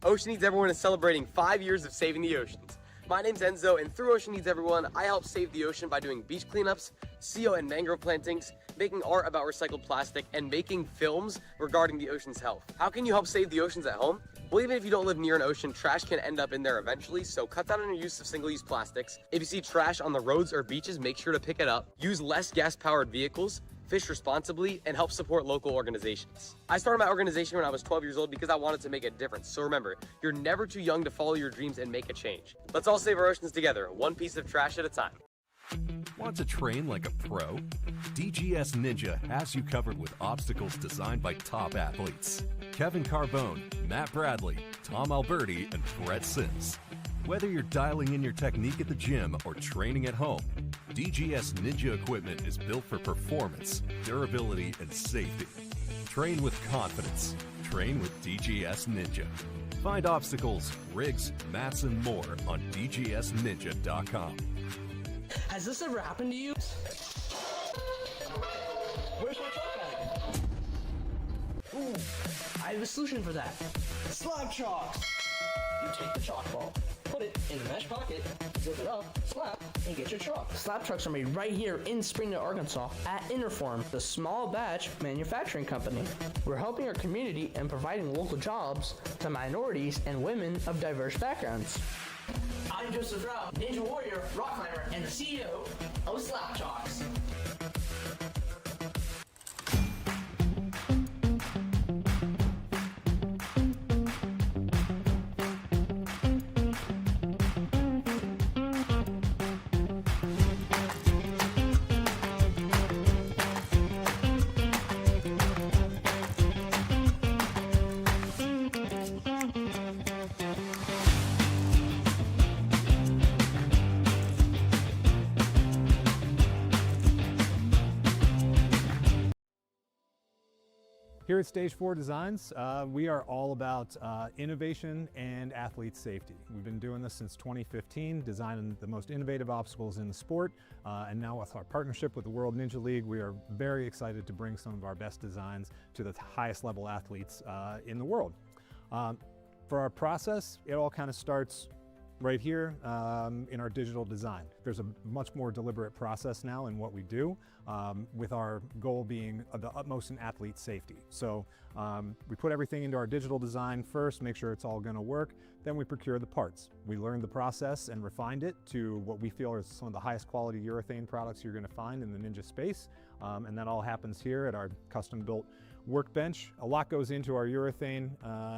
Ocean Needs Everyone is celebrating 5 years of saving the oceans. My name's Enzo, and through Ocean Needs Everyone, I help save the ocean by doing beach cleanups, seal and mangrove plantings, making art about recycled plastic, and making films regarding the ocean's health. How can you help save the oceans at home? Well, even if you don't live near an ocean, trash can end up in there eventually, so cut down on your use of single-use plastics. If you see trash on the roads or beaches, make sure to pick it up. Use less gas-powered vehicles, fish responsibly, and help support local organizations. I started my organization when I was 12 years old because I wanted to make a difference. So remember, you're never too young to follow your dreams and make a change. Let's all save our oceans together, one piece of trash at a time. Want to train like a pro? DGS Ninja has you covered with obstacles designed by top athletes. Kevin Carbone, Matt Bradley, Tom Alberti, and Brett Sims. Whether you're dialing in your technique at the gym or training at home, DGS Ninja equipment is built for performance, durability, and safety. Train with confidence. Train with DGS Ninja. Find obstacles, rigs, mats, and more on dgsninja.com. Has this ever happened to you? Where's my chalk bag? Ooh, I have a solution for that. Slab chalks! You take the chalk ball, put it in the mesh pocket, zip it up, slap, and get your chalk. Slab chalks are made right here in Springdale, Arkansas at Interform, the small batch manufacturing company. We're helping our community and providing local jobs to minorities and women of diverse backgrounds. I'm Joseph Rao, Ninja Warrior, rock climber, and the CEO of Slap Chalks. Here at Stage 4 Designs, we are all about innovation and athlete safety. We've been doing this since 2015, designing the most innovative obstacles in the sport, and now with our partnership with the World Ninja League, we are very excited to bring some of our best designs to the highest level athletes in the world. For our process, it all kind of starts right here in our digital design. There's a much more deliberate process now in what we do, with our goal being the utmost in athlete safety. So we put everything into our digital design first, make sure it's all gonna work, then we procure the parts. We learned the process and refined it to what we feel are some of the highest quality urethane products you're gonna find in the Ninja space, and that all happens here at our custom-built workbench. A lot goes into our urethane,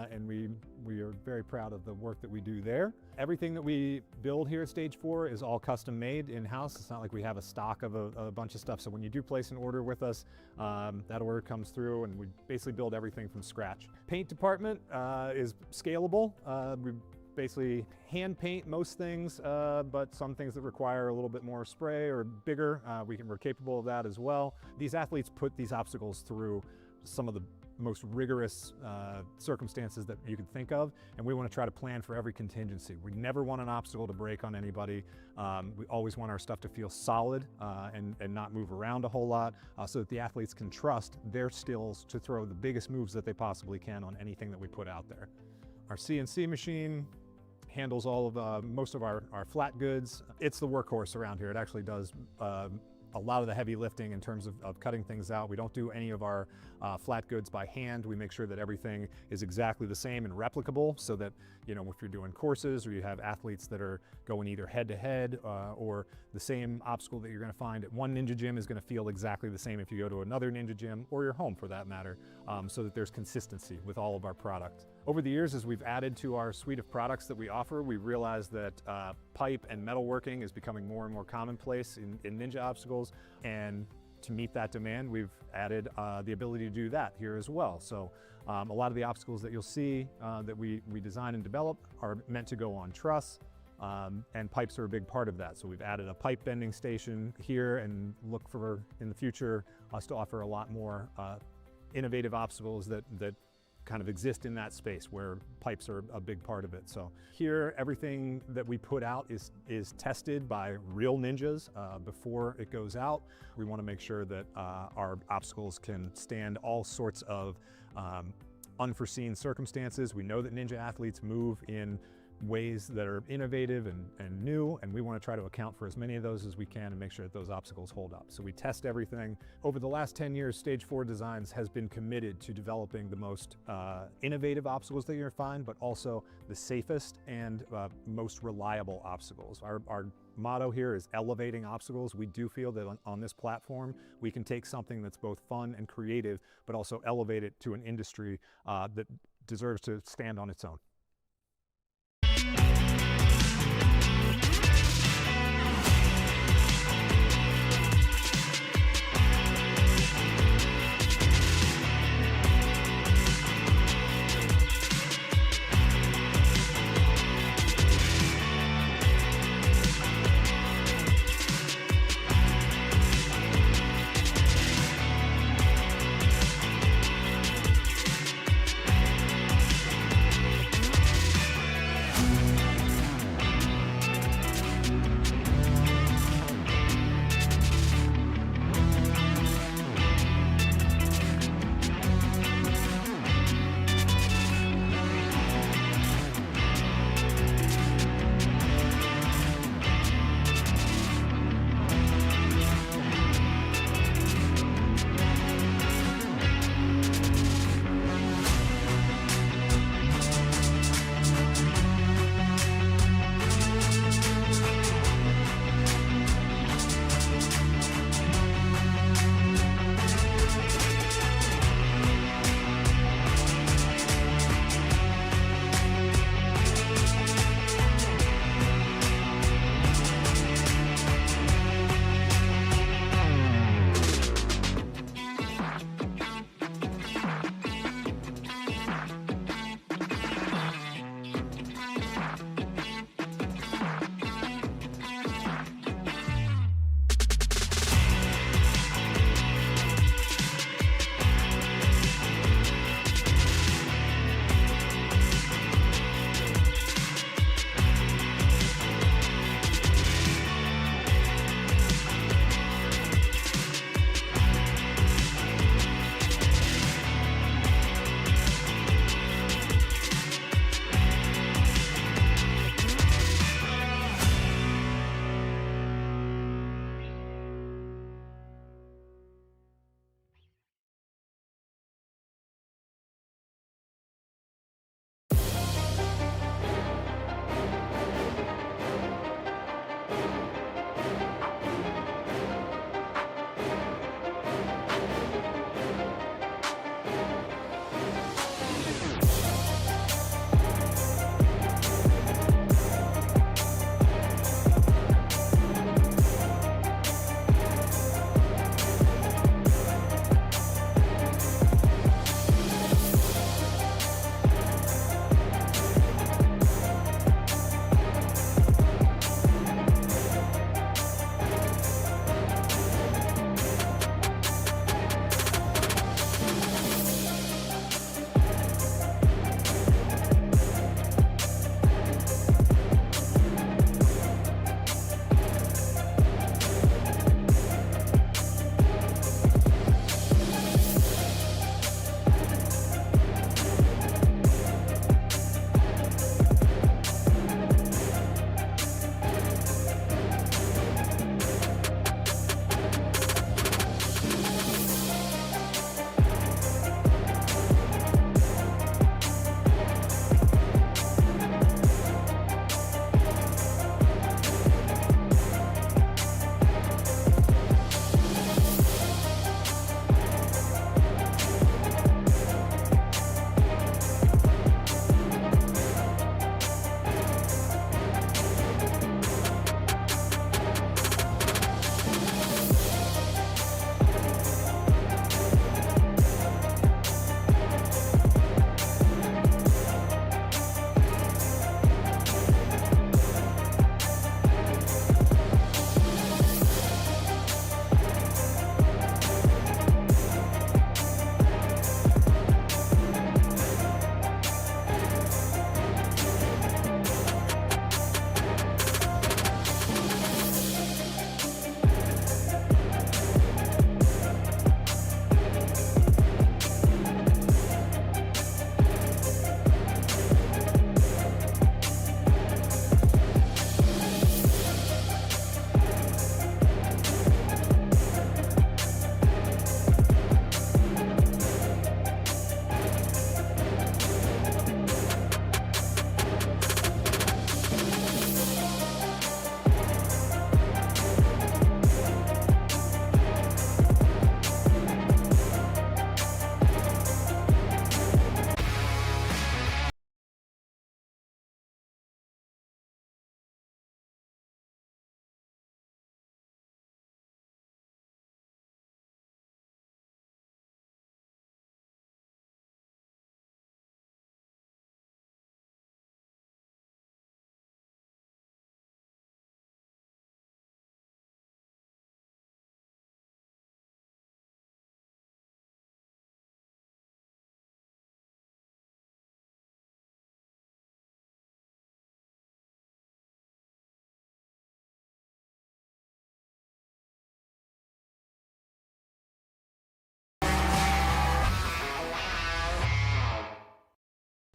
and we are very proud of the work that we do there. Everything that we build here at Stage 4 is all custom made in-house. It's not like we have a stock of a bunch of stuff. So when you do place an order with us, that order comes through and we basically build everything from scratch. Paint department is scalable. We basically hand paint most things, but some things that require a little bit more spray or bigger, we're capable of that as well. These athletes put these obstacles through some of the most rigorous circumstances that you could think of, and we want to try to plan for every contingency. We never want an obstacle to break on anybody. We always want our stuff to feel solid and not move around a whole lot, so that the athletes can trust their skills to throw the biggest moves that they possibly can on anything that we put out there. Our CNC machine handles all of most of our flat goods. It's the workhorse around here. It actually does a lot of the heavy lifting in terms of cutting things out. We don't do any of our flat goods by hand. We make sure that everything is exactly the same and replicable, so that, you know, if you're doing courses or you have athletes that are going either head to head or the same obstacle that you're gonna find at one Ninja gym is gonna feel exactly the same if you go to another Ninja gym or your home for that matter, so that there's consistency with all of our product. Over the years, as we've added to our suite of products that we offer, we realized that pipe and metalworking is becoming more and more commonplace in Ninja obstacles, and to meet that demand, we've added the ability to do that here as well. So a lot of the obstacles that you'll see that we design and develop are meant to go on truss, and pipes are a big part of that. So we've added a pipe bending station here and look for, in the future, us to offer a lot more innovative obstacles that kind of exist in that space where pipes are a big part of it. So here, everything that we put out is tested by real ninjas before it goes out. We want to make sure that our obstacles can stand all sorts of unforeseen circumstances. We know that Ninja athletes move in ways that are innovative and new, and we want to try to account for as many of those as we can and make sure that those obstacles hold up. So we test everything. Over the last 10 years, Stage 4 Designs has been committed to developing the most innovative obstacles that you're going to find, but also the safest and most reliable obstacles. Our motto here is elevating obstacles. We do feel that on this platform, we can take something that's both fun and creative, but also elevate it to an industry that deserves to stand on its own.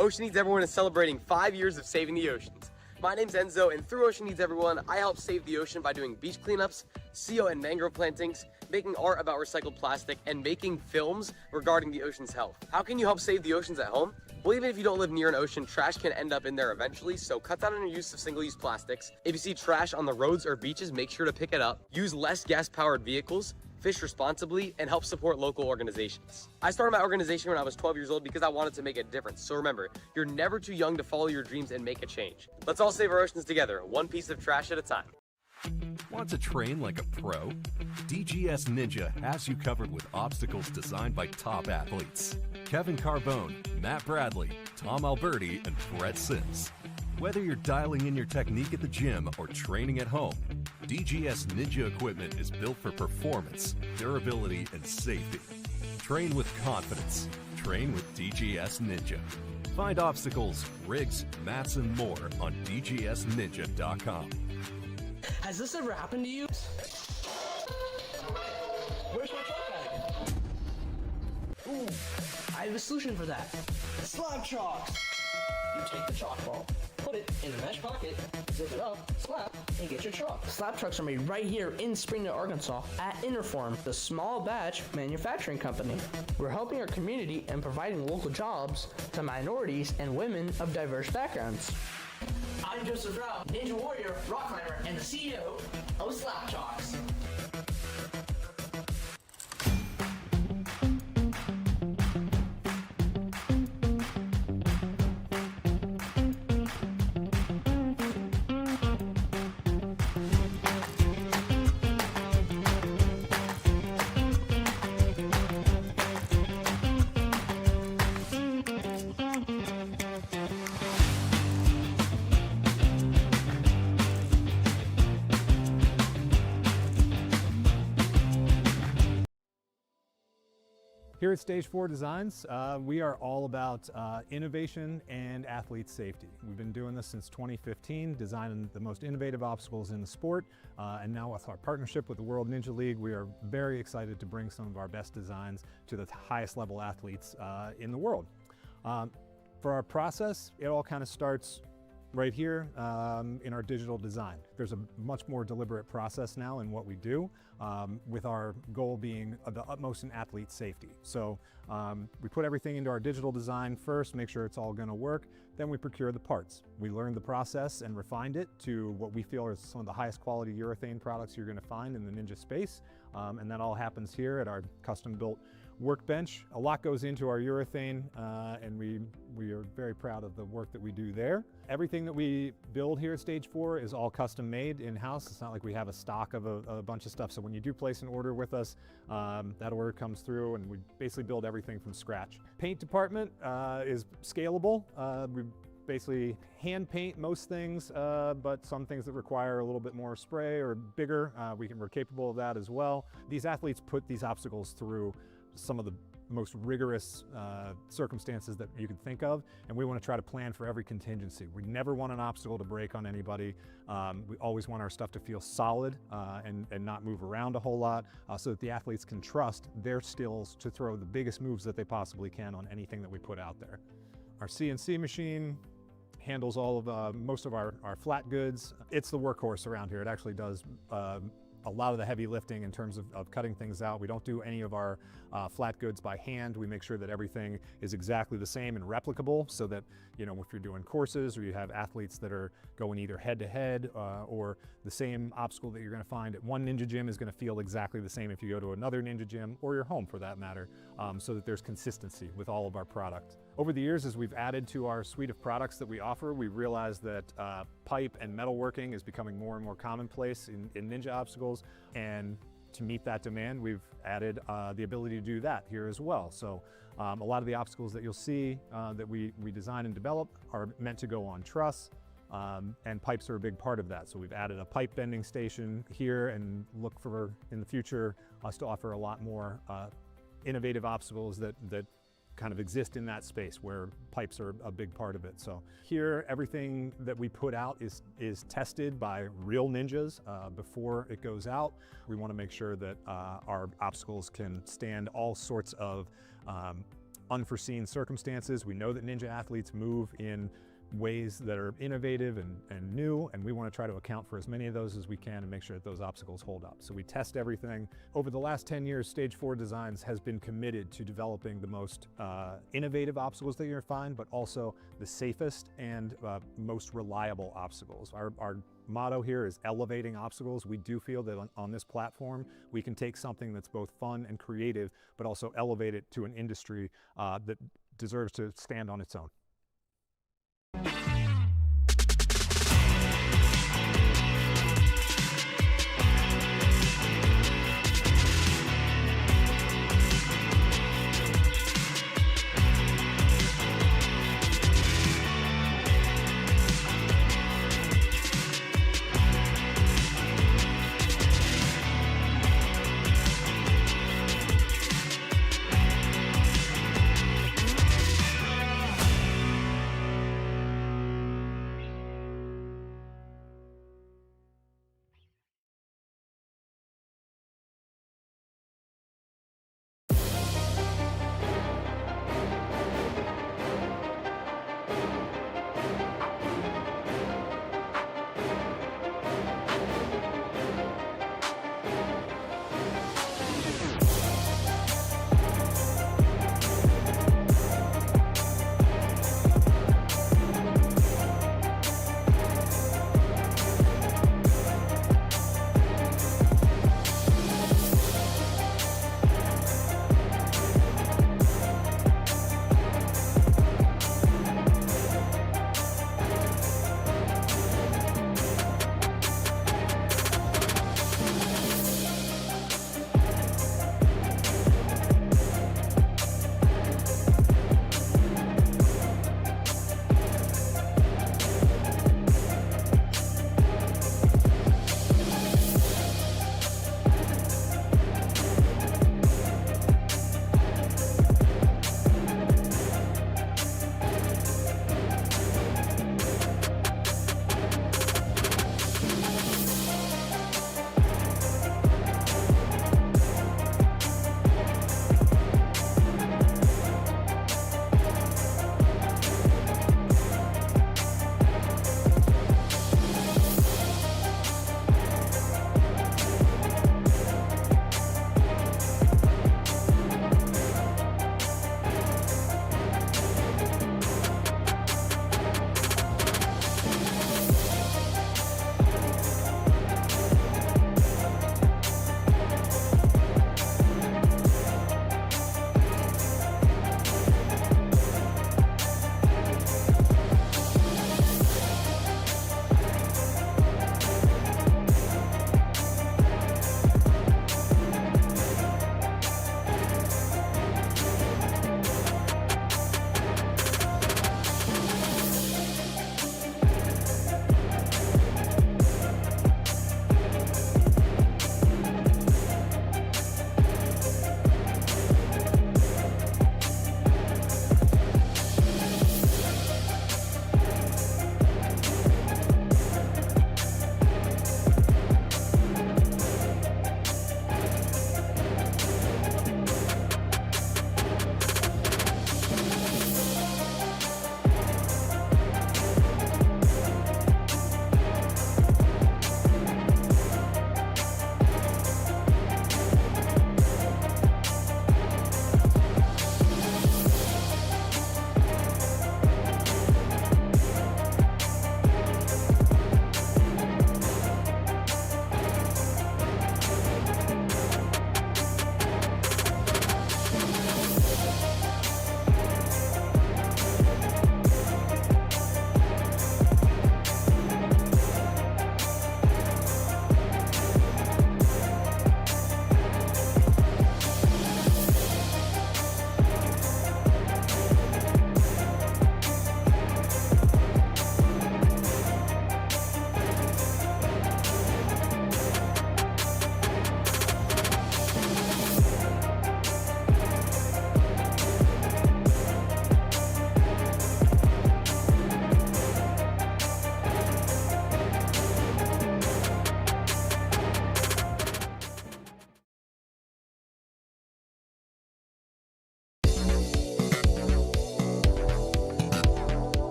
Ocean Needs Everyone is celebrating 5 years of saving the oceans. My name's Enzo, and through Ocean Needs Everyone, I help save the ocean by doing beach cleanups, CO and mangrove plantings, making art about recycled plastic, and making films regarding the ocean's health. How can you help save the oceans at home? Well, even if you don't live near an ocean, trash can end up in there eventually, so cut down on your use of single-use plastics. If you see trash on the roads or beaches, make sure to pick it up. Use less gas-powered vehicles, fish responsibly, and help support local organizations. I started my organization when I was 12 years old because I wanted to make a difference. So remember, you're never too young to follow your dreams and make a change. Let's all save our oceans together, one piece of trash at a time. Want to train like a pro? DGS Ninja has you covered with obstacles designed by top athletes. Kevin Carbone, Matt Bradley, Tom Alberti, and Brett Sims. Whether you're dialing in your technique at the gym or training at home, DGS Ninja equipment is built for performance, durability, and safety. Train with confidence. Train with DGS Ninja. Find obstacles, rigs, mats, and more on dgsninja.com. Has this ever happened to you? Where's my truck bag? Ooh, I have a solution for that. Slab chalks! You take the chalk ball, put it in the mesh pocket, zip it up, slap, and get your chalk. Slab trucks are made right here in Springdale, Arkansas at Interform, the small batch manufacturing company. We're helping our community and providing local jobs to minorities and women of diverse backgrounds. I'm Joseph Rao, Ninja Warrior, rock climber, and the CEO of Slap Chalks. Here at Stage 4 Designs, we are all about innovation and athlete safety. We've been doing this since 2015, designing the most innovative obstacles in the sport, and now with our partnership with the World Ninja League, we are very excited to bring some of our best designs to the highest level athletes in the world. For our process, it all kind of starts right here in our digital design. There's a much more deliberate process now in what we do, with our goal being the utmost in athlete safety. So we put everything into our digital design first, make sure it's all gonna work, then we procure the parts. We learned the process and refined it to what we feel are some of the highest quality urethane products you're gonna find in the Ninja space, and that all happens here at our custom-built workbench. A lot goes into our urethane, and we are very proud of the work that we do there. Everything that we build here at Stage 4 is all custom made in-house. It's not like we have a stock of a bunch of stuff. So when you do place an order with us, that order comes through and we basically build everything from scratch. Paint department is scalable. We basically hand paint most things, but some things that require a little bit more spray or bigger, we're capable of that as well. These athletes put these obstacles through some of the most rigorous circumstances that you could think of, and we want to try to plan for every contingency. We never want an obstacle to break on anybody. We always want our stuff to feel solid and not move around a whole lot, so that the athletes can trust their skills to throw the biggest moves that they possibly can on anything that we put out there. Our CNC machine handles all of most of our flat goods. It's the workhorse around here. It actually does a lot of the heavy lifting in terms of cutting things out. We don't do any of our flat goods by hand. We make sure that everything is exactly the same and replicable, so that, you know, if you're doing courses or you have athletes that are going either head to head or the same obstacle that you're going to find at one Ninja gym is going to feel exactly the same if you go to another Ninja gym or your home for that matter, so that there's consistency with all of our product. Over the years, as we've added to our suite of products that we offer, we realized that pipe and metalworking is becoming more and more commonplace in Ninja obstacles, and to meet that demand, we've added the ability to do that here as well. So a lot of the obstacles that you'll see that we design and develop are meant to go on truss, and pipes are a big part of that. So we've added a pipe bending station here, and look for, in the future, us to offer a lot more innovative obstacles that kind of exist in that space where pipes are a big part of it. So here, everything that we put out is tested by real ninjas before it goes out. We want to make sure that our obstacles can stand all sorts of unforeseen circumstances. We know that Ninja athletes move in ways that are innovative and new, and we want to try to account for as many of those as we can and make sure that those obstacles hold up. So we test everything. Over the last 10 years, Stage 4 Designs has been committed to developing the most innovative obstacles that you're going to find, but also the safest and most reliable obstacles. Our motto here is elevating obstacles. We do feel that on this platform, we can take something that's both fun and creative, but also elevate it to an industry that deserves to stand on its own.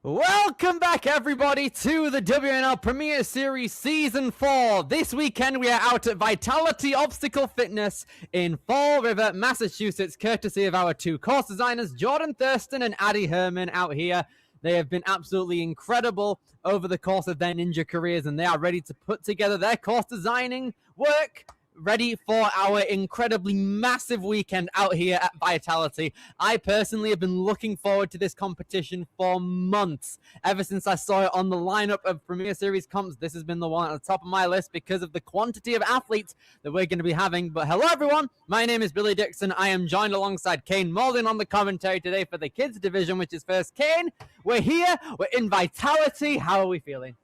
Welcome back, everybody, to the WNL Premier Series Season 4. This weekend, we are out at Vitality Obstacle Fitness in Fall River, Massachusetts, courtesy of our two course designers, Jordan Thurston and Addie Herman, out here. They have been absolutely incredible over the course of their ninja careers, and they are ready to put together their course designing work, ready for our incredibly massive weekend out here at Vitality. I personally have been looking forward to this competition for months. Ever since I saw it on the lineup of Premier Series comps, this has been the one at the top of my list because of the quantity of athletes that we're going to be having. But hello, everyone. My name is Billy Dixon. I am joined alongside Kane Mauldin on the commentary today for the kids division, which is first. Kane, we're here. We're in Vitality. How are we feeling?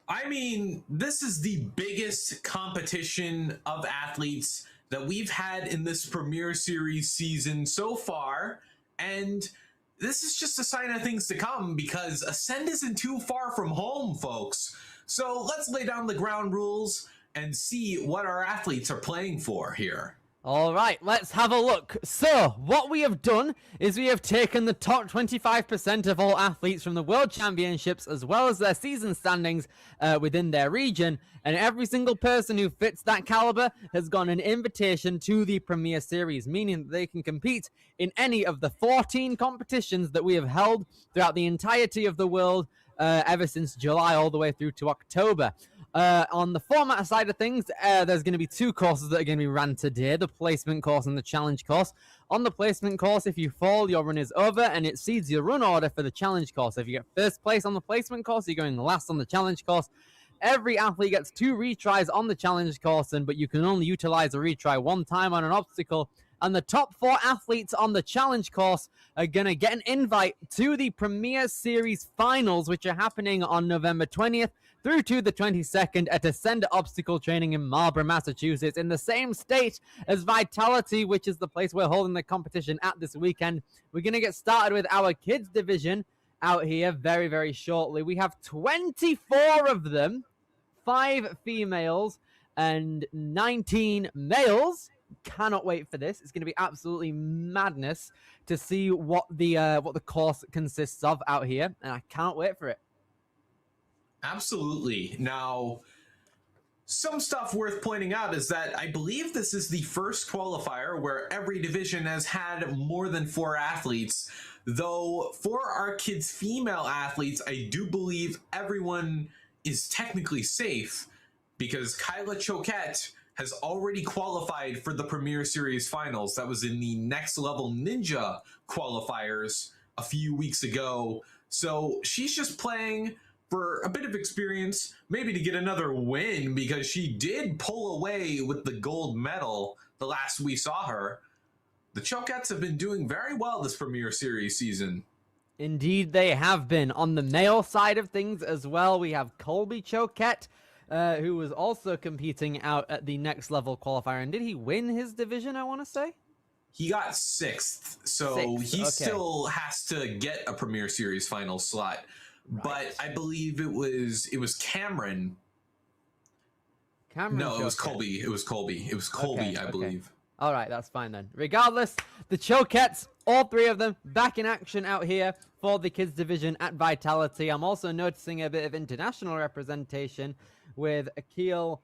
I mean, this is the biggest competition of athletes that we've had in this Premier Series season so far, and this is just a sign of things to come because Ascend isn't too far from home, folks. So let's lay down the ground rules and see what our athletes are playing for here. All right, let's have a look. So, what we have done is we have taken the top 25% of all athletes from the World Championships as well as their season standings within their region, and every single person who fits that caliber has got an invitation to the Premier Series, meaning that they can compete in any of the 14 competitions that we have held throughout the entirety of the world ever since July all the way through to October. On the format side of things, there's going to be two courses that are going to be ran today, the placement course and the challenge course. On the placement course, if you fall, your run is over and it seeds your run order for the challenge course. If you get first place on the placement course, you're going last on the challenge course. Every athlete gets 2 retries on the challenge course, but you can only utilize a retry one time on an obstacle. And the top 4 athletes on the challenge course are going to get an invite to the Premier Series finals, which are happening on November 20th through to the 22nd at Ascend Obstacle Training in Marlborough, Massachusetts, in the same state as Vitality, which is the place we're holding the competition at this weekend. We're going to get started with our kids division out here very, very shortly. We have 24 of them, 5 females and 19 males. Cannot wait for this. It's going to be absolutely madness to see what the course consists of out here, and I cannot wait for it. Absolutely. Now, some stuff worth pointing out is that I believe this is the first qualifier where every division has had more than 4 athletes, though for our kids' female athletes, I do believe everyone is technically safe because Kyla Choquette has already qualified for the Premier Series finals. That was in the Next Level Ninja qualifiers a few weeks ago. So she's just playing for a bit of experience, maybe to get another win, because she did pull away with the gold medal the last we saw her. The Choquettes have been doing very well this Premier Series season. Indeed, they have been. On the male side of things as well, we have Colby Choquette, who was also competing out at the Next Level qualifier. And did he win his division, I want to say? He got 6th, so he still has to get a Premier Series final slot. Right. But I believe it was Cameron. No, it was Colby. It was Colby. It was Colby, I believe. All right, that's fine then. Regardless, the Choquettes, all 3 of them, back in action out here for the kids division at Vitality. I'm also noticing a bit of international representation with Akil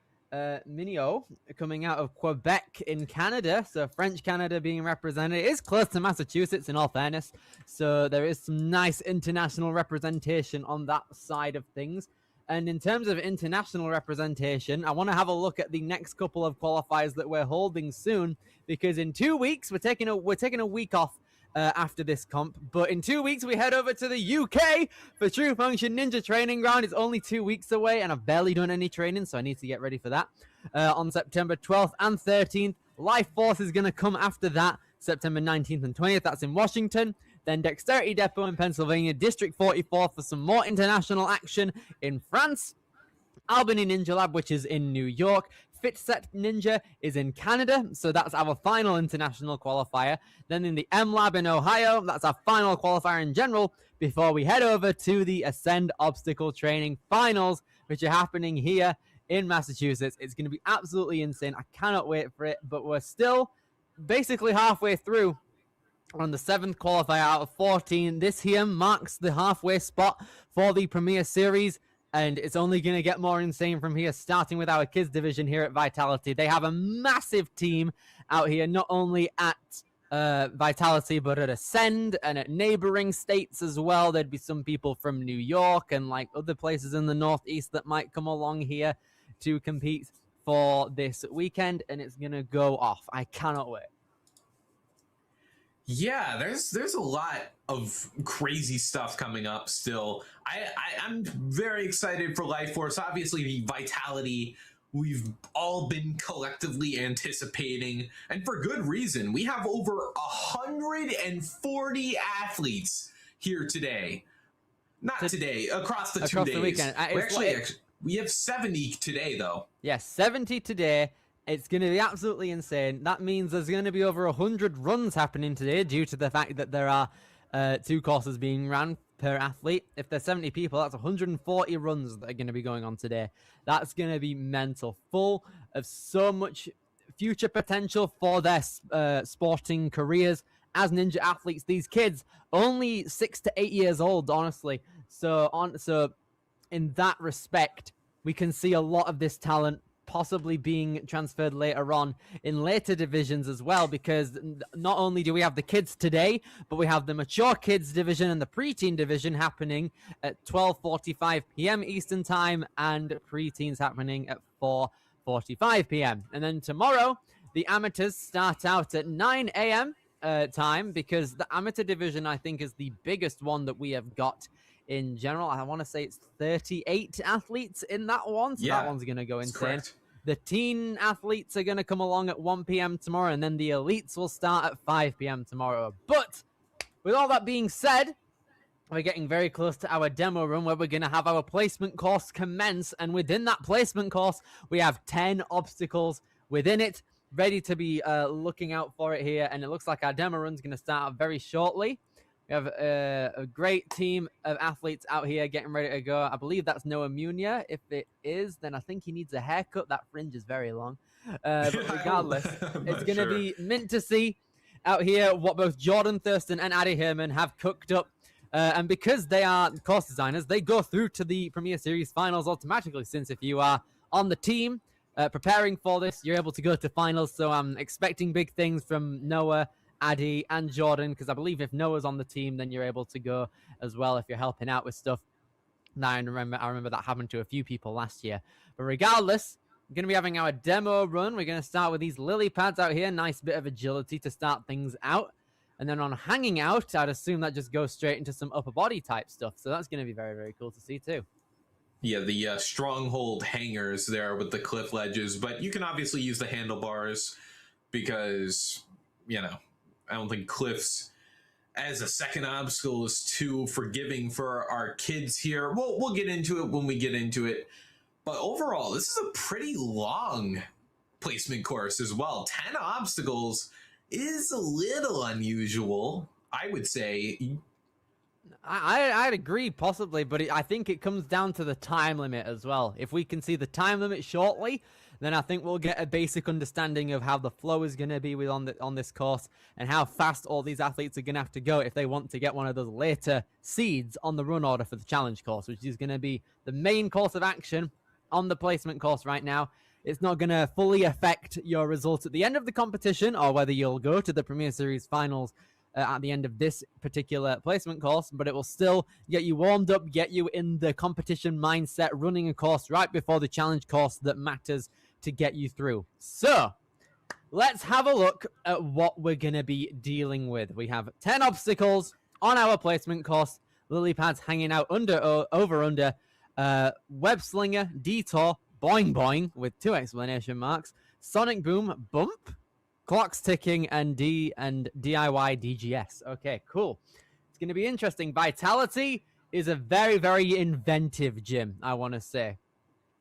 Mignot coming out of Quebec in Canada. So French Canada being represented. It is close to Massachusetts, in all fairness. So there is some nice international representation on that side of things. And in terms of international representation, I want to have a look at the next couple of qualifiers that we're holding soon, because in 2 weeks we're taking a week off after this comp. But in 2 weeks we head over to the UK for True Function Ninja Training Ground. It's only 2 weeks away, and I've barely done any training, so I need to get ready for that. On September 12th and 13th, Life Force is going to come after that, September 19th and 20th. That's in Washington. Then Dexterity Depot in Pennsylvania, District 44 for some more international action in France. Albany Ninja Lab, which is in New York. Fit Set Ninja is in Canada, so that's our final international qualifier. Then in the M Lab in Ohio, that's our final qualifier in general, before we head over to the Ascend Obstacle Training Finals, which are happening here in Massachusetts. It's going to be absolutely insane. I cannot wait for it, but we're still basically halfway through on the 7th qualifier out of 14. This here marks the halfway spot for the Premier Series, and it's only going to get more insane from here, starting with our kids division here at Vitality. They have a massive team out here, not only at Vitality, but at Ascend and at neighboring states as well. There'd be some people from New York and like other places in the Northeast that might come along here to compete for this weekend, and it's going to go off. I cannot wait. Yeah, there's a lot of crazy stuff coming up still. I'm very excited for Life Force. Obviously, the Vitality we've all been collectively anticipating, and for good reason. We have over 140 athletes here today. Not today, across the 2 days. The weekend. We have 70 today, though. Yes, 70 today. It's going to be absolutely insane. That means there's going to be over 100 runs happening today due to the fact that there are 2 courses being ran per athlete. If there's 70 people, that's 140 runs that are going to be going on today. That's going to be mental, full of so much future potential for their sporting careers as ninja athletes. These kids, only 6 to 8 years old, honestly. So in that respect, we can see a lot of this talent possibly being transferred later on in later divisions as well, because not only do we have the kids today, but we have the mature kids division and the preteen division happening at 12:45 p.m. Eastern time, and preteens happening at 4:45 p.m. And then tomorrow, the amateurs start out at 9 a.m. Time, because the amateur division, I think, is the biggest one that we have got in general. I want to say it's 38 athletes in that one, so that one's going to go insane. Correct. The teen athletes are going to come along at 1 p.m. tomorrow, and then the elites will start at 5 p.m. tomorrow. But with all that being said, we're getting very close to our demo run where we're going to have our placement course commence, and within that placement course, we have 10 obstacles within it, ready to be looking out for it here, and it looks like our demo run's going to start very shortly. We have a great team of athletes out here getting ready to go. I believe that's Noah Munia. If it is, then I think he needs a haircut. That fringe is very long. But regardless, it's going to be mint to see out here what both Jordan Thurston and Addy Herman have cooked up. And because they are course designers, they go through to the Premier Series finals automatically, since if you are on the team preparing for this, you're able to go to finals. So I'm expecting big things from Noah, Addy, and Jordan, because I believe if Noah's on the team, then you're able to go as well if you're helping out with stuff. Now, I remember that happened to a few people last year. But regardless, we're going to be having our demo run. We're going to start with these lily pads out here. Nice bit of agility to start things out. And then on hanging out, I'd assume that just goes straight into some upper body type stuff. So that's going to be very, very cool to see too. Yeah, the stronghold hangers there with the cliff ledges. But you can obviously use the handlebars because, you know, I don't think cliffs as a second obstacle is too forgiving for our kids here. We'll get into it when we get into it. But overall, this is a pretty long placement course as well. 10 obstacles is a little unusual, I would say. I'd agree, possibly, but I think it comes down to the time limit as well. If we can see the time limit shortly, then I think we'll get a basic understanding of how the flow is going to be on this course and how fast all these athletes are going to have to go if they want to get one of those later seeds on the run order for the challenge course, which is going to be the main course of action on the placement course right now. It's not going to fully affect your results at the end of the competition or whether you'll go to the Premier Series finals at the end of this particular placement course, but it will still get you warmed up, get you in the competition mindset, running a course right before the challenge course that matters to get you through. So let's have a look at what we're going to be dealing with. We have 10 obstacles on our placement course, lily pads hanging out over, web slinger, detour, boing boing with 2 exclamation marks, sonic boom, bump, clocks ticking, and DIY DGS. Okay, cool. It's going to be interesting. Vitality is a very, very inventive gym, I want to say.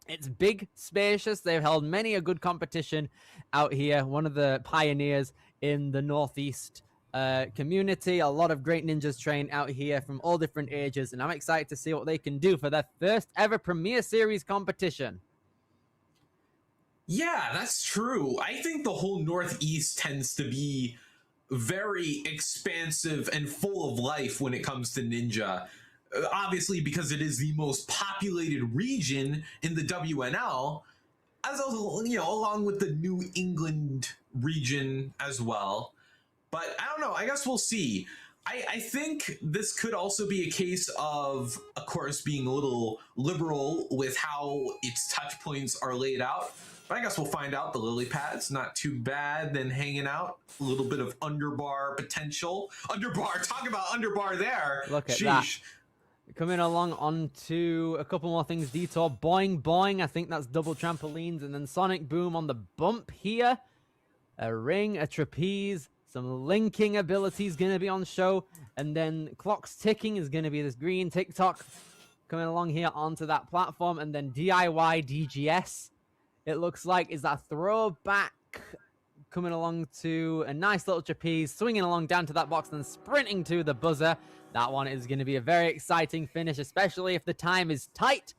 It's big, spacious. They've held many a good competition out here. One of the pioneers in the Northeast community. A lot of great ninjas train out here from all different ages, and I'm excited to see what they can do for their first ever Premier Series competition. Yeah, that's true. I think the whole Northeast tends to be very expansive and full of life when it comes to Ninja. Obviously, because it is the most populated region in the WNL, as also, you know, along with the New England region as well. But I don't know. I guess we'll see. I think this could also be a case of course, being a little liberal with how its touch points are laid out. But I guess we'll find out. The lily pad's not too bad. Then hanging out, a little bit of underbar potential. Underbar, talk about underbar there. Look at that. Coming along onto a couple more things. Detour, boing, boing. I think that's double trampolines. And then Sonic Boom on the bump here. A ring, a trapeze. Some linking abilities going to be on show. And then clocks ticking is going to be this green TikTok coming along here onto that platform. And then DIY DGS, it looks like, is that throwback coming along to a nice little trapeze, swinging along down to that box, and sprinting to the buzzer. That one is going to be a very exciting finish, especially if the time is tight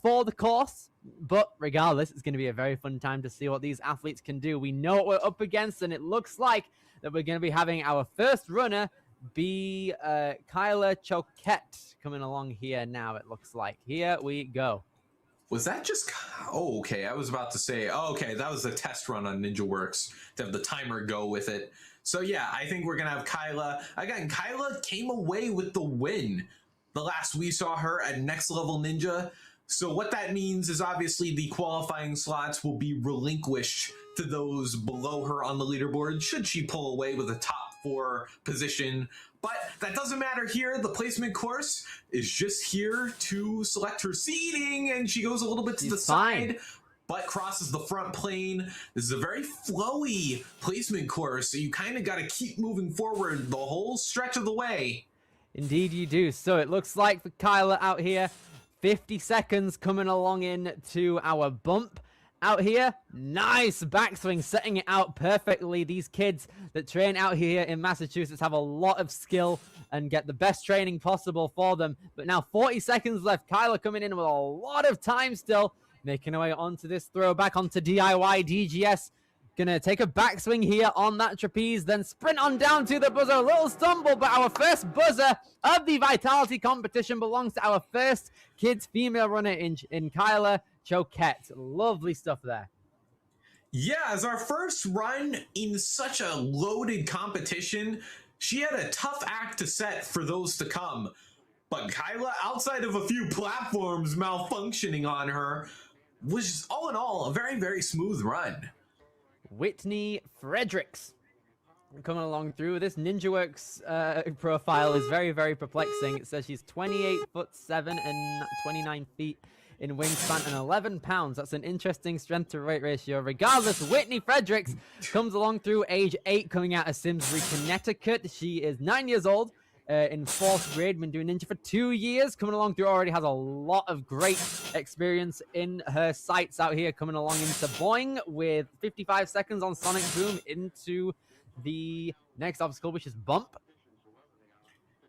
for the course. But regardless, it's going to be a very fun time to see what these athletes can do. We know what we're up against, and it looks like that we're going to be having our first runner be Kyla Choquette coming along here now, it looks like. Here we go. Was that just... Oh, okay. I was about to say... Oh, okay, that was a test run on NinjaWorks to have the timer go with it. So, yeah, I think we're going to have Kyla. Again, Kyla came away with the win the last we saw her at Next Level Ninja. So what that means is obviously the qualifying slots will be relinquished to those below her on the leaderboard should she pull away with a top 4 position. But that doesn't matter here. The placement course is just here to select her seating, and she goes a little bit to the side, but crosses the front plane. This is a very flowy placement course, so you kind of got to keep moving forward the whole stretch of the way. Indeed you do. So it looks like for Kyla out here, 50 seconds coming along in to our bump. Out here, nice backswing, setting it out perfectly. These kids that train out here in Massachusetts have a lot of skill and get the best training possible for them. But now 40 seconds left. Kyla coming in with a lot of time still, making her way onto this throwback onto DIY DGS. Gonna take a backswing here on that trapeze, then sprint on down to the buzzer. A little stumble, but our first buzzer of the Vitality competition belongs to our first kids female runner in Kyla Choquette. Lovely stuff there. Yeah, as our first run in such a loaded competition, she had a tough act to set for those to come. But Kyla, outside of a few platforms malfunctioning on her, was all in all a very, very smooth run. Whitney Fredericks coming along through. This NinjaWorks profile is very, very perplexing. It says she's 28'7" and 29 feet in wingspan and 11 pounds. That's an interesting strength to weight ratio. Regardless, Whitney Fredericks comes along through age 8, coming out of Simsbury, Connecticut. She is 9 years old. In 4th grade, been doing Ninja for 2 years, coming along through, already has a lot of great experience in her sights out here, coming along into Boing with 55 seconds on Sonic Boom into the next obstacle, which is Bump.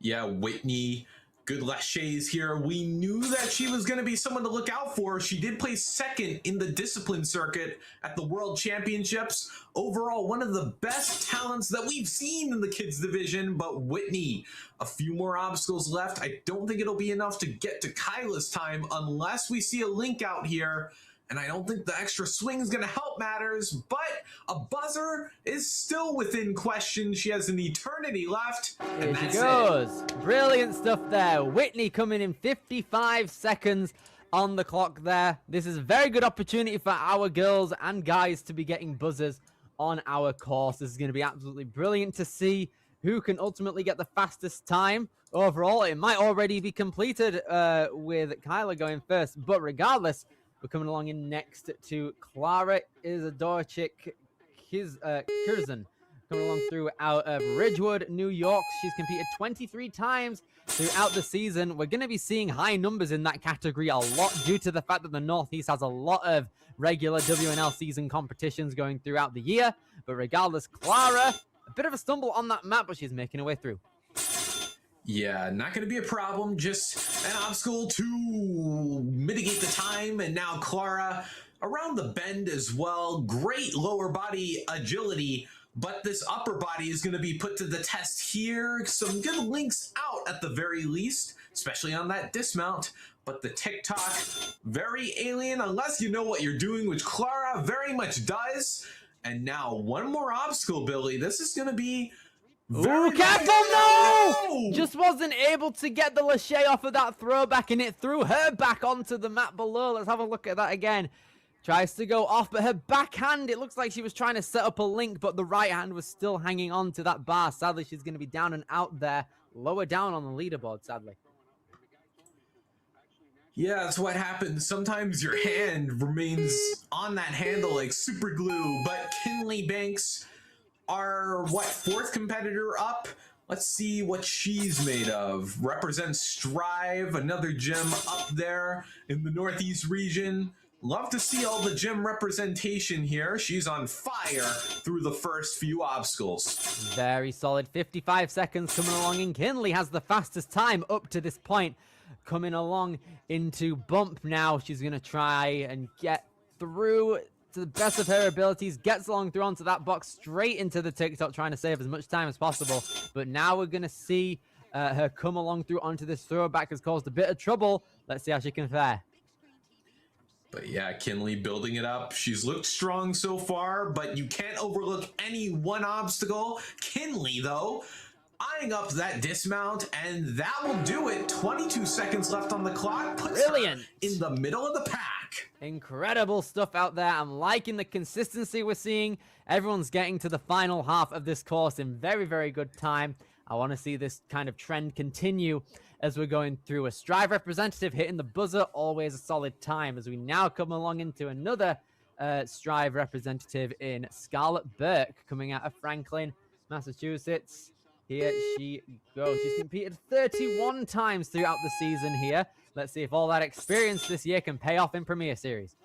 Yeah, Whitney, good laches here. We knew that she was going to be someone to look out for. She did place 2nd in the discipline circuit at the World Championships. Overall, one of the best talents that we've seen in the kids division. But Whitney, a few more obstacles left. I don't think it'll be enough to get to Kyla's time unless we see a link out here. And I don't think the extra swing is going to help matters, but a buzzer is still within question. She has an eternity left. Here she goes. Brilliant stuff there. Whitney coming in 55 seconds on the clock there. This is a very good opportunity for our girls and guys to be getting buzzers on our course. This is going to be absolutely brilliant to see who can ultimately get the fastest time. Overall, it might already be completed with Kyla going first, but regardless, we're coming along in next to Clara Isadorchik Curzon, coming along through out of Ridgewood, New York. She's competed 23 times throughout the season. We're going to be seeing high numbers in that category a lot due to the fact that the Northeast has a lot of regular WNL season competitions going throughout the year. But regardless, Clara, a bit of a stumble on that map, but she's making her way through. Yeah, not going to be a problem. Just an obstacle to mitigate the time. And now Clara around the bend as well. Great lower body agility. but this upper body is going to be put to the test here. Some good links out at the very least, especially on that dismount. But the TikTok, very alien, unless you know what you're doing, which Clara very much does. And now one more obstacle, Billy. This is going to be Ooh, careful, no! Just wasn't able to get the Lachey off of that throwback, and it threw her back onto the mat below. Let's have a look at that again. Tries to go off, but her backhand, it looks like she was trying to set up a link, but the right hand was still hanging on to that bar. Sadly, she's going to be down and out there, lower down on the leaderboard, sadly. Yeah, that's what happens. Sometimes your hand remains on that handle like super glue, but Kinley Banks, our, what, 4th competitor up? Let's see what she's made of. Represents Strive, another gym up there in the Northeast region. Love to see all the gym representation here. She's on fire through the first few obstacles. Very solid. 55 seconds coming along, and Kinley has the fastest time up to this point. Coming along into bump now. She's going to try and get through to the best of her abilities, gets along through onto that box, straight into the TikTok, trying to save as much time as possible. But now we're going to see her come along through onto this throwback, has caused a bit of trouble. Let's see how she can fare. But yeah, Kinley building it up. She's looked strong so far, but you can't overlook any one obstacle. Kinley, though, eyeing up that dismount, and that will do it. 22 seconds left on the clock. Puts Brilliant. her in the middle of the pack. Incredible stuff out there. I'm liking the consistency we're seeing. Everyone's getting to the final half of this course in very, very good time. I want to see this kind of trend continue as we're going through. A Strive representative hitting the buzzer, always a solid time, as we now come along into another Strive representative in Scarlett Burke, coming out of Franklin, Massachusetts. Here she goes. She's competed 31 times throughout the season here. Let's see if all that experience this year can pay off in Premier Series.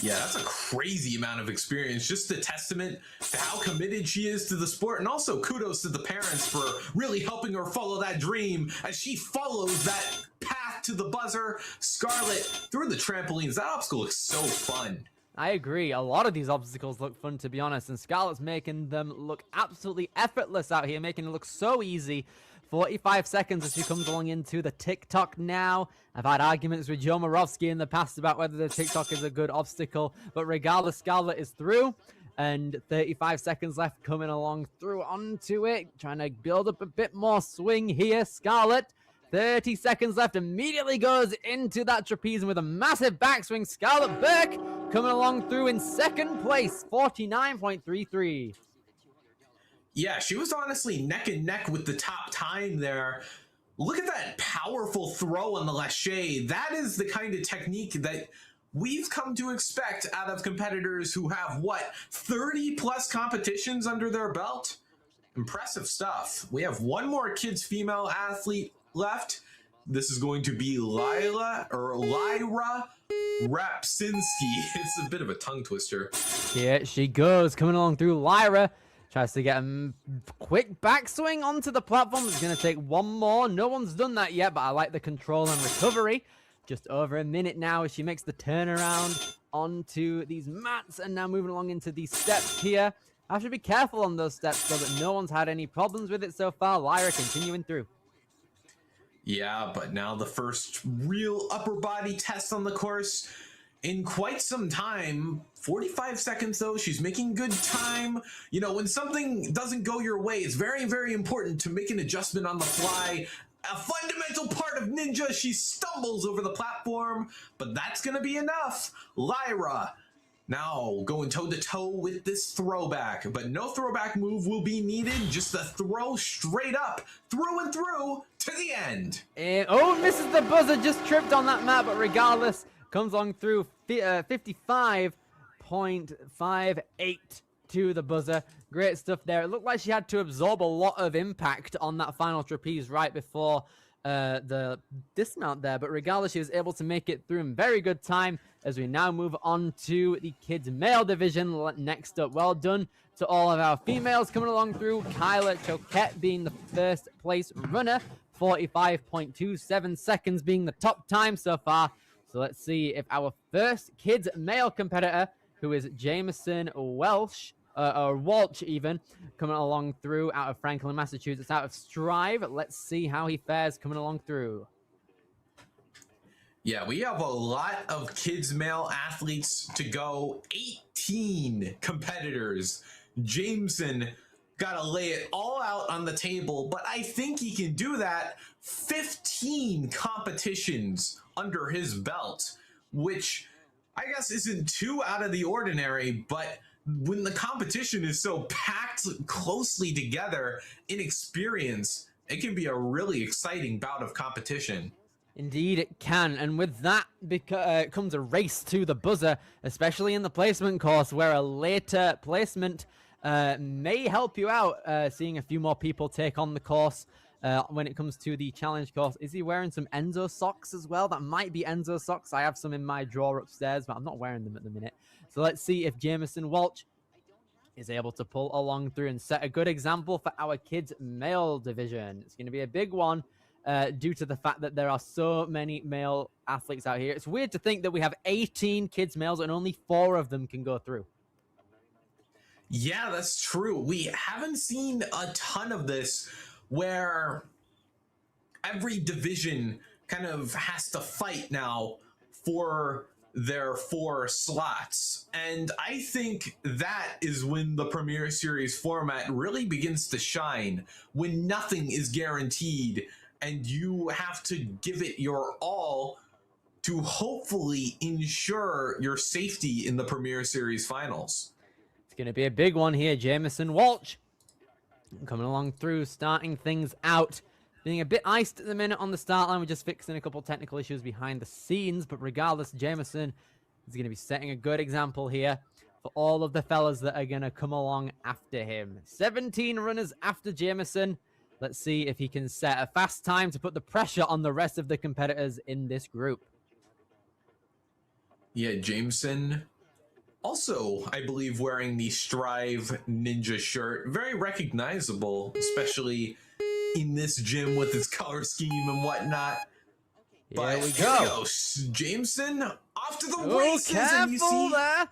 Yeah, that's a crazy amount of experience. Just a testament to how committed she is to the sport. And also kudos to the parents for really helping her follow that dream as she follows that path to the buzzer. Scarlett through the trampolines. That obstacle looks so fun. I agree. A lot of these obstacles look fun, to be honest. And Scarlett's making them look absolutely effortless out here, making it look so easy. 45 seconds as she comes along into the TikTok now. I've had arguments with Joe Morovsky in the past about whether the TikTok is a good obstacle, but regardless, Scarlett is through, and 35 seconds left coming along through onto it, trying to build up a bit more swing here. Scarlett, 30 seconds left, immediately goes into that trapeze with a massive backswing. Scarlett Burke coming along through in second place, 49.33. Yeah, she was honestly neck and neck with the top time there. Look at that powerful throw on the Lachey. That is the kind of technique that we've come to expect out of competitors who have, what, 30 plus competitions under their belt? Impressive stuff. We have one more kids female athlete left. This is going to be Lyra Rapsinski. It's a bit of a tongue twister. Here she goes, coming along through. Lyra tries to get a quick backswing onto the platform. It's going to take one more. No one's done that yet, but I like the control and recovery. Just over a minute now as she makes the turnaround onto these mats, and now moving along into these steps here. I should be careful on those steps so that no one's had any problems with it so far. Lyra continuing through. Yeah, but now the first real upper body test on the course in quite some time. 45 seconds though. She's making good time. You know, when something doesn't go your way, it's very, very important to make an adjustment on the fly. A fundamental part of Ninja. She stumbles over the platform, but that's gonna be enough. Lyra now going toe-to-toe with this throwback, but no throwback move will be needed. Just a throw straight up, through and through to the end. And, oh, misses the buzzer, just tripped on that mat, but regardless, comes on through 55.58 to the buzzer. Great stuff there. It looked like she had to absorb a lot of impact on that final trapeze right before the dismount there, but regardless, she was able to make it through in very good time as we now move on to the kids male division. Next up, well done to all of our females coming along through. Kyla Choquette being the first place runner, 45.27 seconds being the top time so far. So let's see if our first kids male competitor, who is Jameson Welsh, or Walsh even, coming along through out of Franklin, Massachusetts, out of Strive. Let's see how he fares coming along through. Yeah, we have a lot of kids male athletes to go. 18 competitors. Jameson got to lay it all out on the table, but I think he can do that. 15 competitions under his belt, which I guess isn't too out of the ordinary, but when the competition is so packed closely together in experience, it can be a really exciting bout of competition. Indeed, it can. And with that comes a race to the buzzer, especially in the placement course, where a later placement may help you out, seeing a few more people take on the course when it comes to the challenge course. Is he wearing some Enzo socks as well? That might be Enzo socks. I have some in my drawer upstairs, but I'm not wearing them at the minute. So let's see if Jameson Walsh is able to pull along through and set a good example for our kids male division. It's going to be a big one. Due to the fact that there are so many male athletes out here. It's weird to think that we have 18 kids males and only 4 of them can go through. Yeah, that's true. We haven't seen a ton of this where every division kind of has to fight now for their 4 slots. And I think that is when the Premier Series format really begins to shine, when nothing is guaranteed and you have to give it your all to hopefully ensure your safety in the Premier Series finals. It's going to be a big one here. Jameson Walsh coming along through, starting things out. Being a bit iced at the minute on the start line. We're just fixing a couple technical issues behind the scenes. But regardless, Jameson is going to be setting a good example here for all of the fellas that are going to come along after him. 17 runners after Jameson. Let's see if he can set a fast time to put the pressure on the rest of the competitors in this group. Yeah, Jameson also, I believe, wearing the Strive Ninja shirt. Very recognizable, especially in this gym with its color scheme and whatnot. Here we Here we go. go. Jameson off to the races. Careful And you see there.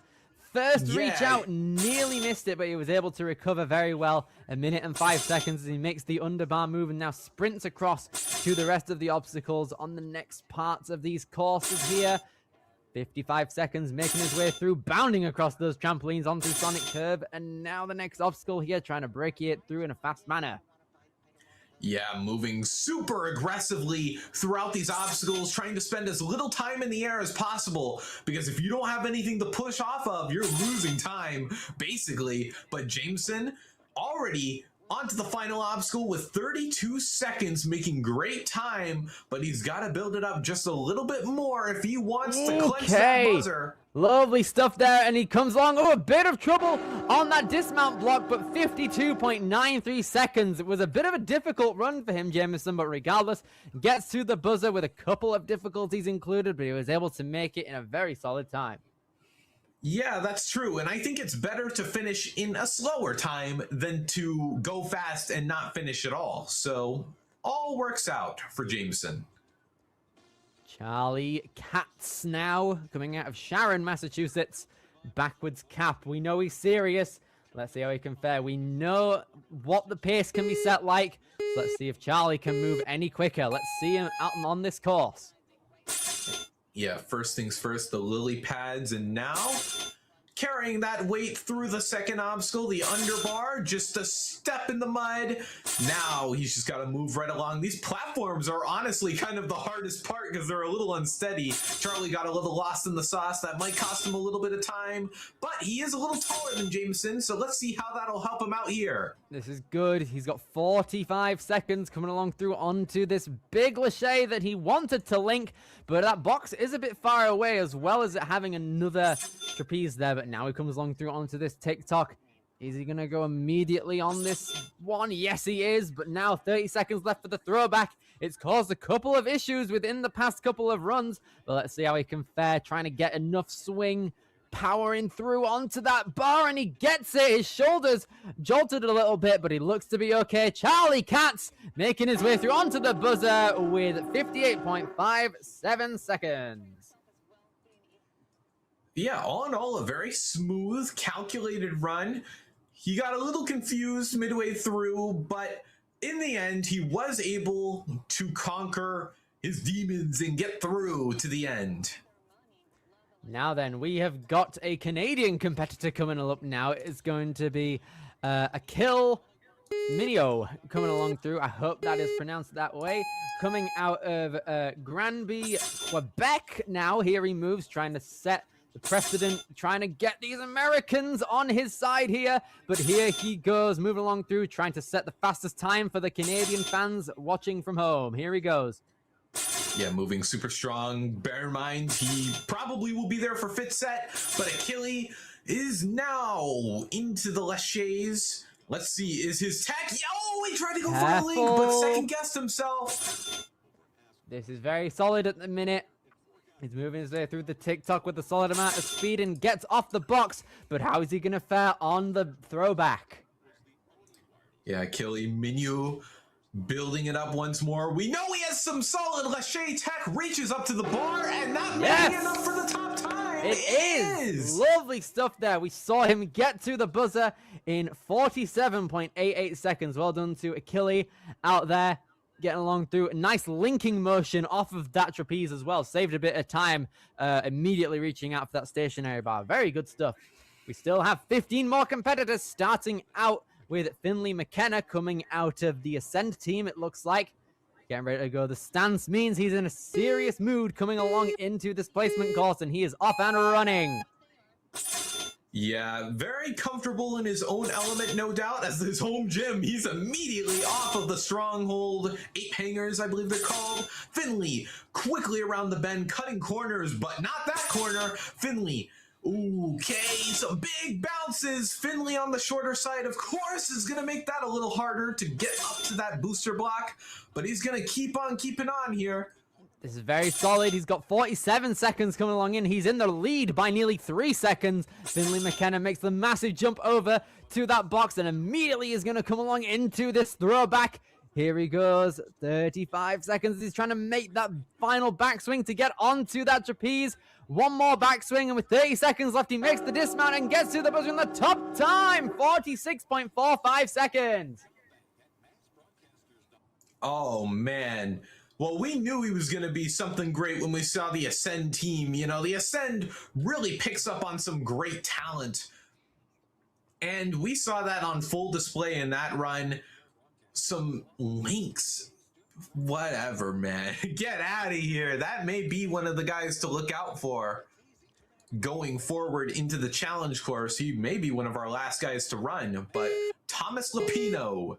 First reach Yeah. out, nearly missed it, but he was able to recover very well. 1 minute and 5 seconds as he makes the underbar move and now sprints across to the rest of the obstacles on the next parts of these courses here. 55 seconds, making his way through, bounding across those trampolines onto Sonic Curve, and now the next obstacle here, trying to break it through in a fast manner. Yeah, moving super aggressively throughout these obstacles, trying to spend as little time in the air as possible, because if you don't have anything to push off of, you're losing time, basically. But Jameson already onto the final obstacle with 32 seconds, making great time, but he's got to build it up just a little bit more if he wants to clench that buzzer. Lovely stuff there, and he comes along. Oh, a bit of trouble on that dismount block, but 52.93 seconds. It was a bit of a difficult run for him, Jameson, but regardless, gets to the buzzer with a couple of difficulties included, but he was able to make it in a very solid time. Yeah, that's true. And I think it's better to finish in a slower time than to go fast and not finish at all. So all works out for Jameson. Charlie Katz now coming out of Sharon, Massachusetts. Backwards cap. We know he's serious. Let's see how he can fare. We know what the pace can be set like. So let's see if Charlie can move any quicker. Let's see him out on this course. Yeah, first things first, the lily pads, and now carrying that weight through the second obstacle, the underbar, just a step in the mud. Now he's just got to move right along. These platforms are honestly kind of the hardest part because they're a little unsteady. Charlie got a little lost in the sauce. That might cost him a little bit of time, but he is a little taller than Jameson, so let's see how that'll help him out here. This is good. He's got 45 seconds coming along through onto this big lache that he wanted to link, but that box is a bit far away, as well as it having another trapeze there. But now he comes along through onto this TikTok. Is he going to go immediately on this one? Yes, he is. But now 30 seconds left for the throwback. It's caused a couple of issues within the past couple of runs. But let's see how he can fare, trying to get enough swing, powering through onto that bar, and he gets it. His shoulders jolted a little bit, but he looks to be okay. Charlie Katz making his way through onto the buzzer with 58.57 seconds. Yeah, all in all, a very smooth, calculated run. He got a little confused midway through, but in the end, he was able to conquer his demons and get through to the end. Now then, we have got a Canadian competitor coming up now. It's going to be Akil Minio coming along through. I hope that is pronounced that way. Coming out of Granby, Quebec now. Here he moves, trying to set the precedent, trying to get these Americans on his side here. But here he goes, moving along through, trying to set the fastest time for the Canadian fans watching from home. Here he goes. Yeah, moving super strong. Bear in mind, he probably will be there for fifth set, but Achille is now into the laches. Let's see, is his tech? Oh, he tried to go for a link, but second-guessed himself. This is very solid at the minute. He's moving his way through the TikTok with a solid amount of speed and gets off the box, but how is he going to fare on the throwback? Yeah, Achille Minu building it up once more. We know he has some solid lache tech, reaches up to the bar, and that may be enough for the top time. It is lovely stuff there. We saw him get to the buzzer in 47.88 seconds. Well done to Achille out there, getting along through a nice linking motion off of that trapeze as well. Saved a bit of time, immediately reaching out for that stationary bar. Very good stuff. We still have 15 more competitors starting out with Finley McKenna coming out of the Ascend team, it looks like. Getting ready to go. The stance means he's in a serious mood coming along into this placement course, and he is off and running. Yeah, very comfortable in his own element, no doubt, as his home gym. He's immediately off of the stronghold 8 hangers, I believe they're called. Finley quickly around the bend, cutting corners, but not that corner. Finley, okay, some big bounces. Finley on the shorter side, of course, is going to make that a little harder to get up to that booster block, but he's going to keep on keeping on here. This is very solid. He's got 47 seconds coming along in. He's in the lead by nearly 3 seconds. Finley McKenna makes the massive jump over to that box and immediately is going to come along into this throwback. Here he goes. 35 seconds. He's trying to make that final backswing to get onto that trapeze. One more backswing, and with 30 seconds left, he makes the dismount and gets to the buzzer in the top time. 46.45 seconds. Oh, man. Well, we knew he was going to be something great when we saw the Ascend team. You know, the Ascend really picks up on some great talent. And we saw that on full display in that run. Some links. Whatever, man. Get out of here. That may be one of the guys to look out for going forward into the challenge course. He may be one of our last guys to run, but Thomas Lapino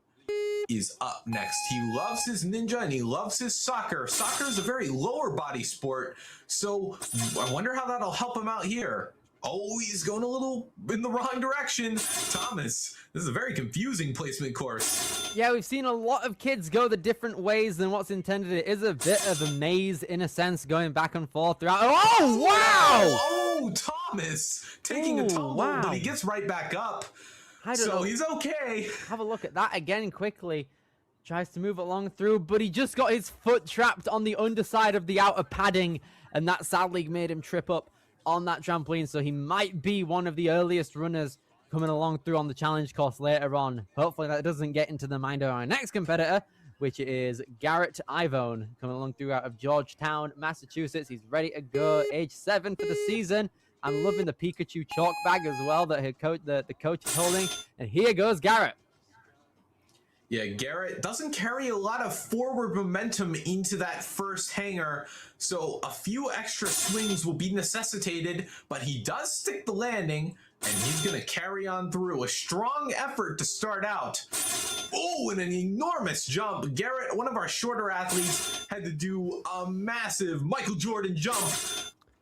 is up next. He loves his ninja and he loves his soccer. Soccer is a very lower body sport, so I wonder how that'll help him out here. Oh, he's going a little in the wrong direction. Thomas, this is a very confusing placement course. Yeah, we've seen a lot of kids go the different ways than what's intended. It is a bit of a maze in a sense, going back and forth throughout. Oh, wow! Oh, Thomas taking a tumble, but he gets right back up. So he's okay. Have a look at that again quickly. Tries to move along through, but he just got his foot trapped on the underside of the outer padding, and that sadly made him trip up on that trampoline, so he might be one of the earliest runners coming along through on the challenge course later on. Hopefully that doesn't get into the mind of our next competitor, which is Garrett Ivone, coming along through out of Georgetown, Massachusetts. He's ready to go, age 7 for the season. I'm loving the Pikachu chalk bag as well that the coach is holding. And here goes Garrett. Yeah, Garrett doesn't carry a lot of forward momentum into that first hanger, so a few extra swings will be necessitated, but he does stick the landing, and he's going to carry on through. A strong effort to start out. Oh, and an enormous jump. Garrett, one of our shorter athletes, had to do a massive Michael Jordan jump,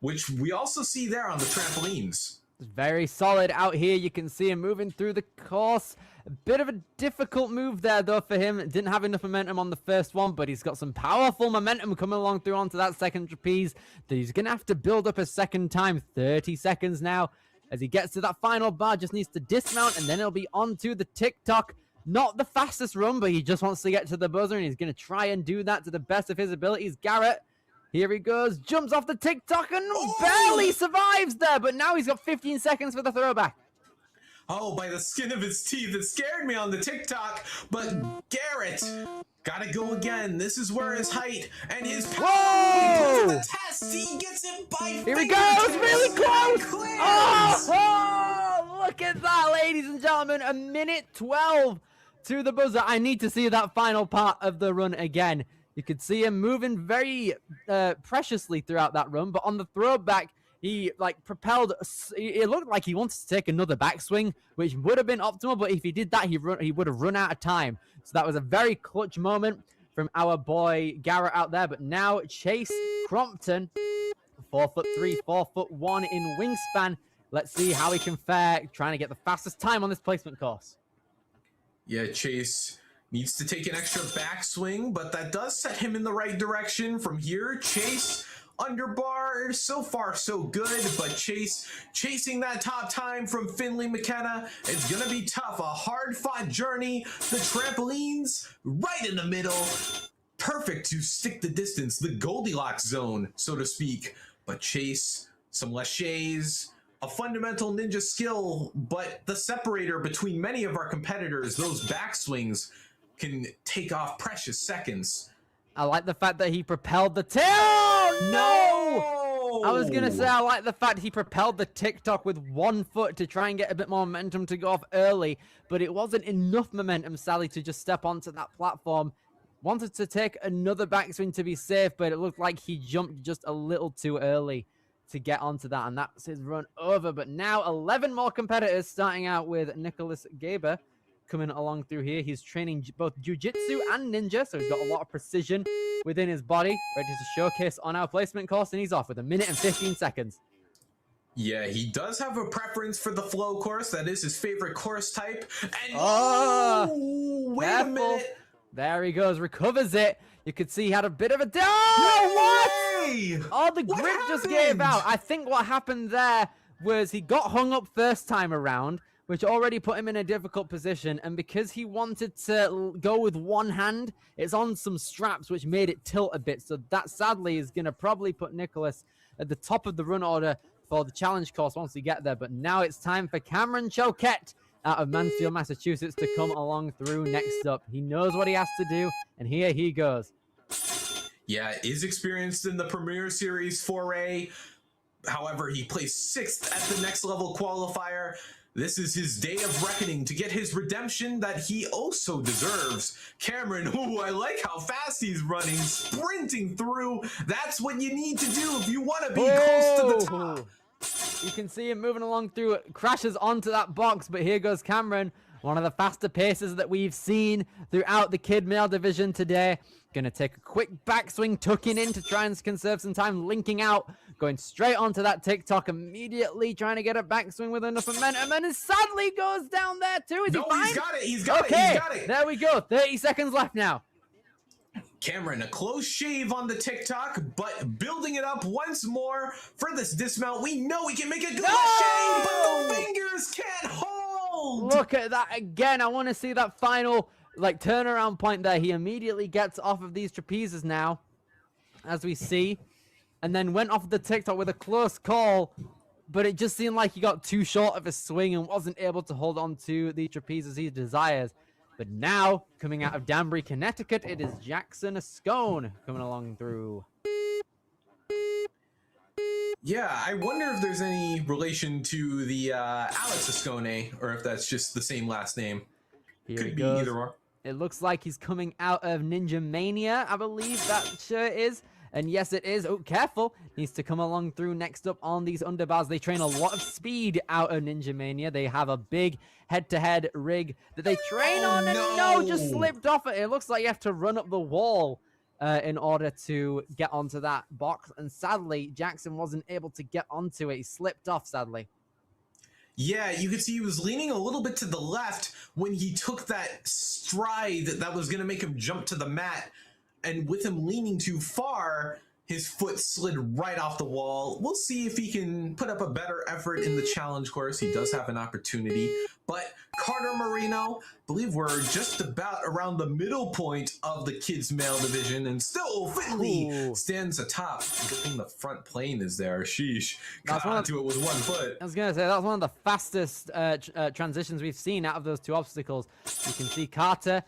which we also see there on the trampolines. Very solid out here. You can see him moving through the course. A bit of a difficult move there, though, for him. Didn't have enough momentum on the first one, but he's got some powerful momentum coming along through onto that second trapeze that he's going to have to build up a second time. 30 seconds now. As he gets to that final bar, just needs to dismount, and then he'll be onto the TikTok. Not the fastest run, but he just wants to get to the buzzer, and he's going to try and do that to the best of his abilities. Garrett, here he goes, jumps off the TikTok and barely survives there, but now he's got 15 seconds for the throwback. Oh, by the skin of his teeth. It scared me on the TikTok, but Garrett gotta go again. This is where his height and his power puts to the test. He gets it by Here we go. It's really close. Clears. Oh, look at that, ladies and gentlemen. A minute 12 to the buzzer. I need to see that final part of the run again. You could see him moving very preciously throughout that run, but on the throwback, he propelled. It looked like he wanted to take another backswing, which would have been optimal. But if he did that, he would have run out of time. So that was a very clutch moment from our boy Garrett out there. But now Chase Crompton, 4'3", 4'1" in wingspan. Let's see how he can fare trying to get the fastest time on this placement course. Yeah, Chase needs to take an extra backswing, but that does set him in the right direction. From here, Chase under bar, so far so good, but Chase chasing that top time from Finley McKenna. It's gonna be tough, a hard-fought journey. The trampolines right in the middle, perfect to stick the distance, the Goldilocks zone, so to speak. But Chase, some laches, a fundamental ninja skill, but the separator between many of our competitors, those backswings, can take off precious seconds. I like the fact that he propelled the no! I was gonna say I like the fact he propelled the TikTok with 1 foot to try and get a bit more momentum to go off early, but it wasn't enough momentum, Sally, to just step onto that platform. Wanted to take another backswing to be safe, but it looked like he jumped just a little too early to get onto that, and that's his run over. But now 11 more competitors, starting out with Nicholas Gaber coming along through here. He's training both jiu-jitsu and ninja, so he's got a lot of precision within his body, ready to showcase on our placement course, and he's off with 1 minute and 15 seconds. Yeah, he does have a preference for the flow course. That is his favorite course type. And wait a minute. There he goes, recovers it. You could see he had a bit of a what? Oh, the grip just gave out. I think what happened there was he got hung up first time around, which already put him in a difficult position. And because he wanted to go with one hand, it's on some straps, which made it tilt a bit. So that sadly is going to probably put Nicholas at the top of the run order for the challenge course once we get there. But now it's time for Cameron Choquette out of Mansfield, Massachusetts to come along through next up. He knows what he has to do, and here he goes. Yeah, is experienced in the Premier Series foray. However, he placed 6th at the next level qualifier. This is his day of reckoning to get his redemption that he also deserves. Cameron, ooh, I like how fast he's running, sprinting through. That's what you need to do if you want to be close to the top. You can see him moving along through, crashes onto that box, but here goes Cameron, one of the faster paces that we've seen throughout the kid male division today. Gonna take a quick backswing, tucking in to try and conserve some time, linking out, going straight onto that TikTok, immediately trying to get a backswing with enough momentum, and it sadly goes down there too. Is he fine? He's got it, he's got okay, it, he's got it. There we go, 30 seconds left now. Cameron, a close shave on the TikTok, but building it up once more for this dismount. We know we can make a good shave, but the fingers can't hold. Look at that again. I want to see that final turnaround point there. He immediately gets off of these trapezes now, as we see, and then went off the TikTok with a close call, but it just seemed like he got too short of a swing and wasn't able to hold on to the trapezes he desires. But now, coming out of Danbury, Connecticut, it is Jackson Ascone coming along through. Yeah, I wonder if there's any relation to the Alex Ascone, or if that's just the same last name. Here Could it be goes. either or. It looks like he's coming out of Ninja Mania, I believe that shirt is. And yes, it is. Oh, careful. Needs to come along through next up on these underbars. They train a lot of speed out of Ninja Mania. They have a big head-to-head rig that they train on. And no, just slipped off it. It looks like you have to run up the wall in order to get onto that box. And sadly, Jackson wasn't able to get onto it. He slipped off, sadly. Yeah, you could see he was leaning a little bit to the left when he took that stride that was going to make him jump to the mat. And with him leaning too far, His foot slid right off the wall. We'll see if he can put up a better effort in the challenge course. He does have an opportunity. But Carter Marino, I believe we're just about around the middle point of the kids male division, and still Finley stands atop. Good thing the front plane is there. Sheesh. Got onto it with 1 foot. I was going to say, that's one of the fastest transitions we've seen out of those 2 obstacles. You can see Carter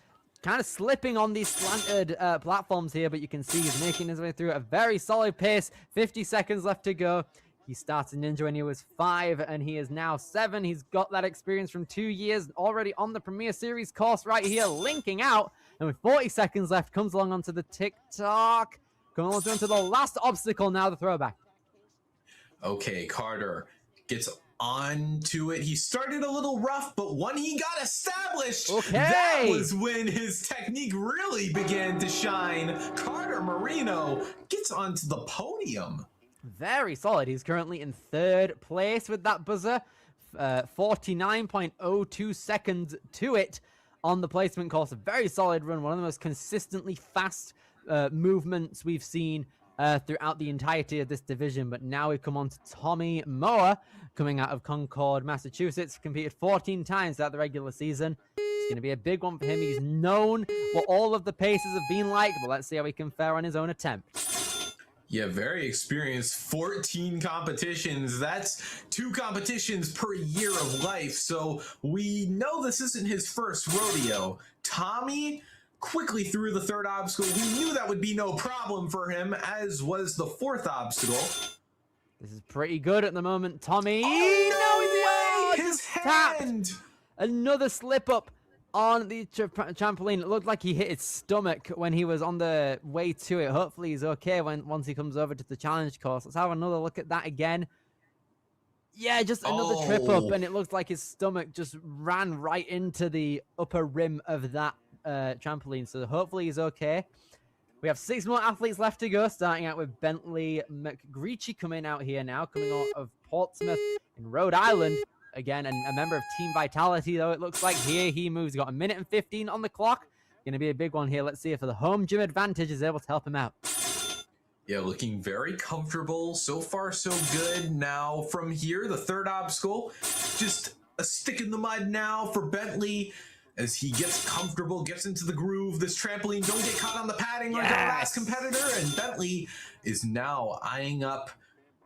kind of slipping on these slanted platforms here, but you can see he's making his way through at a very solid pace. 50 seconds left to go. He started Ninja when he was 5, and he is now 7. He's got that experience from 2 years already on the Premier Series course right here, linking out. And with 40 seconds left, comes along onto the TikTok. Coming along onto the last obstacle now, the throwback. Okay, Carter gets onto it. He started a little rough, but when he got established, that was when his technique really began to shine. Carter Marino gets onto the podium. Very solid. He's currently in 3rd place with that buzzer. 49.02 seconds to it on the placement course. A very solid run. One of the most consistently fast movements we've seen throughout the entirety of this division. But now we come on to Tommy Moore, coming out of Concord, Massachusetts. Competed 14 times throughout the regular season. It's going to be a big one for him. He's known what all of the paces have been like, but let's see how he can fare on his own attempt. Yeah, very experienced. 14 competitions. That's 2 competitions per year of life. So we know this isn't his first rodeo. Tommy quickly through the 3rd obstacle. We knew that would be no problem for him, as was the 4th obstacle. This is pretty good at the moment, Tommy. Oh, no way! His hand! Tapped. Another slip up on the trampoline. It looked like he hit his stomach when he was on the way to it. Hopefully he's okay once he comes over to the challenge course. Let's have another look at that again. Yeah, just another trip up, and it looks like his stomach just ran right into the upper rim of that trampoline. So hopefully he's okay. We have 6 more athletes left to go, starting out with Bentley McGreechy coming out here now, coming out of Portsmouth in Rhode Island. Again, a member of Team Vitality, though, it looks like. Here he moves. He's got 1 minute and 15 on the clock. Going to be a big one here. Let's see if the home gym advantage is able to help him out. Yeah, looking very comfortable. So far, so good. Now, from here, the 3rd obstacle. Just a stick in the mud now for Bentley. As he gets comfortable, gets into the groove. This trampoline, don't get caught on the padding like our last competitor. And Bentley is now eyeing up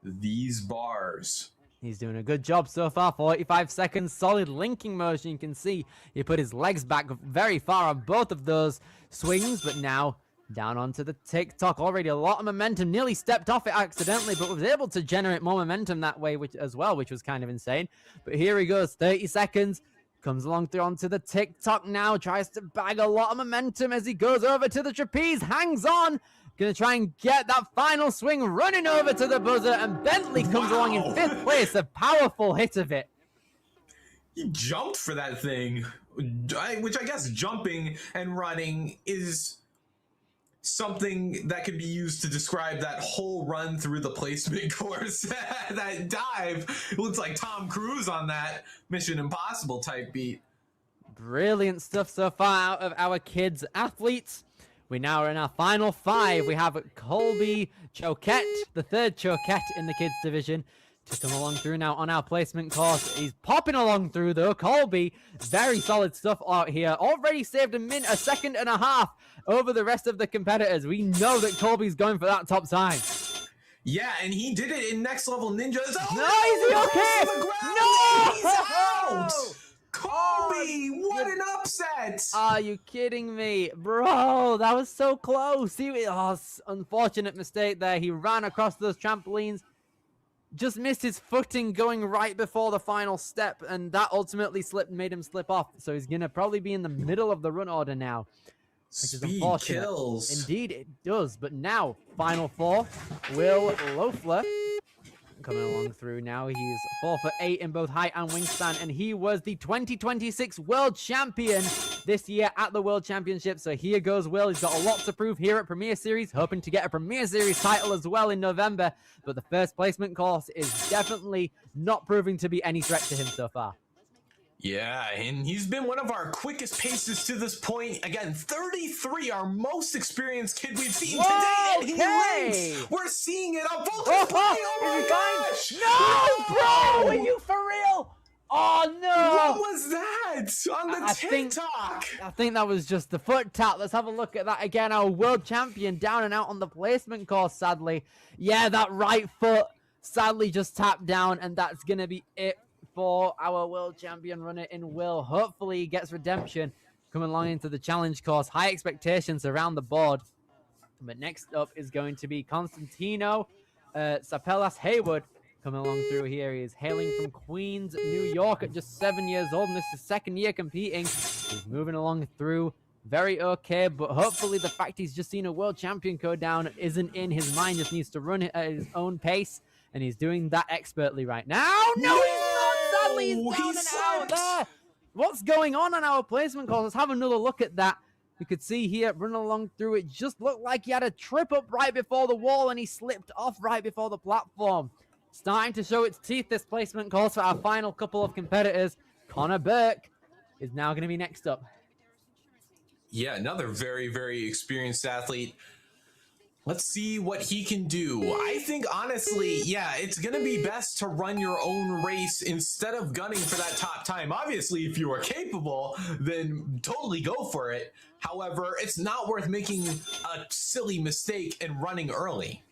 these bars. He's doing a good job so far. 45 seconds, solid linking motion. You can see he put his legs back very far on both of those swings, but now down onto the TikTok. Already a lot of momentum. Nearly stepped off it accidentally, but was able to generate more momentum that way which was kind of insane. But here he goes, 30 seconds. Comes along through onto the TikTok now. Tries to bag a lot of momentum as he goes over to the trapeze. Hangs on. Going to try and get that final swing, running over to the buzzer, and Bentley comes along in 5th place. A powerful hit of it. He jumped for that thing, which I guess jumping and running is something that can be used to describe that whole run through the placement course. That dive, it looks like Tom Cruise on that Mission Impossible type beat. Brilliant stuff so far out of our kids athletes. We now are in our final 5. We have Colby Choquette, the 3rd Choquette in the kids division, to come along through now on our placement course. He's popping along through though. Colby, very solid stuff out here. Already saved a second and a half over the rest of the competitors. We know that Colby's going for that top time. Yeah, and he did it in Next Level Ninjas. Oh, no, is he okay? No! He's out! Colby, what an upset! Are you kidding me? Bro, that was so close. Unfortunate mistake there. He ran across those trampolines, just missed his footing going right before the final step, and that ultimately made him slip off. So he's going to probably be in the middle of the run order now. Speed kills. Indeed, it does. But now, final 4, Will Loeffler coming along through now. He's 4'8" in both height and wingspan, and he was the 2026 world champion this year at the World Championship. So here goes Will. He's got a lot to prove here at Premier Series, hoping to get a Premier Series title as well in November. But the first placement course is definitely not proving to be any threat to him so far. Yeah, and he's been one of our quickest paces to this point. Again, 33, our most experienced kid we've seen today, and he links. We're seeing it on both his play. Oh my gosh! No, bro! Are you for real? Oh no! What was that on the TikTok? I think that was just the foot tap. Let's have a look at that again. Our world champion down and out on the placement course, sadly. Yeah, that right foot sadly just tapped down, and that's gonna be it for our world champion runner in Will. Hopefully he gets redemption coming along into the challenge course. High expectations around the board. But next up is going to be Constantino Sapelas Haywood coming along through here. He is hailing from Queens, New York at just 7 years old, and this is his second year competing. He's moving along through very okay, but hopefully the fact he's just seen a world champion go down isn't in his mind. Just needs to run it at his own pace, and he's doing that expertly right now. No, he's not! Sadly, he's down and out there. What's going on our placement course? Let's have another look at that. You could see here, running along through it, just looked like he had a trip up right before the wall, and he slipped off right before the platform. Starting to show its teeth, this placement course, for our final couple of competitors. Connor Burke is now going to be next up. Yeah, another very, very experienced athlete. Let's see what he can do. I think, honestly, yeah, it's going to be best to run your own race instead of gunning for that top time. Obviously, if you are capable, then totally go for it. However, it's not worth making a silly mistake and running early.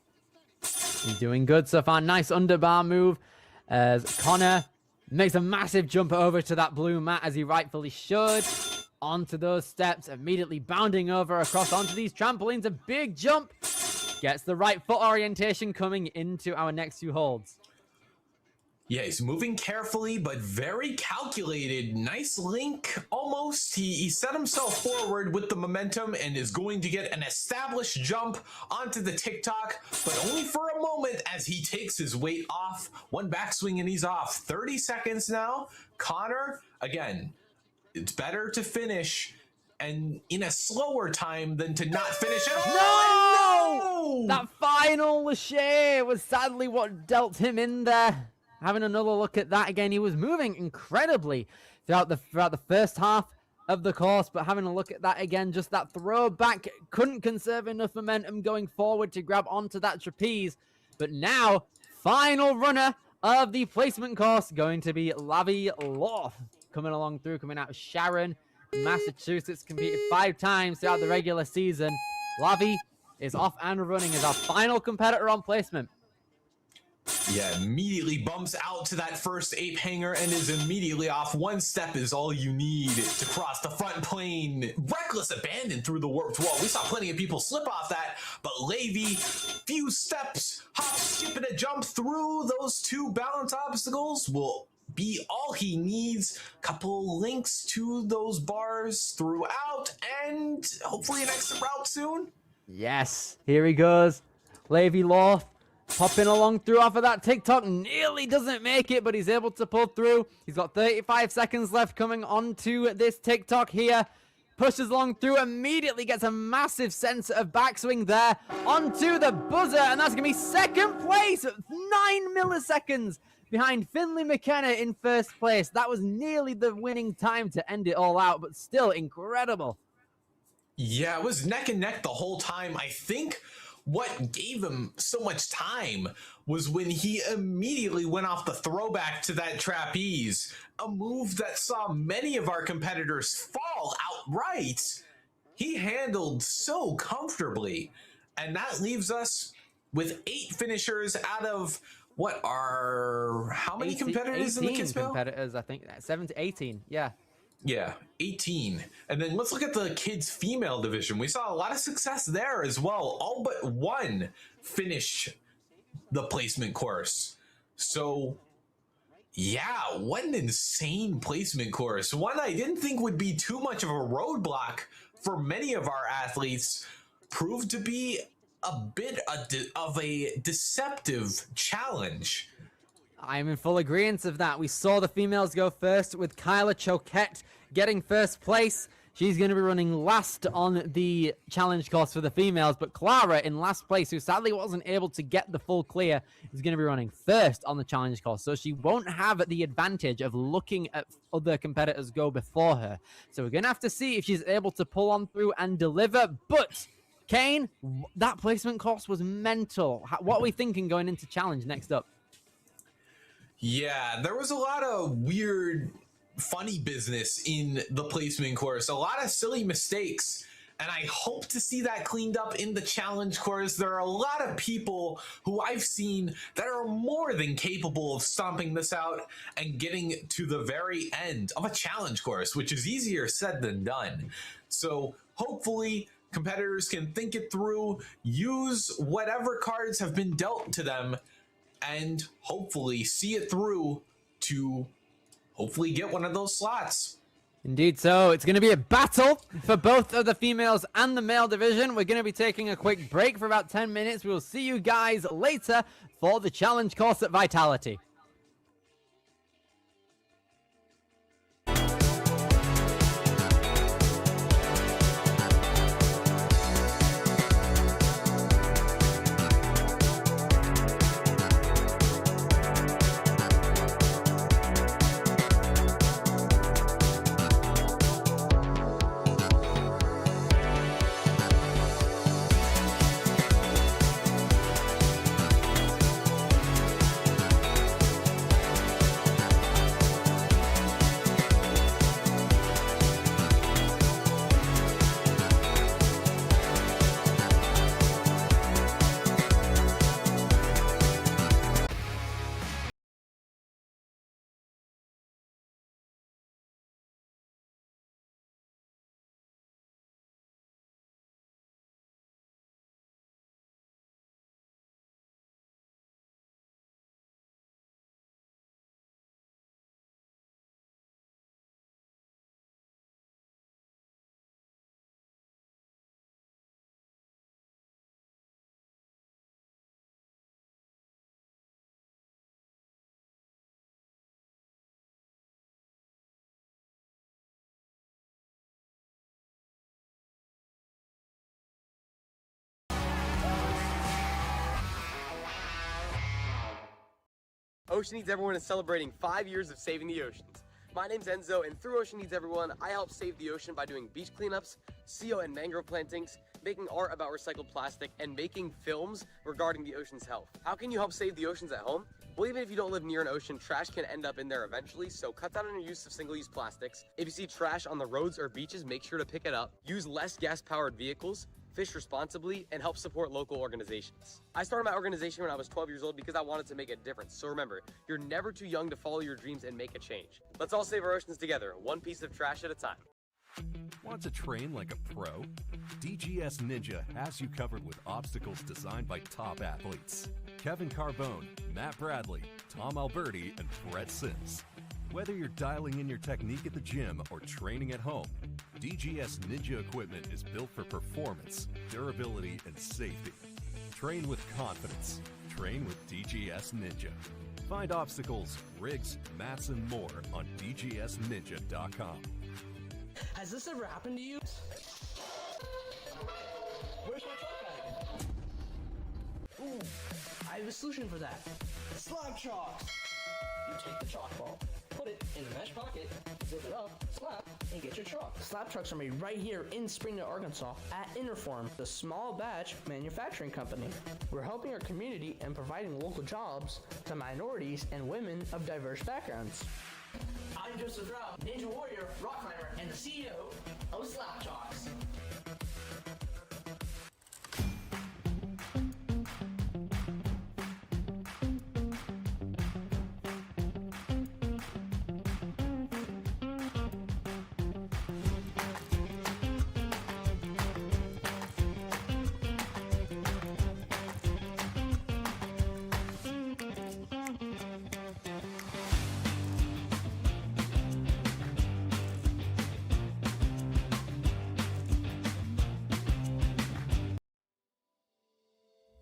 He's doing good so far. Nice underbar move as Connor makes a massive jump over to that blue mat, as he rightfully should. Onto those steps, immediately bounding over across onto these trampolines. A big jump. Gets the right foot orientation coming into our next few holds. Yeah, he's moving carefully, but very calculated. Nice link, almost. He set himself forward with the momentum and is going to get an established jump onto the TikTok, but only for a moment as he takes his weight off. One backswing and he's off. 30 seconds now. Connor, again, it's better to finish and in a slower time than to not finish at all. No! That final lâcher was sadly what dealt him in there. Having another look at that again, he was moving incredibly throughout the first half of the course, but having a look at that again, just that throw back, couldn't conserve enough momentum going forward to grab onto that trapeze. But now, final runner of the placement course, going to be Lavi Loth, coming along through, coming out of Sharon, Massachusetts, competed 5 times throughout the regular season. Lavi is off and running as our final competitor on placement. Yeah, immediately bumps out to that first ape hanger and is immediately off. One step is all you need to cross the front plane. Reckless abandon through the warped wall. We saw plenty of people slip off that, but Levi, few steps, hop, skip, and a jump through those 2 balance obstacles will be all he needs. Couple links to those bars throughout, and hopefully an exit route soon. Yes, here he goes. Levi Loth popping along through off of that TikTok. Nearly doesn't make it, but he's able to pull through. He's got 35 seconds left coming onto this TikTok here. Pushes along through, immediately gets a massive sense of backswing there onto the buzzer, and that's going to be second place at 9 milliseconds behind Finley McKenna in first place. That was nearly the winning time to end it all out, but still incredible. Yeah, it was neck and neck the whole time. I think what gave him so much time was when he immediately went off the throwback to that trapeze, a move that saw many of our competitors fall outright. He handled so comfortably, and that leaves us with 8 finishers out of what are how many competitors in the kids' competitors, I think 7 to 18. Yeah, 18. And then let's look at the kids' female division. We saw a lot of success there as well. All but one finished the placement course. So, yeah, what an insane placement course. One I didn't think would be too much of a roadblock for many of our athletes. Proved to be a bit of a deceptive challenge. I'm in full agreement of that. We saw the females go first with Kyla Choquette getting first place. She's going to be running last on the challenge course for the females, but Clara in last place, who sadly wasn't able to get the full clear, is going to be running first on the challenge course. So she won't have the advantage of looking at other competitors go before her. So we're going to have to see if she's able to pull on through and deliver. But Kane, that placement course was mental. What are we thinking going into challenge next up? Yeah, there was a lot of weird, funny business in the placement course, a lot of silly mistakes, and I hope to see that cleaned up in the challenge course. There are a lot of people who I've seen that are more than capable of stomping this out and getting to the very end of a challenge course, which is easier said than done. So hopefully competitors can think it through, use whatever cards have been dealt to them, and hopefully see it through to hopefully get one of those slots. Indeed, so it's going to be a battle for both of the females and the male division. We're going to be taking a quick break for about 10 minutes. We will see you guys later for the challenge course at Vitality. Ocean Needs Everyone is celebrating 5 years of saving the oceans. My name's Enzo, and through Ocean Needs Everyone, I help save the ocean by doing beach cleanups, CO and mangrove plantings, making art about recycled plastic, and making films regarding the ocean's health. How can you help save the oceans at home? Well, even if you don't live near an ocean, trash can end up in there eventually, so cut down on your use of single-use plastics. If you see trash on the roads or beaches, make sure to pick it up. Use less gas-powered vehicles, fish responsibly, and help support local organizations. I started my organization when I was 12 years old because I wanted to make a difference. So remember, you're never too young to follow your dreams and make a change. Let's all save our oceans together, one piece of trash at a time. Want to train like a pro? DGS Ninja has you covered with obstacles designed by top athletes. Kevin Carbone, Matt Bradley, Tom Alberti, and Brett Sims. Whether you're dialing in your technique at the gym or training at home, DGS Ninja equipment is built for performance, durability, and safety. Train with confidence. Train with DGS Ninja. Find obstacles, rigs, mats, and more on dgsninja.com. Has this ever happened to you? Where's my truck bag? Ooh, I have a solution for that. Slab chalks! You take the chalk ball, put it in the mesh pocket, zip it up, slap, and get your chalk. Slab trucks are made right here in Springdale, Arkansas at Interform, the small batch manufacturing company. We're helping our community and providing local jobs to minorities and women of diverse backgrounds. I'm Joseph Rao, Ninja Warrior, rock climber, and the CEO of Slap Chalks.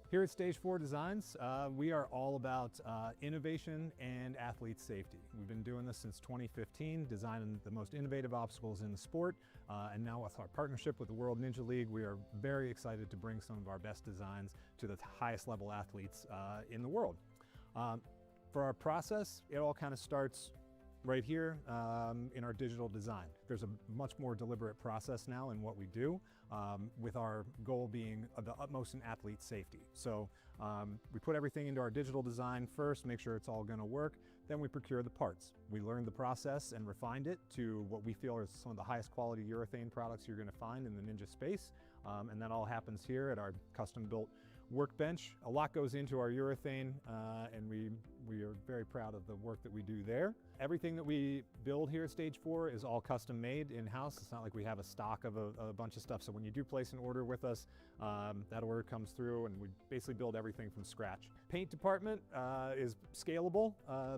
Here at Stage 4 Designs, we are all about innovation and athlete safety. We've been doing this since 2015, designing the most innovative obstacles in the sport, and now with our partnership with the World Ninja League, we are very excited to bring some of our best designs to the highest level athletes in the world. For our process, it all kind of starts right here in our digital design. There's a much more deliberate process now in what we do, with our goal being the utmost in athlete safety. So we put everything into our digital design first, make sure it's all going to work, then we procure the parts. We learned the process and refined it to what we feel are some of the highest quality urethane products you're going to find in the Ninja space, and that all happens here at our custom-built workbench. A lot goes into our urethane, and we are very proud of the work that we do there. Everything that we build here at Stage 4 is all custom made in-house. It's not like we have a stock of a bunch of stuff. So when you do place an order with us, that order comes through and we basically build everything from scratch. Paint department is scalable.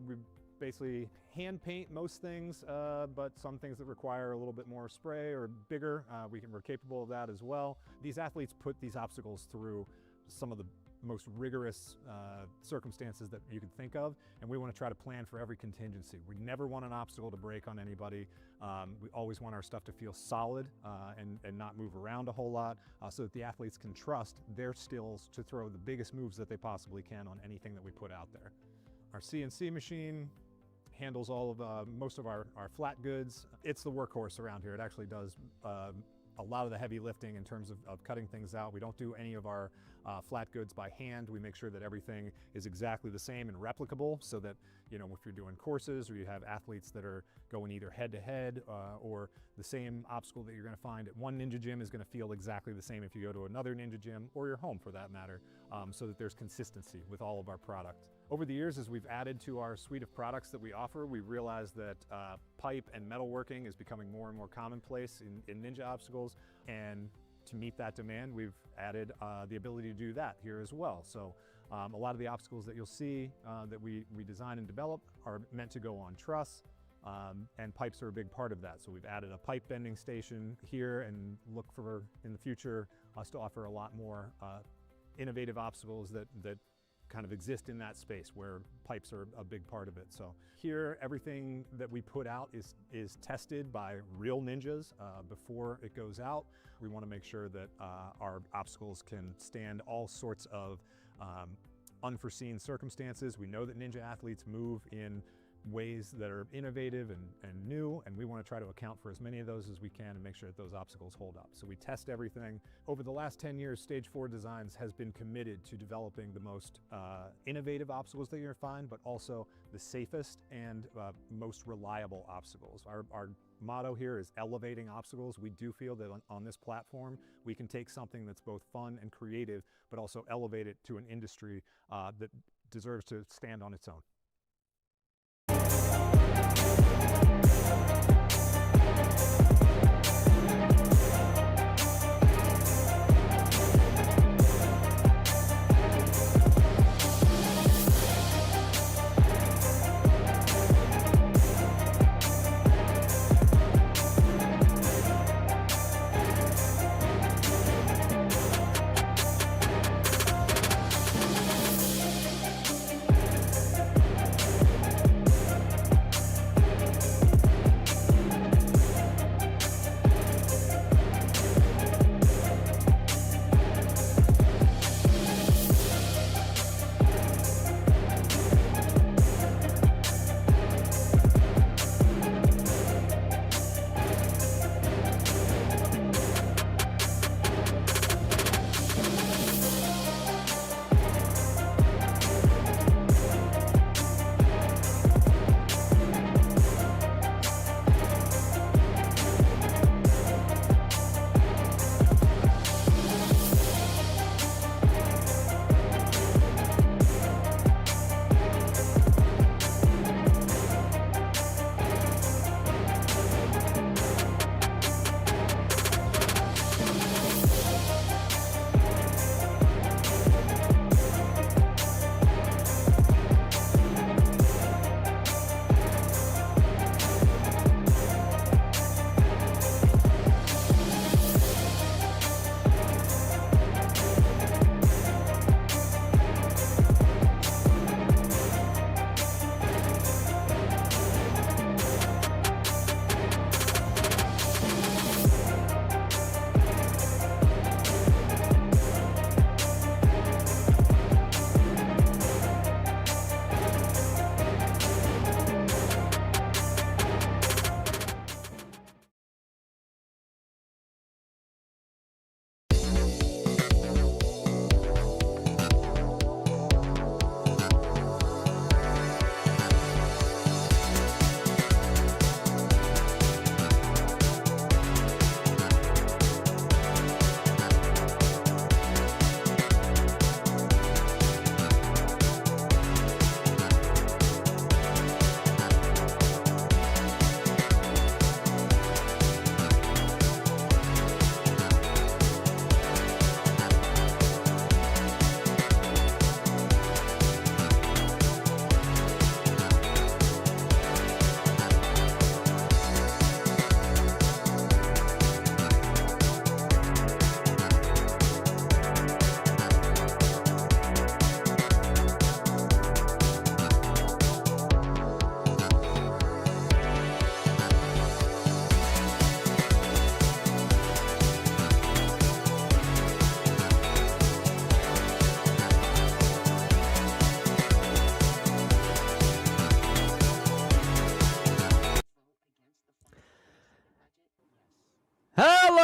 We basically hand paint most things, but some things that require a little bit more spray or bigger, we're capable of that as well. These athletes put these obstacles through some of the most rigorous circumstances that you can think of, and we want to try to plan for every contingency. We never want an obstacle to break on anybody. We always want our stuff to feel solid and not move around a whole lot, so that the athletes can trust their skills to throw the biggest moves that they possibly can on anything that we put out there. Our CNC machine handles all of most of our flat goods. It's the workhorse around here. It actually does a lot of the heavy lifting in terms of cutting things out. We don't do any of our flat goods by hand. We make sure that everything is exactly the same and replicable, so that, you know, if you're doing courses or you have athletes that are going either head to head or the same obstacle that you're going to find at one Ninja gym is going to feel exactly the same if you go to another Ninja gym or your home for that matter, so that there's consistency with all of our product. Over the years, as we've added to our suite of products that we offer, we realized that pipe and metalworking is becoming more and more commonplace in Ninja obstacles, and to meet that demand, we've added the ability to do that here as well. So a lot of the obstacles that you'll see that we design and develop are meant to go on truss, and pipes are a big part of that. So we've added a pipe bending station here, and look for, in the future, us to offer a lot more innovative obstacles that kind of exist in that space where pipes are a big part of it. So here, everything that we put out is tested by real ninjas before it goes out. We want to make sure that our obstacles can stand all sorts of unforeseen circumstances. We know that Ninja athletes move in ways that are innovative and new, and we want to try to account for as many of those as we can and make sure that those obstacles hold up. So we test everything. Over the last 10 years, Stage 4 Designs has been committed to developing the most innovative obstacles that you're going to find, but also the safest and most reliable obstacles. Our motto here is elevating obstacles. We do feel that on this platform, we can take something that's both fun and creative, but also elevate it to an industry that deserves to stand on its own.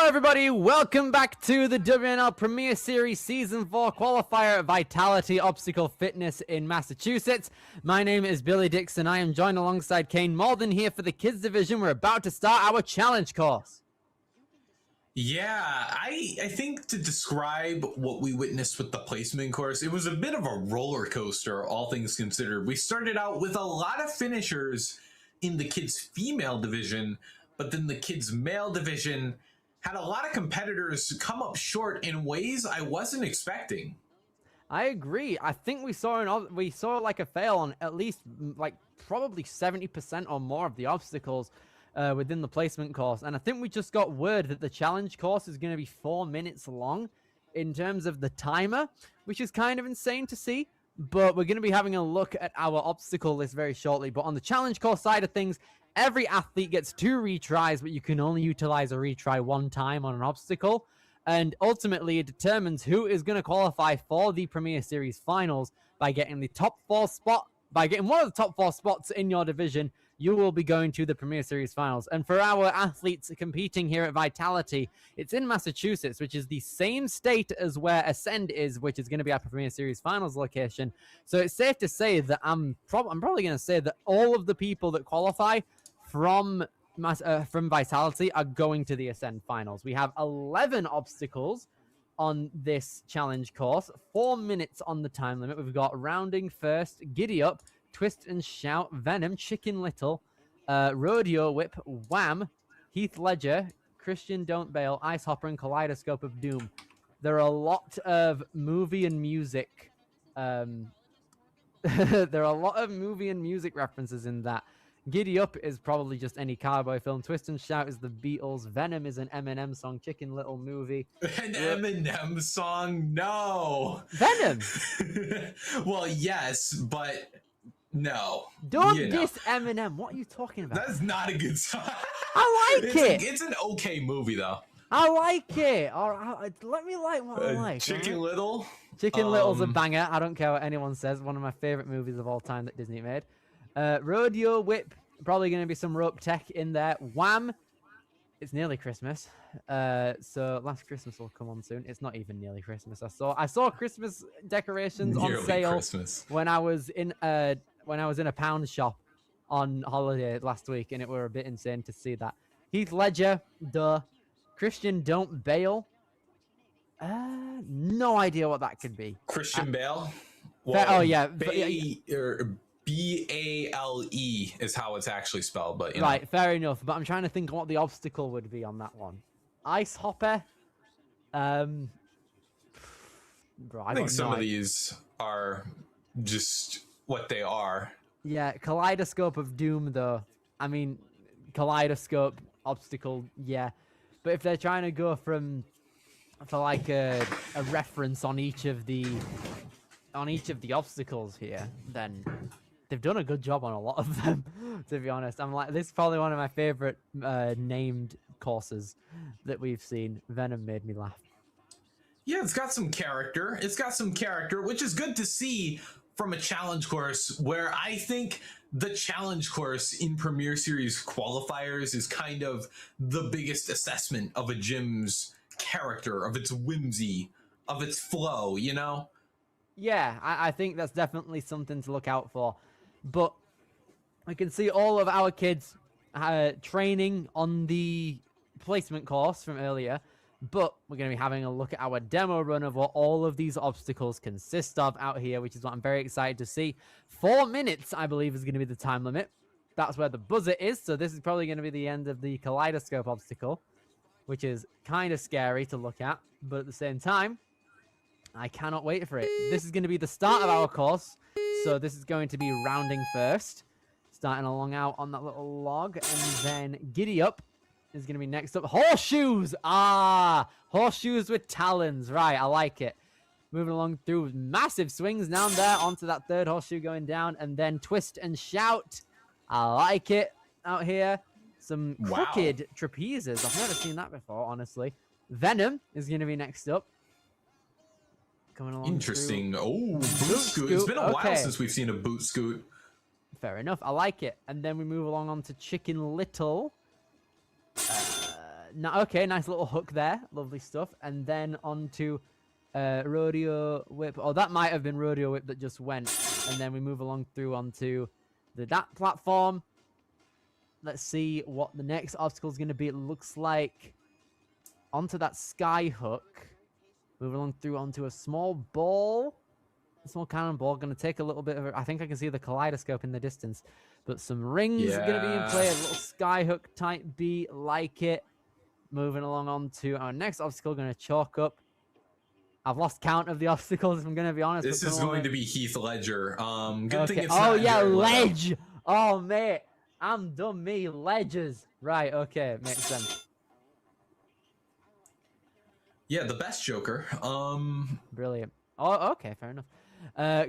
Hello everybody, welcome back to the WNL Premier Series Season 4 Qualifier Vitality Obstacle Fitness in Massachusetts. My name is Billy Dixon. I am joined alongside Kane Malden here for the Kids Division. We're about to start our challenge course. Yeah, I think to describe what we witnessed with the placement course, it was a bit of a roller coaster, all things considered. We started out with a lot of finishers in the kids female division, but then the kids male division had a lot of competitors come up short in ways I wasn't expecting. I agree. I think we saw like a fail on at least like probably 70% or more of the obstacles within the placement course. And I think we just got word that the challenge course is going to be 4 minutes long in terms of the timer, which is kind of insane to see. But we're going to be having a look at our obstacle list very shortly. But on the challenge course side of things, every athlete gets 2 retries, but you can only utilize a retry 1 time on an obstacle. And ultimately, it determines who is going to qualify for the Premier Series finals by getting the top 4 spot. By getting one of the top 4 spots in your division, you will be going to the Premier Series finals. And for our athletes competing here at Vitality, it's in Massachusetts, which is the same state as where Ascend is, which is going to be our Premier Series finals location. So it's safe to say that I'm probably going to say that all of the people that qualify from Vitality are going to the Ascend finals. We have 11 obstacles on this challenge course, 4 minutes on the time limit. We've got Rounding First, Giddy Up, Twist and Shout, Venom, Chicken Little, Rodeo Whip, Wham, Heath Ledger, Christian Don't Bail, Ice Hopper, and Kaleidoscope of Doom. There are a lot of movie and music. There are a lot of movie and music references in that. Giddy Up is probably just any cowboy film. Twist and Shout is the Beatles. Venom is an Eminem song. Chicken Little movie. An Eminem song? No. Venom? Well, yes, but no. Don't diss Eminem. What are you talking about? That's not a good song. I like it. It's an okay movie, though. I like it. All right, let me like what I like. Chicken right? Little? Chicken Little's a banger. I don't care what anyone says. One of my favorite movies of all time that Disney made. Rodeo Whip, probably going to be some rope tech in there. Wham, it's nearly Christmas, so Last Christmas will come on soon. It's not even nearly Christmas. I saw Christmas decorations on sale when I was in a pound shop on holiday last week, and it were a bit insane to see that. Heath Ledger, duh. Christian Don't Bail. No idea what that could be. Christian Bale? Well, oh yeah. B-A-L-E is how it's actually spelled, but right, fair enough. But I'm trying to think what the obstacle would be on that one. Ice Hopper. Bro, I think some of these are just what they are. Yeah, Kaleidoscope of Doom, though. I mean, Kaleidoscope obstacle, yeah. But if they're trying to go for like a reference on each of the obstacles here, then they've done a good job on a lot of them, to be honest. I'm like, this is probably one of my favorite named courses that we've seen. Venom made me laugh. Yeah, it's got some character. Which is good to see from a challenge course, where I think the challenge course in Premier Series qualifiers is kind of the biggest assessment of a gym's character, of its whimsy, of its flow, you know? Yeah, I think that's definitely something to look out for. But we can see all of our kids training on the placement course from earlier. But we're going to be having a look at our demo run of what all of these obstacles consist of out here, which is what I'm very excited to see. 4 minutes, I believe, is going to be the time limit. That's where the buzzer is. So this is probably going to be the end of the Kaleidoscope obstacle, which is kind of scary to look at. But at the same time, I cannot wait for it. This is going to be the start of our course. So this is going to be Rounding First. Starting along out on that little log. And then Giddy Up is going to be next up. Horseshoes! Ah! Horseshoes with talons. Right, I like it. Moving along through massive swings down there onto that third horseshoe going down. And then Twist and Shout. I like it out here. Some crooked trapezes. I've never seen that before, honestly. Venom is going to be next up. Coming along. Interesting. Oh, boot scoot. It's been a while since we've seen a boot scoot. Fair enough. I like it. And then we move along on to Chicken Little. Okay, nice little hook there. Lovely stuff. And then onto rodeo whip. Oh, that might have been rodeo whip that just went. And then we move along through onto that platform. Let's see what the next obstacle is going to be. It looks like onto that sky hook. Move along through onto a small ball. A small cannonball. Going to take a little bit of I think I can see the kaleidoscope in the distance. But some rings are going to be in play. A little sky hook type B, like it. Moving along on to our next obstacle. Going to chalk up. I've lost count of the obstacles, if I'm going to be honest. This is going to be Heath Ledger. Good thing it's oh, not yeah, Jared Leto. ledge. Oh, mate. I'm done, me. Ledges. Right, okay. Makes sense. Yeah, the best Joker. Brilliant. Oh, okay, fair enough.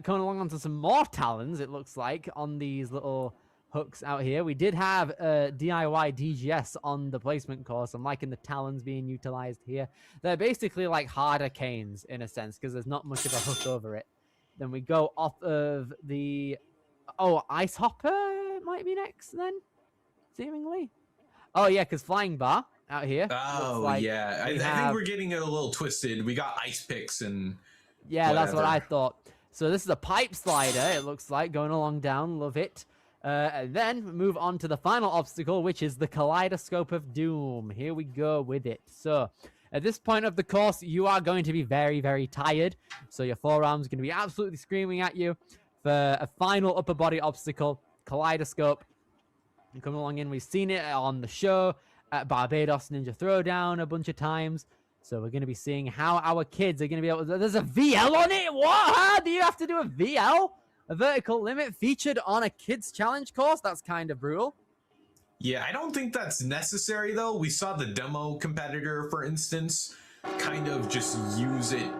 Coming along onto some more talons, it looks like, on these little hooks out here. We did have DIY DGS on the placement course. I'm liking the talons being utilized here. They're basically like harder canes in a sense because there's not much of a hook over it. Then we go off of the... Oh, Ice Hopper might be next then, seemingly. Oh, yeah, because Flying Bar out here. Oh, like yeah. I think we're getting it a little twisted. We got ice picks and... Yeah, whatever. that's what I thought. So this is a pipe slider, it looks like, going along down. Love it. And then move on to the final obstacle, which is the Kaleidoscope of Doom. Here we go with it. So at this point of the course, you are going to be very, very tired. So your forearms are going to be absolutely screaming at you for a final upper body obstacle, Kaleidoscope. And coming along in, we've seen it on the show at Barbados Ninja Throwdown a bunch of times. So we're going to be seeing how our kids are going to be able to... There's a VL on it? What? How do you have to do a VL? A vertical limit featured on a kids challenge course? That's kind of brutal. Yeah, I don't think that's necessary, though. We saw the demo competitor, for instance, kind of just use it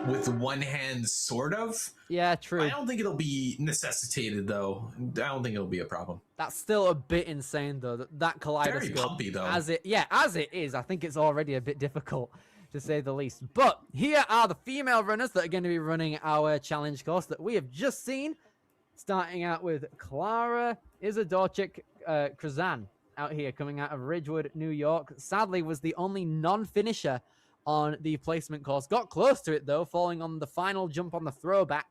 with one hand, sort of. Yeah, true. I don't think it'll be necessitated, though. I don't think it'll be a problem. That's still a bit insane, though. That kaleidoscope. Very pumpy, though. As it is, I think it's already a bit difficult, to say the least. But here are the female runners that are going to be running our challenge course that we have just seen. Starting out with Clara Izadorchik Krazan out here, coming out of Ridgewood, New York. Sadly, was the only non-finisher on the placement course. Got close to it, though, falling on the final jump on the throwback.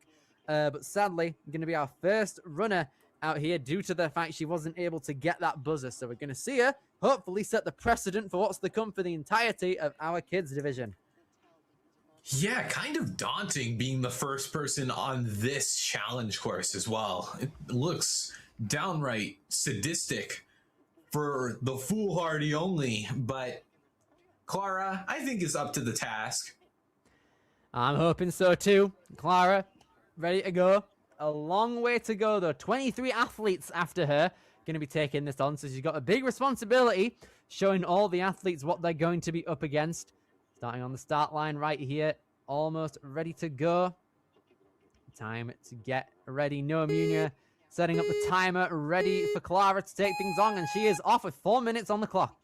But sadly, going to be our first runner out here due to the fact she wasn't able to get that buzzer. So we're going to see her hopefully set the precedent for what's to come for the entirety of our kids division. Yeah, kind of daunting being the first person on this challenge course as well. It looks downright sadistic for the foolhardy only, but Clara, I think, is up to the task. I'm hoping so too. Clara, ready to go. A long way to go, though. 23 athletes after her going to be taking this on, so she's got a big responsibility, showing all the athletes what they're going to be up against. Starting on the start line right here, almost ready to go. Time to get ready. Noah Munia setting up the timer, ready for Clara to take things on, and she is off with 4 minutes on the clock.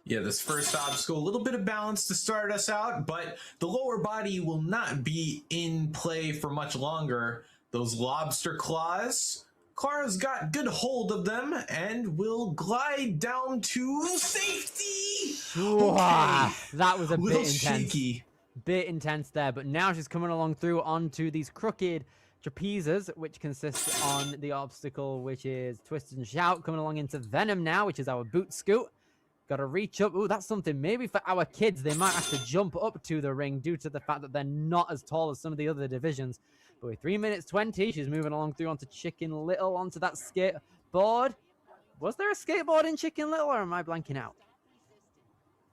Yeah, this first obstacle, a little bit of balance to start us out, but the lower body will not be in play for much longer. Those lobster claws, Clara's got good hold of them and will glide down to safety. Okay. That was a bit intense. Shaky. Bit intense there, but now she's coming along through onto these crooked trapezes, which consists on the obstacle, which is Twist and Shout. Coming along into Venom now, which is our boot scoot. Got to reach up. Ooh, that's something. Maybe for our kids, they might have to jump up to the ring due to the fact that they're not as tall as some of the other divisions. But with 3 minutes 20, she's moving along through onto Chicken Little, onto that skateboard. Was there a skateboard in Chicken Little, or am I blanking out?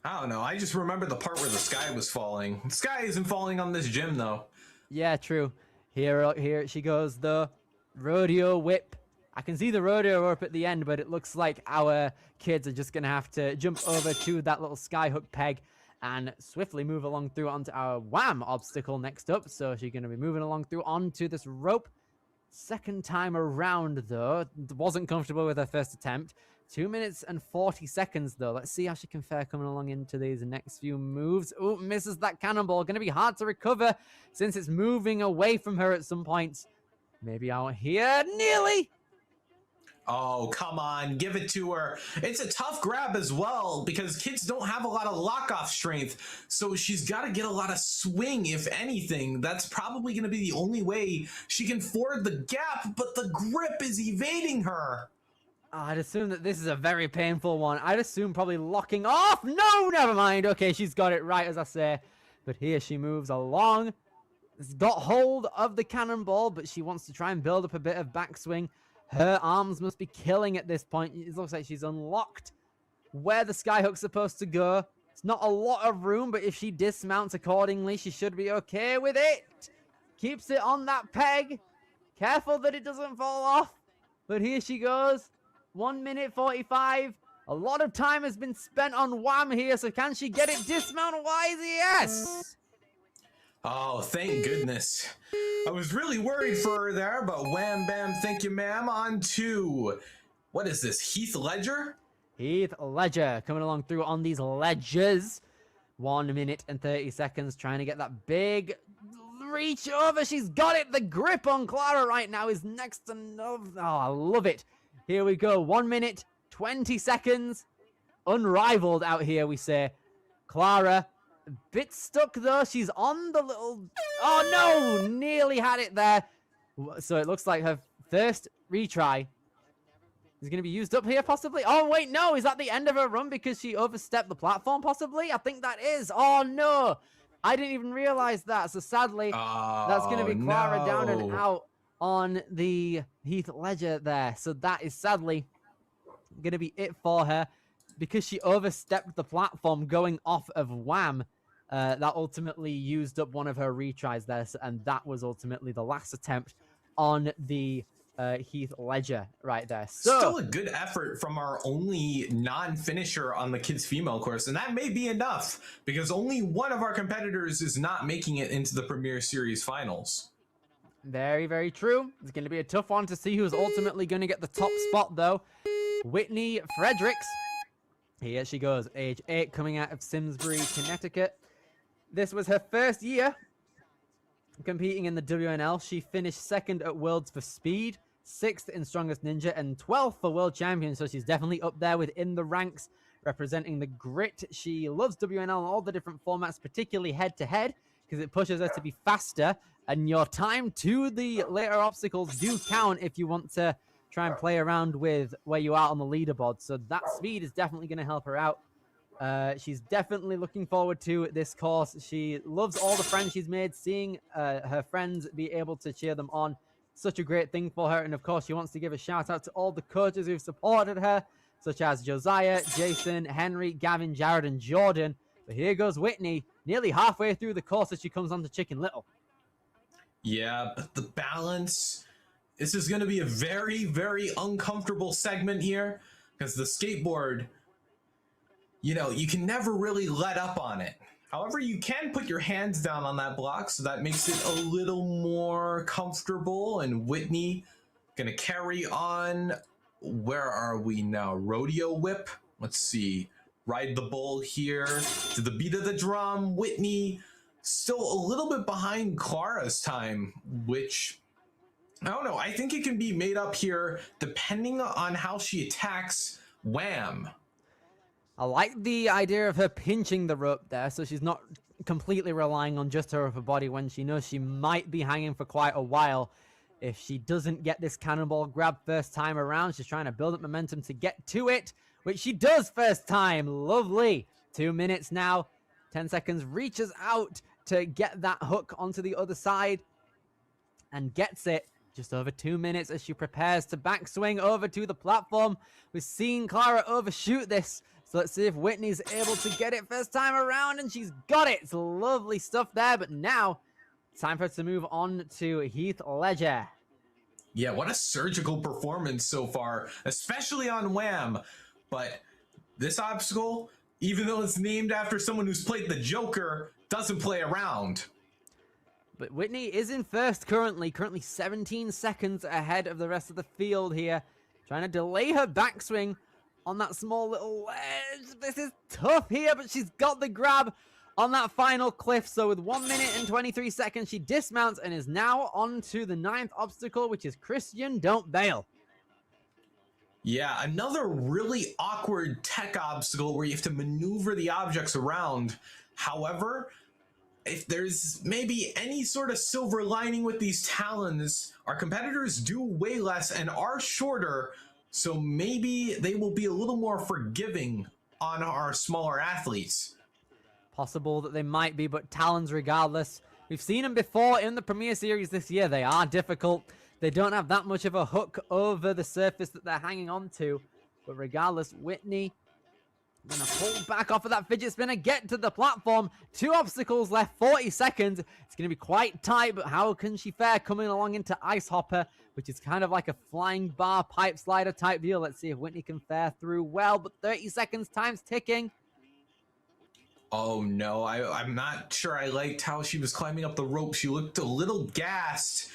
I don't know. I just remember the part where the sky was falling. The sky isn't falling on this gym, though. Yeah, true. Here she goes, the rodeo whip. I can see the rodeo up at the end, but it looks like our kids are just going to have to jump over to that little skyhook peg and swiftly move along through onto our wham obstacle next up. So she's going to be moving along through onto this rope. Second time around, though. Wasn't comfortable with her first attempt. 2 minutes and 40 seconds, though. Let's see how she can fare coming along into these next few moves. Oh, misses that cannonball. Going to be hard to recover since it's moving away from her at some points. Maybe out here. Nearly. Oh, come on, give it to her. It's a tough grab as well because kids don't have a lot of lock-off strength, so she's got to get a lot of swing, if anything. That's probably going to be the only way she can ford the gap, but the grip is evading her. I'd assume that this is a very painful one. I'd assume probably locking off. No, never mind. Okay, she's got it right, as I say. But here she moves along. Has got hold of the cannonball, but she wants to try and build up a bit of backswing. Her arms must be killing at this point. It looks like she's unlocked where the skyhook's supposed to go. It's not a lot of room, but if she dismounts accordingly, she should be okay with it. Keeps it on that peg. Careful that it doesn't fall off. But here she goes. 1 minute 45. A lot of time has been spent on Wham here, so can she get it dismount-wise? Yes! Oh, thank goodness. I was really worried for her there, but wham bam, thank you ma'am. On to, what is this, Heath Ledger? Heath Ledger coming along through on these ledges. 1 minute and 30 seconds trying to get that big reach over. She's got it. The grip on Clara right now is next to no. Oh, I love it. Here we go. 1 minute, 20 seconds. Unrivaled out here, we say. Clara, a bit stuck though. She's on the little... Oh no! Nearly had it there. So it looks like her first retry is going to be used up here, possibly. Oh, wait, no. Is that the end of her run because she overstepped the platform, possibly? I think that is. Oh, no. I didn't even realize that. So sadly, that's going to be Clara down and out on the Heath Ledger there. So that is sadly going to be it for her because she overstepped the platform going off of Wham. That ultimately used up one of her retries there, and that was ultimately the last attempt on the Heath Ledger right there. So, still a good effort from our only non-finisher on the kids female course, and that may be enough because only one of our competitors is not making it into the Premier Series finals. Very, very true. It's going to be a tough one to see who's ultimately going to get the top spot, though. Whitney Fredericks. Here she goes, age 8, coming out of Simsbury, Connecticut. This was her first year competing in the WNL. She finished 2nd at Worlds for Speed, 6th in Strongest Ninja, and 12th for World Champion. So she's definitely up there within the ranks, representing the grit. She loves WNL and all the different formats, particularly head-to-head, because it pushes her to be faster. And your time to the later obstacles do count if you want to try and play around with where you are on the leaderboard. So that speed is definitely going to help her out. She's definitely looking forward to this course. She loves all the friends she's made, seeing her friends be able to cheer them on. Such a great thing for her. And of course, she wants to give a shout out to all the coaches who've supported her, such as Josiah, Jason, Henry, Gavin, Jared, and Jordan. But here goes Whitney, nearly halfway through the course as she comes on to Chicken Little. Yeah, but the balance, this is going to be a very, very uncomfortable segment here because the skateboard, you know, you can never really let up on it. However, you can put your hands down on that block, so that makes it a little more comfortable. And Whitney gonna carry on. Where are we now? Rodeo whip. Let's see. Ride the bull here to the beat of the drum. Whitney still a little bit behind Clara's time, which I don't know. I think it can be made up here depending on how she attacks Wham. I like the idea of her pinching the rope there, so she's not completely relying on just her upper body when she knows she might be hanging for quite a while. If she doesn't get this cannonball grab first time around, she's trying to build up momentum to get to it, which she does first time. Lovely. 2 minutes now. 10 seconds. Reaches out to get that hook onto the other side and gets it. Just over 2 minutes as she prepares to backswing over to the platform. We've seen Clara overshoot this. So let's see if Whitney's able to get it first time around, and she's got it. It's lovely stuff there, but now it's time for us to move on to Heath Ledger. Yeah, what a surgical performance so far, especially on Wham. But this obstacle, even though it's named after someone who's played the Joker, doesn't play around. But Whitney is in first currently 17 seconds ahead of the rest of the field here, trying to delay her backswing on that small little ledge. This is tough here, but she's got the grab on that final cliff. So with 1 minute and 23 seconds, she dismounts and is now on to the 9th obstacle, which is Christian Don't Bail. Yeah, another really awkward tech obstacle where you have to maneuver the objects around. However, if there's maybe any sort of silver lining with these talons, our competitors do weigh less and are shorter, so maybe they will be a little more forgiving on our smaller athletes. Possible that they might be, but talons regardless. We've seen them before in the Premier Series this year. They are difficult. They don't have that much of a hook over the surface that they're hanging on to. But regardless, Whitney gonna pull back off of that fidget spinner, get to the platform. 2 obstacles left, 40 seconds. It's gonna be quite tight, but how can she fare coming along into Ice Hopper, which is kind of like a flying bar pipe slider type deal. Let's see if Whitney can fare through well, but 30 seconds, time's ticking. Oh no, I'm not sure I liked how she was climbing up the rope. She looked a little gassed.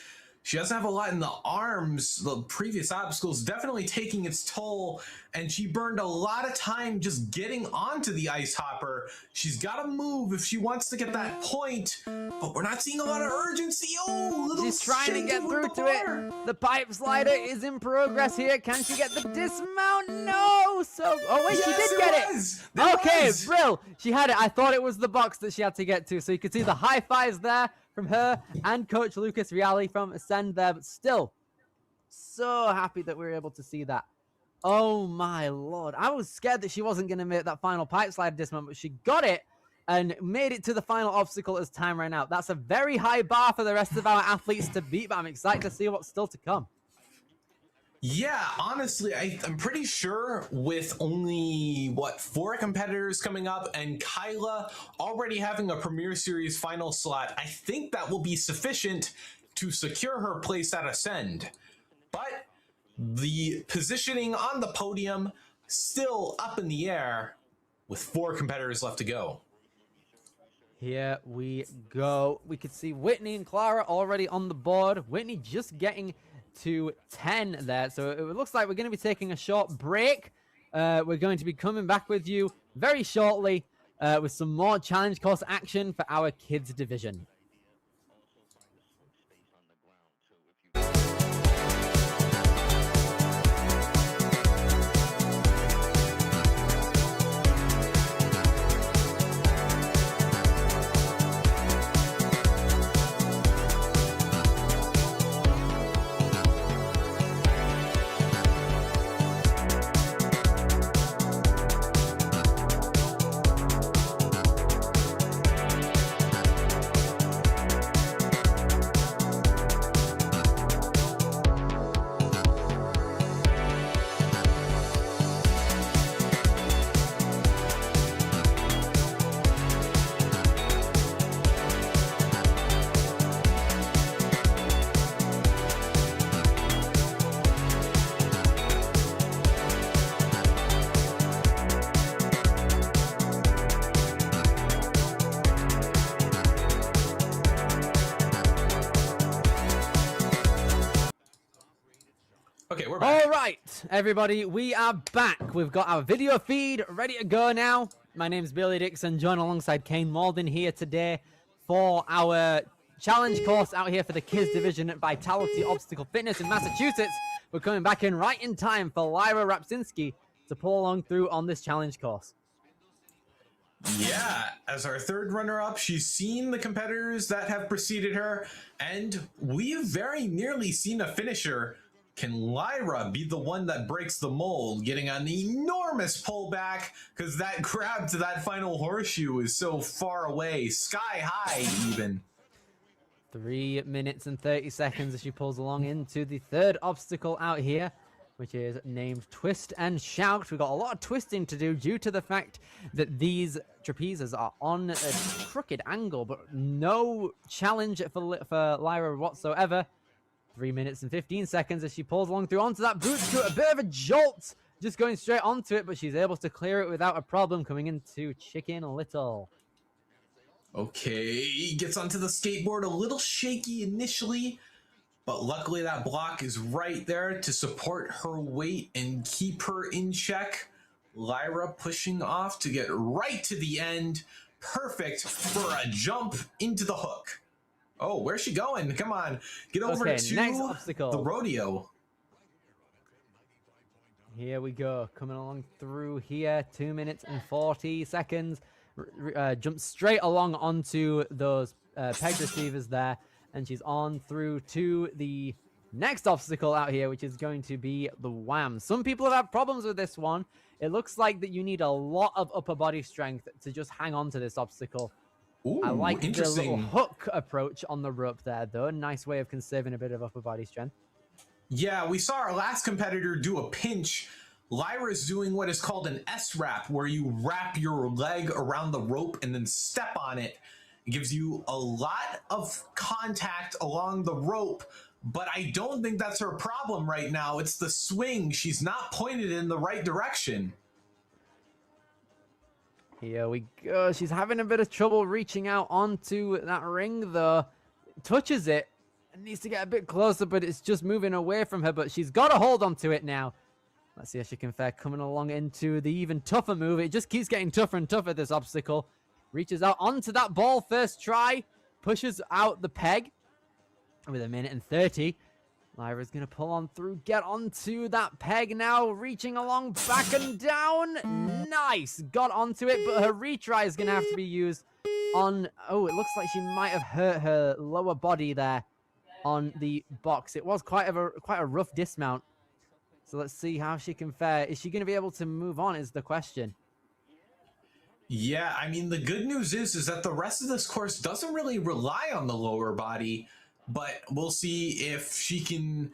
She doesn't have a lot in the arms. The previous obstacles definitely taking its toll, and she burned a lot of time just getting onto the ice hopper. She's got to move if she wants to get that point, but we're not seeing a lot of urgency. Oh, little She's trying to get shaky through with to the bar. it. The pipe slider is in progress here. Can she get the dismount? No. So, oh wait, she Yes, did get was. it. There Okay, was. Brill. She had it. I thought it was the box that she had to get to. So you could see the high fives there from her and Coach Lucas Reali from Ascend there, but still so happy that we were able to see that. Oh my lord. I was scared that she wasn't going to make that final pipe slider dismount, but she got it and made it to the final obstacle as time ran out. That's a very high bar for the rest of our athletes to beat, but I'm excited to see what's still to come. Yeah, honestly, I'm pretty sure with only, 4 competitors coming up and Kyla already having a Premier Series final slot, I think that will be sufficient to secure her place at Ascend. But the positioning on the podium still up in the air with 4 competitors left to go. Here we go. We could see Whitney and Clara already on the board. Whitney just getting to 10 there. So it looks like we're going to be taking a short break. We're going to be coming back with you very shortly with some more challenge course action for our kids division. Okay, we're back. All right, everybody, we are back. We've got our video feed ready to go now. My name's Billy Dixon, joined alongside Kane Malden here today for our challenge course out here for the kids division at Vitality Obstacle Fitness in Massachusetts. We're coming back in right in time for Lyra Rapsinski to pull along through on this challenge course. Yeah, as our third runner-up, she's seen the competitors that have preceded her, and we've very nearly seen a finisher. Can Lyra be the one that breaks the mold, getting an enormous pullback, because that grab to that final horseshoe is so far away, sky high even. 3 minutes and 30 seconds as she pulls along into the third obstacle out here, which is named Twist and Shout. We've got a lot of twisting to do due to the fact that these trapezes are on a crooked angle, but no challenge for Lyra whatsoever. 3 minutes and 15 seconds as she pulls along through onto that boot scoot. A bit of a jolt, just going straight onto it, but she's able to clear it without a problem, coming into Chicken Little. Okay, gets onto the skateboard, a little shaky initially, but luckily that block is right there to support her weight and keep her in check. Lyra pushing off to get right to the end. Perfect for a jump into the hook. Oh, where's she going? Come on, get over Okay, to next obstacle. the rodeo. Here we go, coming along through here, 2 minutes and 40 seconds. Jumps straight along onto those peg receivers there, and she's on through to the next obstacle out here, which is going to be the wham. Some people have had problems with this one. It looks like that you need a lot of upper body strength to just hang on to this obstacle. Ooh, I like the interesting. little hook approach on the rope there, though. Nice way of conserving a bit of upper body strength. Yeah, we saw our last competitor do a pinch. Lyra's doing what is called an S-wrap, where you wrap your leg around the rope and then step on it. It gives you a lot of contact along the rope, but I don't think that's her problem right now. It's the swing. She's not pointed in the right direction. Here we go. She's having a bit of trouble reaching out onto that ring, though. Touches it. Needs to get a bit closer, but it's just moving away from her. But she's got a hold onto it now. Let's see how she can fare coming along into the even tougher move. It just keeps getting tougher and tougher, this obstacle. Reaches out onto that ball first try. Pushes out the peg with 1 minute and 30. Lyra's going to pull on through, get onto that peg now, reaching along back and down. Nice. Got onto it, but her retry is going to have to be used on... Oh, it looks like she might have hurt her lower body there on the box. It was quite a rough dismount. So let's see how she can fare. Is she going to be able to move on is the question. Yeah, I mean, the good news is that the rest of this course doesn't really rely on the lower body, but we'll see if she can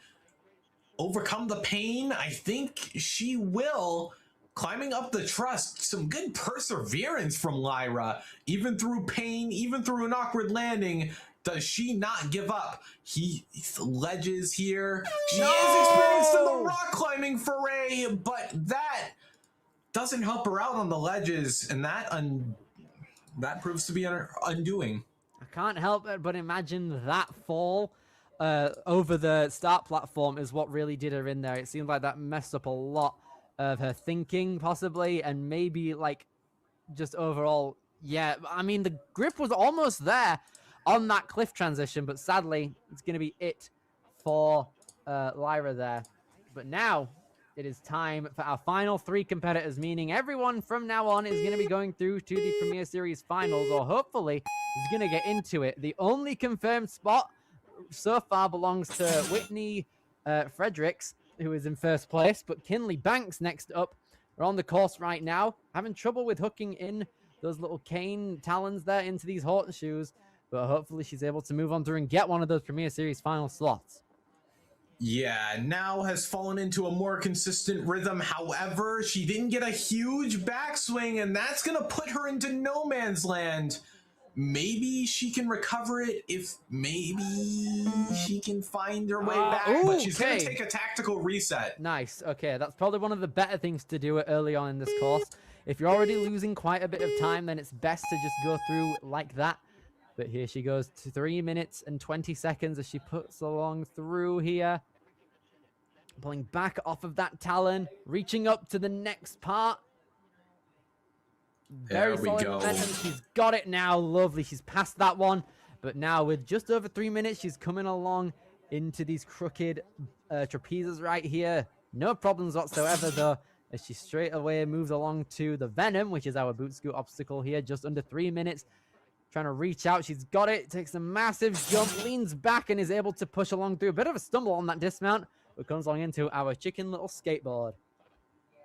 overcome the pain. I think she will. Climbing up the truss, some good perseverance from Lyra. Even through pain, even through an awkward landing, does she not give up? Ledges here. She is experienced in the rock climbing foray, but that doesn't help her out on the ledges, and that proves to be undoing. I can't help it but imagine that fall over the start platform is what really did her in there. It seemed like that messed up a lot of her thinking, possibly, and maybe, like, just overall, yeah. I mean, the grip was almost there on that cliff transition, but sadly, it's going to be it for Lyra there. But now, it is time for our final 3 competitors, meaning everyone from now on is going to be going through to the Premier Series finals, or hopefully is going to get into it. The only confirmed spot so far belongs to Whitney Fredericks, who is in first place, but Kinley Banks next up are on the course right now, having trouble with hooking in those little cane talons there into these horseshoes, but hopefully she's able to move on through and get one of those Premier Series final slots. Yeah, now has fallen into a more consistent rhythm. However, she didn't get a huge backswing, and that's going to put her into no man's land. Maybe she can recover it if maybe she can find her way back, but she's going to take a tactical reset. Nice. Okay, that's probably one of the better things to do early on in this course. If you're already losing quite a bit of time, then it's best to just go through like that. But here she goes to 3 minutes and 20 seconds as she puts along through here. Pulling back off of that talon, reaching up to the next part. Very solid momentum. She's got it now. Lovely. She's passed that one. But now with just over 3 minutes, she's coming along into these crooked trapezes right here. No problems whatsoever, though, as she straight away moves along to the Venom, which is our boot scoot obstacle here. Just under 3 minutes. Trying to reach out. She's got it. Takes a massive jump, leans back, and is able to push along through. A bit of a stumble on that dismount, but comes along into our chicken little skateboard.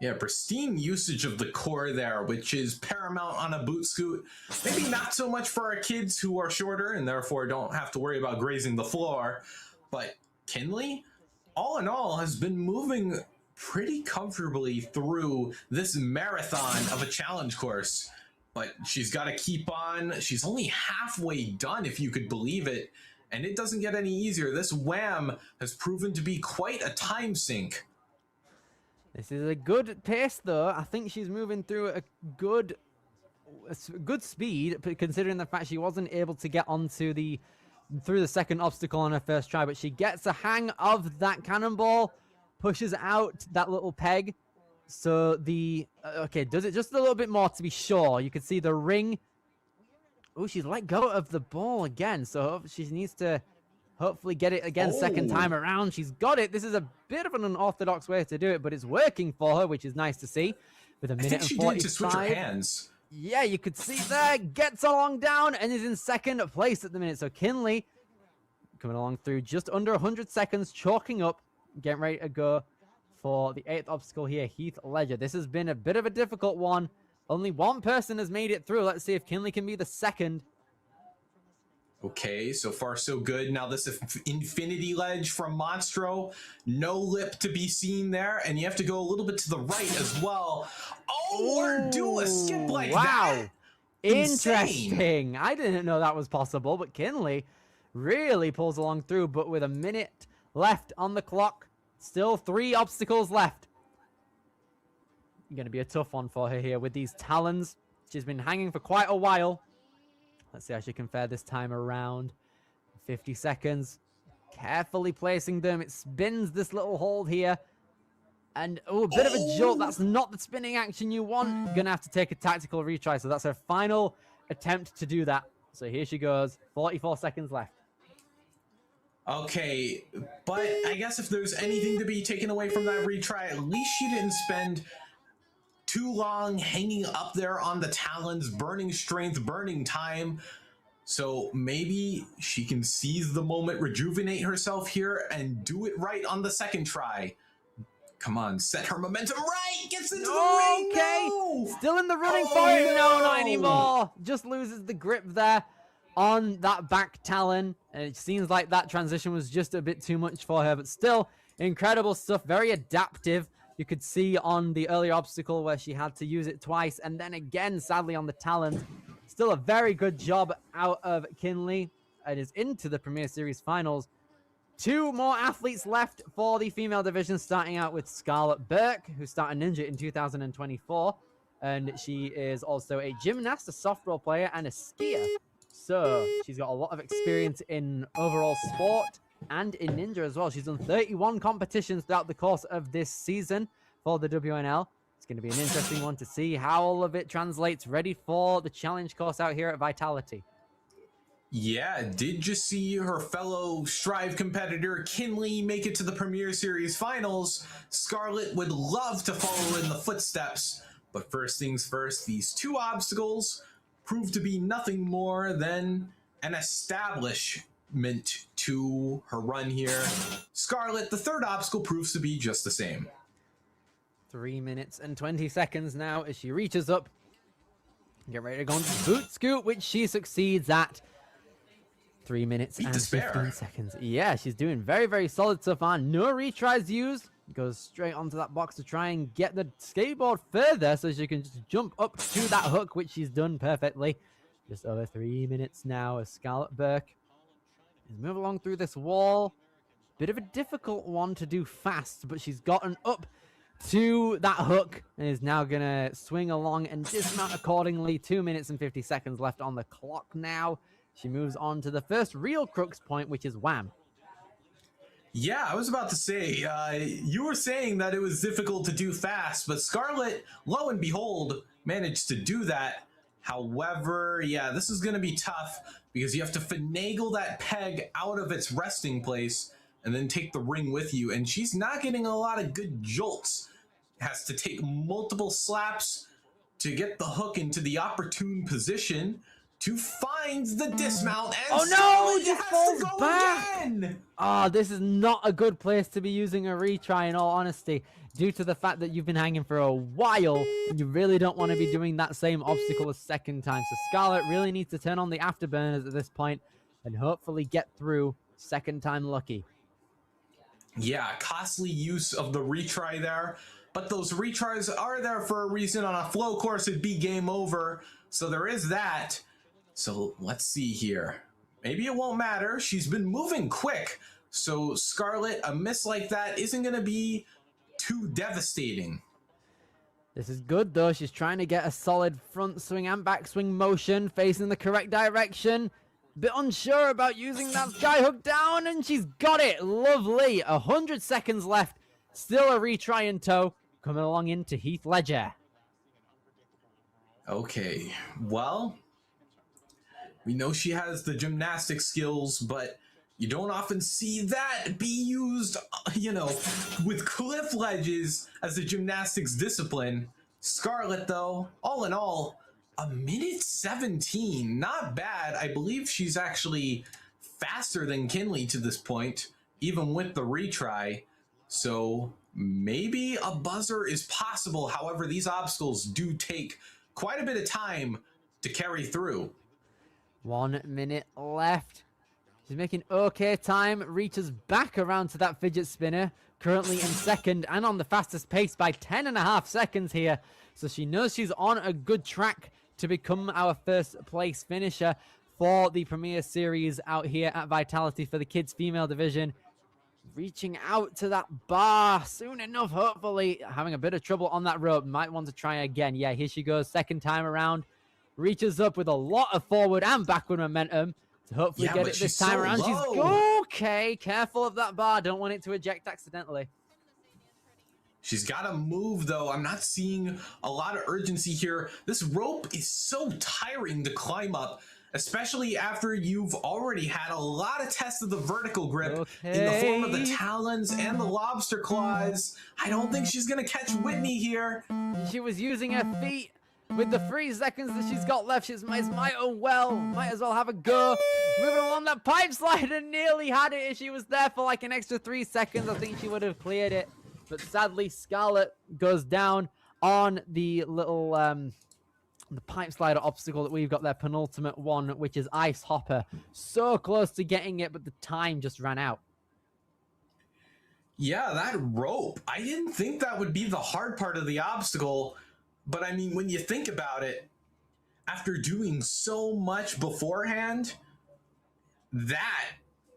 Yeah, pristine usage of the core there, which is paramount on a boot scoot. Maybe not so much for our kids who are shorter and therefore don't have to worry about grazing the floor. But Kinley, all in all, has been moving pretty comfortably through this marathon of a challenge course. But she's got to keep on. She's only halfway done, if you could believe it. And it doesn't get any easier. This wham has proven to be quite a time sink. This is a good pace, though. I think she's moving through a good speed, considering the fact she wasn't able to get onto through the second obstacle on her first try. But she gets a hang of that cannonball, pushes out that little peg. So okay, does it just a little bit more to be sure. You can see the ring. Oh, she's let go of the ball again. So she needs to hopefully get it again second time around. She's got it. This is a bit of an unorthodox way to do it, but it's working for her, which is nice to see. With a minute and 45. She did to switch her hands. Yeah, you could see there. Gets along down and is in second place at the minute. So Kinley coming along through just under 100 seconds, chalking up, getting ready to go for the 8th obstacle here, Heath Ledger. This has been a bit of a difficult one. Only one person has made it through. Let's see if Kinley can be the second. Okay, so far so good. Now this infinity ledge from Monstro. No lip to be seen there, and you have to go a little bit to the right as well. Oh, or do a skip like that. Interesting. Insane. I didn't know that was possible, but Kinley really pulls along through, but with a minute left on the clock, still 3 obstacles left. Going to be a tough one for her here with these talons. She's been hanging for quite a while. Let's see how she can fare this time around. 50 seconds. Carefully placing them. It spins this little hold here. And, oh, a bit of a jolt. That's not the spinning action you want. Gonna have to take a tactical retry. So that's her final attempt to do that. So here she goes. 44 seconds left. Okay, but I guess if there's anything to be taken away from that retry, at least she didn't spend too long hanging up there on the talons, burning strength, burning time. So maybe she can seize the moment, rejuvenate herself here, and do it right on the second try. Come on, set her momentum right. Gets into the ring. Okay, No! still in the running for it. No, not anymore. Just loses the grip there on that back talon. And it seems like that transition was just a bit too much for her, but still incredible stuff. Very adaptive. You could see on the earlier obstacle where she had to use it twice, and then again, sadly, on the talons. Still a very good job out of Kinley. It is into the Premier Series finals. 2 more athletes left for the female division, starting out with Scarlett Burke, who started Ninja in 2024. And she is also a gymnast, a softball player, and a skier. So she's got a lot of experience in overall sport and in Ninja as well. She's done 31 competitions throughout the course of this season for the WNL. It's going to be an interesting one to see how all of it translates. Ready for the challenge course out here at Vitality. Yeah, did you see her fellow Strive competitor Kinley make it to the Premier Series finals? Scarlett would love to follow in the footsteps, but first things first, these 2 obstacles prove to be nothing more than an establishment to her run here. Scarlett, the 3rd obstacle, proves to be just the same. 3 minutes and 20 seconds now as she reaches up. Get ready to go into boot scoot, which she succeeds at. 3 minutes and 15 seconds. Yeah, she's doing very, very solid so far. No retries used. Goes straight onto that box to try and get the skateboard further so she can just jump up to that hook, which she's done perfectly. Just over 3 minutes now as Scarlett Burke is moving along through this wall. Bit of a difficult one to do fast, but she's gotten up to that hook and is now going to swing along and dismount accordingly. 2 minutes and 50 seconds left on the clock now. She moves on to the first real crux point, which is wham. Yeah, I was about to say, you were saying that it was difficult to do fast, but Scarlett, lo and behold, managed to do that. However, yeah, this is going to be tough because you have to finagle that peg out of its resting place and then take the ring with you. And she's not getting a lot of good jolts. Has to take multiple slaps to get the hook into the opportune position to find the dismount. And oh no, it just has falls to go back. again. Oh, this is not a good place to be using a retry in all honesty, due to the fact that you've been hanging for a while and you really don't want to be doing that same obstacle a second time. So Scarlett really needs to turn on the afterburners at this point and hopefully get through second time lucky. Yeah, costly use of the retry there, but those retries are there for a reason. On a flow course, it'd be game over. So there is that. So let's see here. Maybe it won't matter. She's been moving quick. So Scarlett, a miss like that isn't going to be too devastating. This is good though. She's trying to get a solid front swing and back swing motion, facing the correct direction. Bit unsure about using that skyhook down, and she's got it. Lovely. 100 seconds left. Still a retry in tow. Coming along into Heath Ledger. Okay, well, we know she has the gymnastic skills, but You don't often see that be used, you know, with cliff ledges as a gymnastics discipline. Scarlett, though, all in all, a minute 17, not bad. I believe she's actually faster than Kinley to this point, even with the retry. So maybe a buzzer is possible. However, these obstacles do take quite a bit of time to carry through. 1 minute left. She's making okay time. Reaches back around to that fidget spinner. Currently in second and on the fastest pace by 10.5 seconds here. So she knows she's on a good track to become our first place finisher for the Premier Series out here at Vitality for the kids female division. Reaching out to that bar soon enough, hopefully. Having a bit of trouble on that rope. Might want to try again. Yeah, here she goes. Second time around. Reaches up with a lot of forward and backward momentum to hopefully get it this time around. She's okay. Careful of that bar. Don't want it to eject accidentally. She's got to move, though. I'm not seeing a lot of urgency here. This rope is so tiring to climb up, especially after you've already had a lot of tests of the vertical grip in the form of the talons and the lobster claws. I don't think she's going to catch Whitney here. She was using her feet. With the 3 seconds that she's got left, might as well have a go. Moving along that pipe slide and nearly had it. If she was there for like an extra 3 seconds, I think she would have cleared it. But sadly, Scarlett goes down on the little the pipe slider obstacle that we've got there, penultimate one, which is Ice Hopper. So close to getting it, but the time just ran out. Yeah, that rope. I didn't think that would be the hard part of the obstacle. But I mean, when you think about it, after doing so much beforehand, that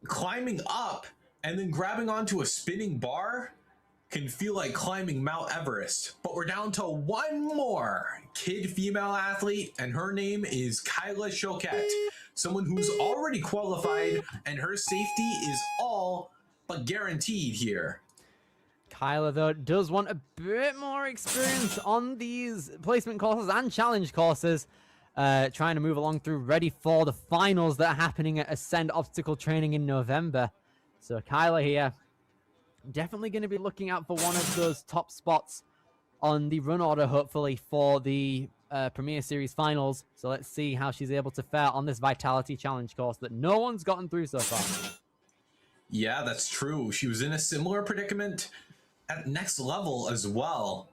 climbing up and then grabbing onto a spinning bar can feel like climbing Mount Everest. But we're down to one more kid female athlete, and her name is Kyla Choquette, someone who's already qualified, and her safety is all but guaranteed here. Kyla, though, does want a bit more experience on these placement courses and challenge courses. Trying to move along through, ready for the finals that are happening at Ascend Obstacle Training in November. So Kyla here, definitely going to be looking out for one of those top spots on the run order, hopefully, for the Premier Series finals. So let's see how she's able to fare on this Vitality Challenge course that no one's gotten through so far. Yeah, that's true. She was in a similar predicament at next level as well,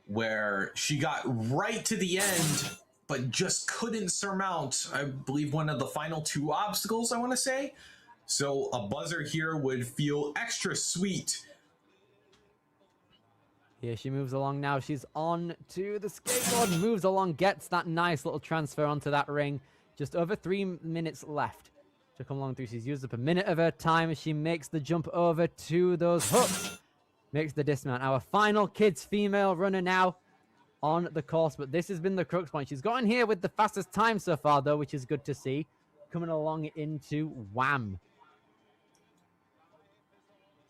where she got right to the end, but just couldn't surmount, I believe, one of the final 2 obstacles, I want to say. So a buzzer here would feel extra sweet. Here she moves along now. She's on to the skateboard, moves along, gets that nice little transfer onto that ring. Just over 3 minutes left to come along through. She's used up a minute of her time as she makes the jump over to those hooks. Makes the dismount. Our final kids female runner now on the course, but this has been the crux point. She's gotten here with the fastest time so far, though, which is good to see. Coming along into Wham.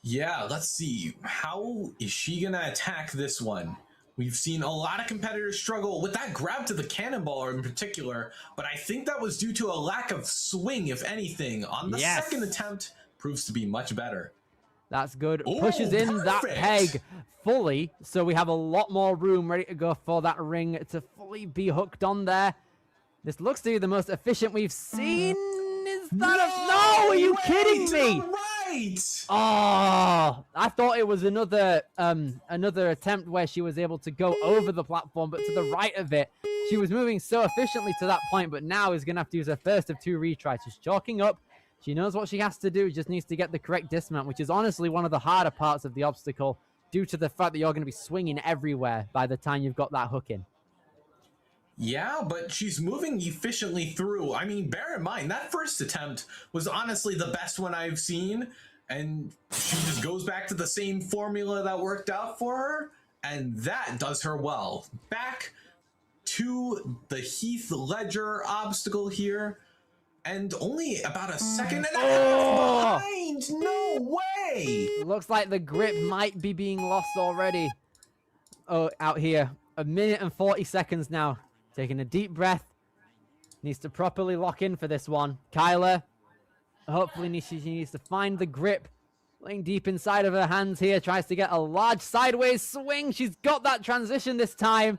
Yeah, let's see. How is she going to attack this one? We've seen a lot of competitors struggle with that grab to the cannonball in particular, but I think that was due to a lack of swing, if anything. On the second attempt, proves to be much better. That's good. Ooh, pushes in perfect. that peg fully, so we have a lot more room ready to go for that ring to fully be hooked on there. This looks to be the most efficient we've seen. Is that no? Are you kidding me? Right. Oh, I thought it was another attempt where she was able to go over the platform, but to the right of it. She was moving so efficiently to that point, but now is going to have to use her first of 2 retries. She's chalking up. She knows what she has to do, just needs to get the correct dismount, which is honestly one of the harder parts of the obstacle due to the fact that you're going to be swinging everywhere by the time you've got that hook in. Yeah, but she's moving efficiently through. I mean, bear in mind, that first attempt was honestly the best one I've seen, and she just goes back to the same formula that worked out for her, and that does her well. Back to the Heath Ledger obstacle here. And only about a second and a half behind. No way. Looks like the grip might be being lost already. Oh, out here. 1 minute and 40 seconds now. Taking a deep breath. Needs to properly lock in for this one. Kyla, Hopefully she needs to find the grip. Laying deep inside of her hands here, tries to get a large sideways swing. She's got that transition this time.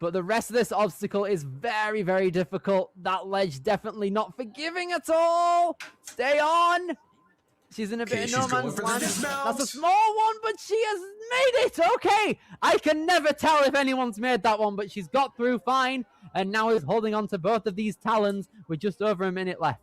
But the rest of this obstacle is very, very difficult. That ledge definitely not forgiving at all. Stay on. She's in a bit of no man's land. That's a small one, but she has made it. Okay. I can never tell if anyone's made that one, but she's got through fine. And now is holding on to both of these talons with just over a minute left.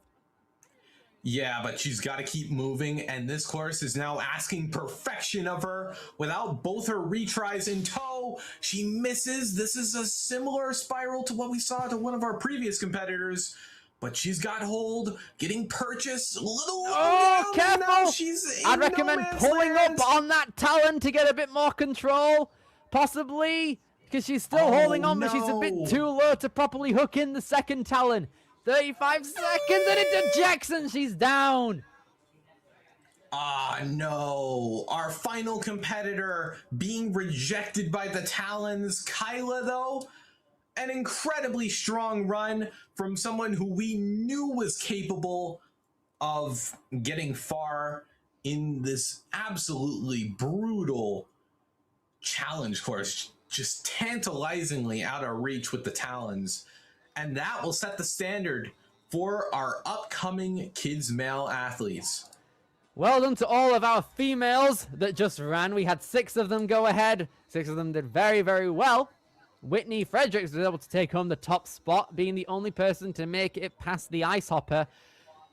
Yeah, but she's got to keep moving, and this course is now asking perfection of her. Without both her retries in tow, she misses. This is a similar spiral to what we saw to one of our previous competitors, but she's got hold, getting purchased, a little careful! She's I'd recommend pulling up on that talon to get a bit more control, possibly, because she's still holding on, but she's a bit too low to properly hook in the second talon. 35 seconds and it ejects and she's down. Ah, no. Our final competitor being rejected by the talons. Kyla, though, an incredibly strong run from someone who we knew was capable of getting far in this absolutely brutal challenge course. Just tantalizingly out of reach with the talons. And that will set the standard for our upcoming kids male athletes. Well done to all of our females that just ran. We had 6 of them go ahead. 6 of them did very, very well. Whitney Fredericks was able to take home the top spot, being the only person to make it past the ice hopper.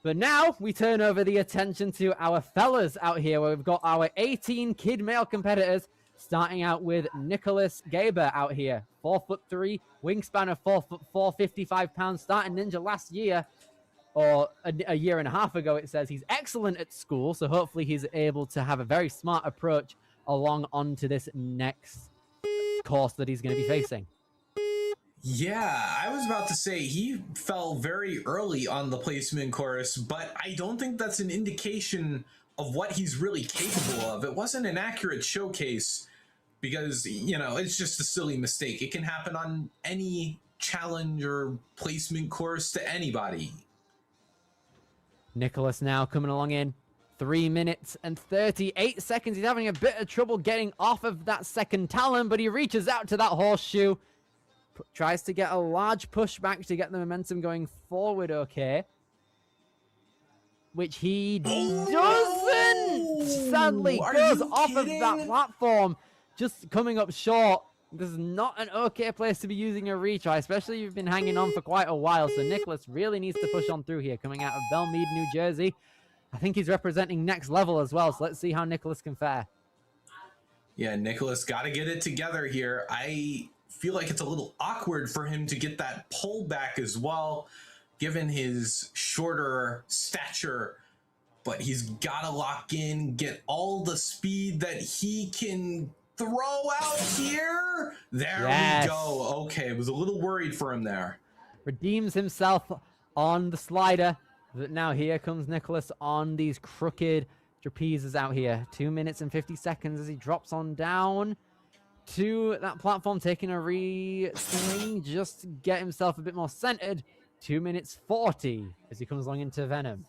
But now we turn over the attention to our fellas out here, where we've got our 18 kid male competitors, starting out with Nicholas Gaber out here. 4'3", wingspan of 4'4", 55 pounds, starting Ninja last year, or a year and a half ago, it says. He's excellent at school, so hopefully he's able to have a very smart approach along onto this next course that he's going to be facing. Yeah, I was about to say he fell very early on the placement course, but I don't think that's an indication of what he's really capable of. It wasn't an accurate showcase because, you know, it's just a silly mistake. It can happen on any challenge or placement course to anybody. Nicholas now coming along in 3 minutes and 38 seconds. He's having a bit of trouble getting off of that second talon, but he reaches out to that horseshoe. Tries to get a large pushback to get the momentum going forward, okay. Which he doesn't! Sadly, goes off of that platform, just coming up short. This is not an okay place to be using a retry, especially if you've been hanging on for quite a while. So Nicholas really needs to push on through here, coming out of Belmead, New Jersey. I think he's representing next level as well, so let's see how Nicholas can fare. Yeah, Nicholas got to get it together here. I feel like it's a little awkward for him to get that pullback as well, given his shorter stature, but he's got to lock in, get all the speed that he can throw out here. There we go. Okay, I was a little worried for him there. Redeems himself on the slider, but now here comes Nicholas on these crooked trapezes out here. 2 minutes and 50 seconds as he drops on down to that platform, taking a re-swing just to get himself a bit more centered. 2 minutes 40 as he comes along into Venom.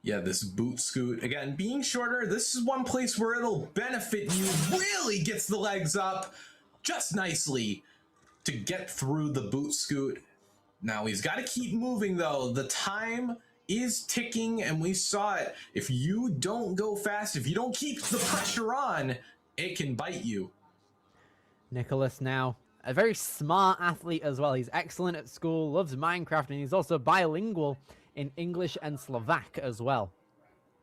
Yeah, this boot scoot, again, being shorter, this is one place where it'll benefit you. Really gets the legs up just nicely to get through the boot scoot. Now he's got to keep moving, though. The time is ticking, and we saw it. If you don't go fast, if you don't keep the pressure on, it can bite you. Nicholas now, a very smart athlete as well. He's excellent at school, loves Minecraft, and he's also bilingual in English and Slovak as well.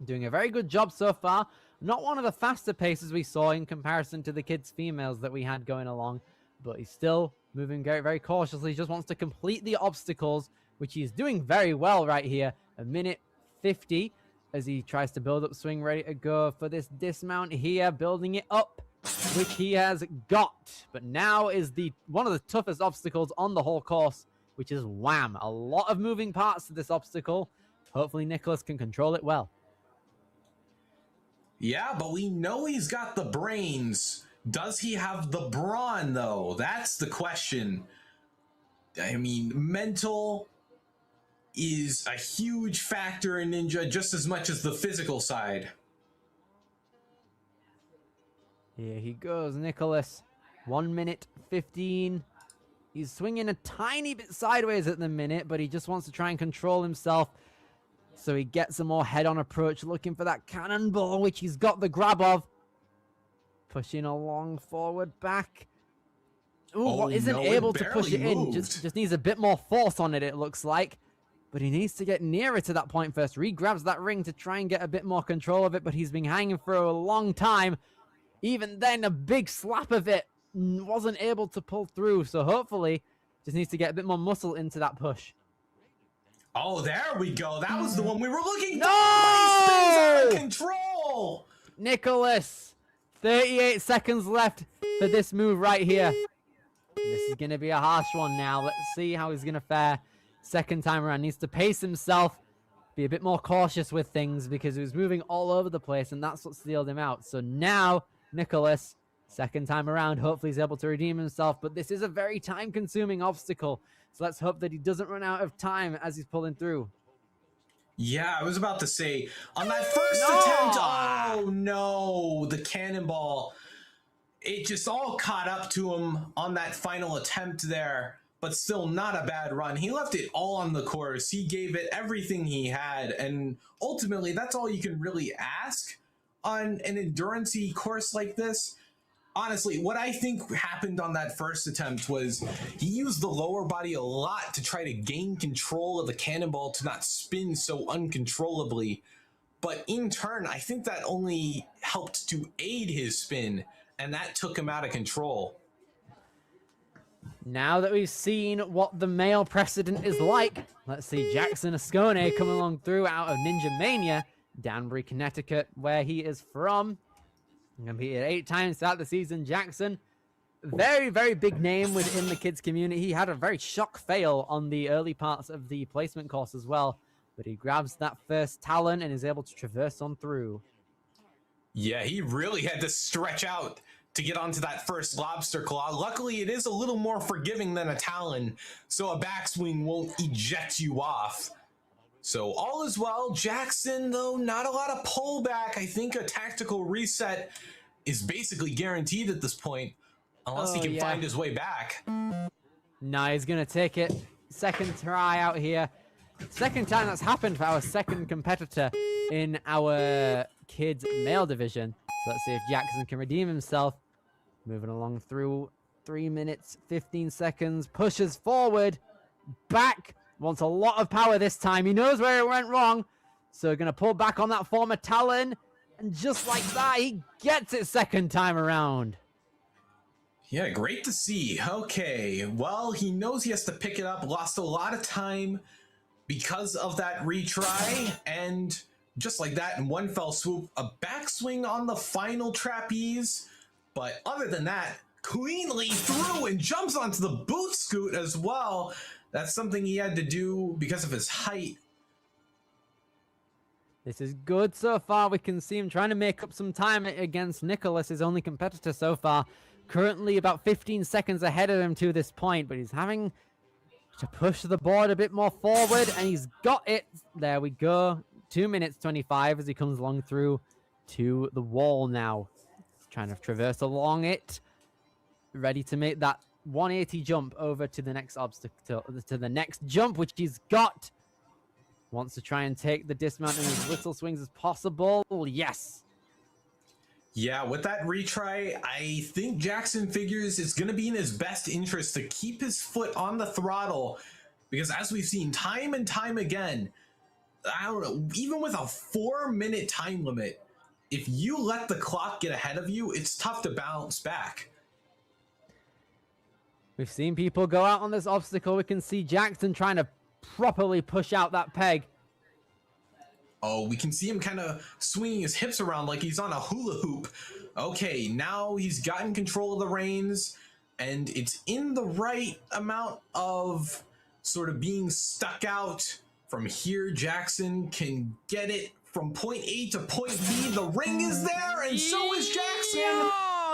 Doing a very good job so far. Not one of the faster paces we saw in comparison to the kids' females that we had going along, but he's still moving very, very cautiously. He just wants to complete the obstacles, which he's doing very well right here. 1 minute 50 as he tries to build up swing, ready to go for this dismount here, building it up, which he has got. But now is one of the toughest obstacles on the whole course, which is wham. A lot of moving parts to this obstacle. Hopefully Nicholas can control it well. Yeah, but we know he's got the brains. Does he have the brawn, though? That's the question. I mean, mental, is a huge factor in Ninja just as much as the physical side. Here he goes, Nicholas. 1 minute 15. He's swinging a tiny bit sideways at the minute, but he just wants to try and control himself. So he gets a more head-on approach, looking for that cannonball, which he's got the grab of. Pushing along, forward, back. Ooh, isn't able to push it in. Just needs a bit more force on it, it looks like. But he needs to get nearer to that point first. Re-grabs that ring to try and get a bit more control of it, but he's been hanging for a long time. Even then, a big slap of it wasn't able to pull through. So hopefully, just needs to get a bit more muscle into that push. Oh, there we go. That was the one we were looking for. No! He spins out of control. Nicholas, 38 seconds left for this move right here. This is going to be a harsh one now. Let's see how he's going to fare second time around. Needs to pace himself, be a bit more cautious with things because he was moving all over the place, and that's what sealed him out. So now, Nicholas, second time around, hopefully he's able to redeem himself, but this is a very time-consuming obstacle. So let's hope that he doesn't run out of time as he's pulling through. Yeah, I was about to say, on that first attempt, oh no, the cannonball. It just all caught up to him on that final attempt there, but still not a bad run. He left it all on the course. He gave it everything he had, and ultimately, that's all you can really ask on an endurance-y course like this. Honestly, what I think happened on that first attempt was he used the lower body a lot to try to gain control of the cannonball to not spin so uncontrollably. But in turn, I think that only helped to aid his spin, and that took him out of control. Now that we've seen what the male precedent is like, let's see Jackson Ascone coming along through out of Ninja Mania, Danbury, Connecticut, where he is from. Competed 8 times throughout the season. Jackson, very, very big name within the kids community. He had a very shock fail on the early parts of the placement course as well, but he grabs that first talon and is able to traverse on through. Yeah, he really had to stretch out to get onto that first lobster claw. Luckily, it is a little more forgiving than a talon, so a backswing won't eject you off. So all is well. Jackson, though, not a lot of pullback. I think a tactical reset is basically guaranteed at this point, unless he can find his way back. No, he's going to take it. Second try out here. Second time that's happened for our second competitor in our kids male division. So let's see if Jackson can redeem himself. Moving along through 3 minutes, 15 seconds. Pushes forward. Back. Wants a lot of power this time. He knows where it went wrong. So going to pull back on that former talon. And just like that, he gets it second time around. Yeah, great to see. Okay, well, he knows he has to pick it up. Lost a lot of time because of that retry. And just like that, in one fell swoop, a backswing on the final trapeze. But other than that, cleanly through and jumps onto the boot scoot as well. That's something he had to do because of his height. This is good so far. We can see him trying to make up some time against Nicholas, his only competitor so far. Currently about 15 seconds ahead of him to this point, but he's having to push the board a bit more forward, and he's got it. There we go. 2 minutes 25 as he comes along through to the wall now. He's trying to traverse along it. Ready to make that 180 jump over to the next obstacle, to the next jump, which he's got. Wants to try and take the dismount in as little swings as possible. Yes. Yeah, with that retry, I think Jackson figures it's going to be in his best interest to keep his foot on the throttle, because as we've seen time and time again, I don't know, even with a 4-minute time limit, if you let the clock get ahead of you, it's tough to bounce back. We've seen people go out on this obstacle. We can see Jackson trying to properly push out that peg. Oh, we can see him kind of swinging his hips around like he's on a hula hoop. Okay, now he's gotten control of the reins, and it's in the right amount of sort of being stuck out. From here, Jackson can get it from point A to point B. The ring is there, and so is Jackson.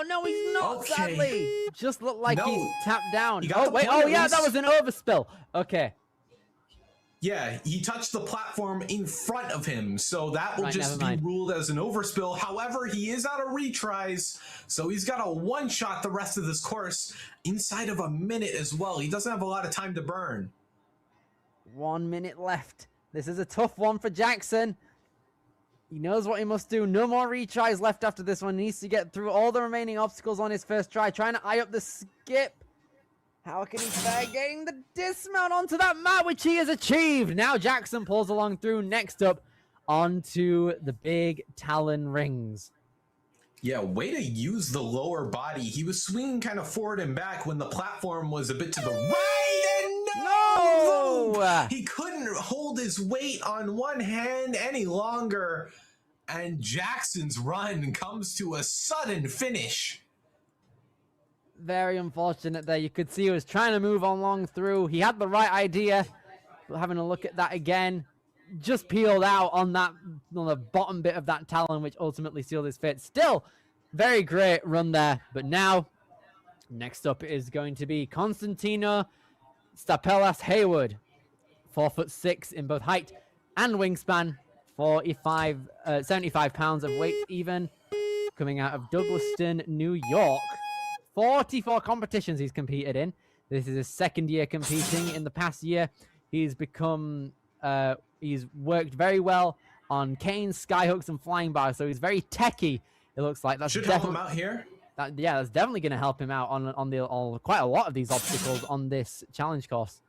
No, he's not, Okay. sadly. Just looked like No. he's tapped down. He got Oh, the wait. point Oh, at yeah, least. that was an overspill. Okay. Yeah, he touched the platform in front of him, so that will Right, just never be mind. ruled as an overspill. However, he is out of retries, so he's got a one-shot the rest of this course inside of a minute as well. He doesn't have a lot of time to burn. 1 minute left. This is a tough one for Jackson. He knows what he must do. No more retries left after this one. He needs to get through all the remaining obstacles on his first try. Trying to eye up the skip. How can he fare getting the dismount onto that mat, which he has achieved? Now Jackson pulls along through. Next up, onto the big Talon rings. Yeah, way to use the lower body. He was swinging kind of forward and back when the platform was a bit to the right, and No! he couldn't hold his weight on one hand any longer, and Jackson's run comes to a sudden finish. Very unfortunate there. You could see he was trying to move along through. He had the right idea, but having a look at that again, just peeled out on the bottom bit of that Talon, which ultimately sealed his fate. Still, very great run there. But now, next up is going to be Constantino Stapelas Hayward, 4'6" in both height and wingspan, 75 pounds of weight even, coming out of Douglaston, New York. 44 competitions he's competed in. This is his second year competing. In the past year, he's become, he's worked very well on canes, skyhooks, and flying bars, so he's very techy. It looks like that's Should help him out here. Yeah, that's definitely going to help him out on quite a lot of these obstacles on this challenge course.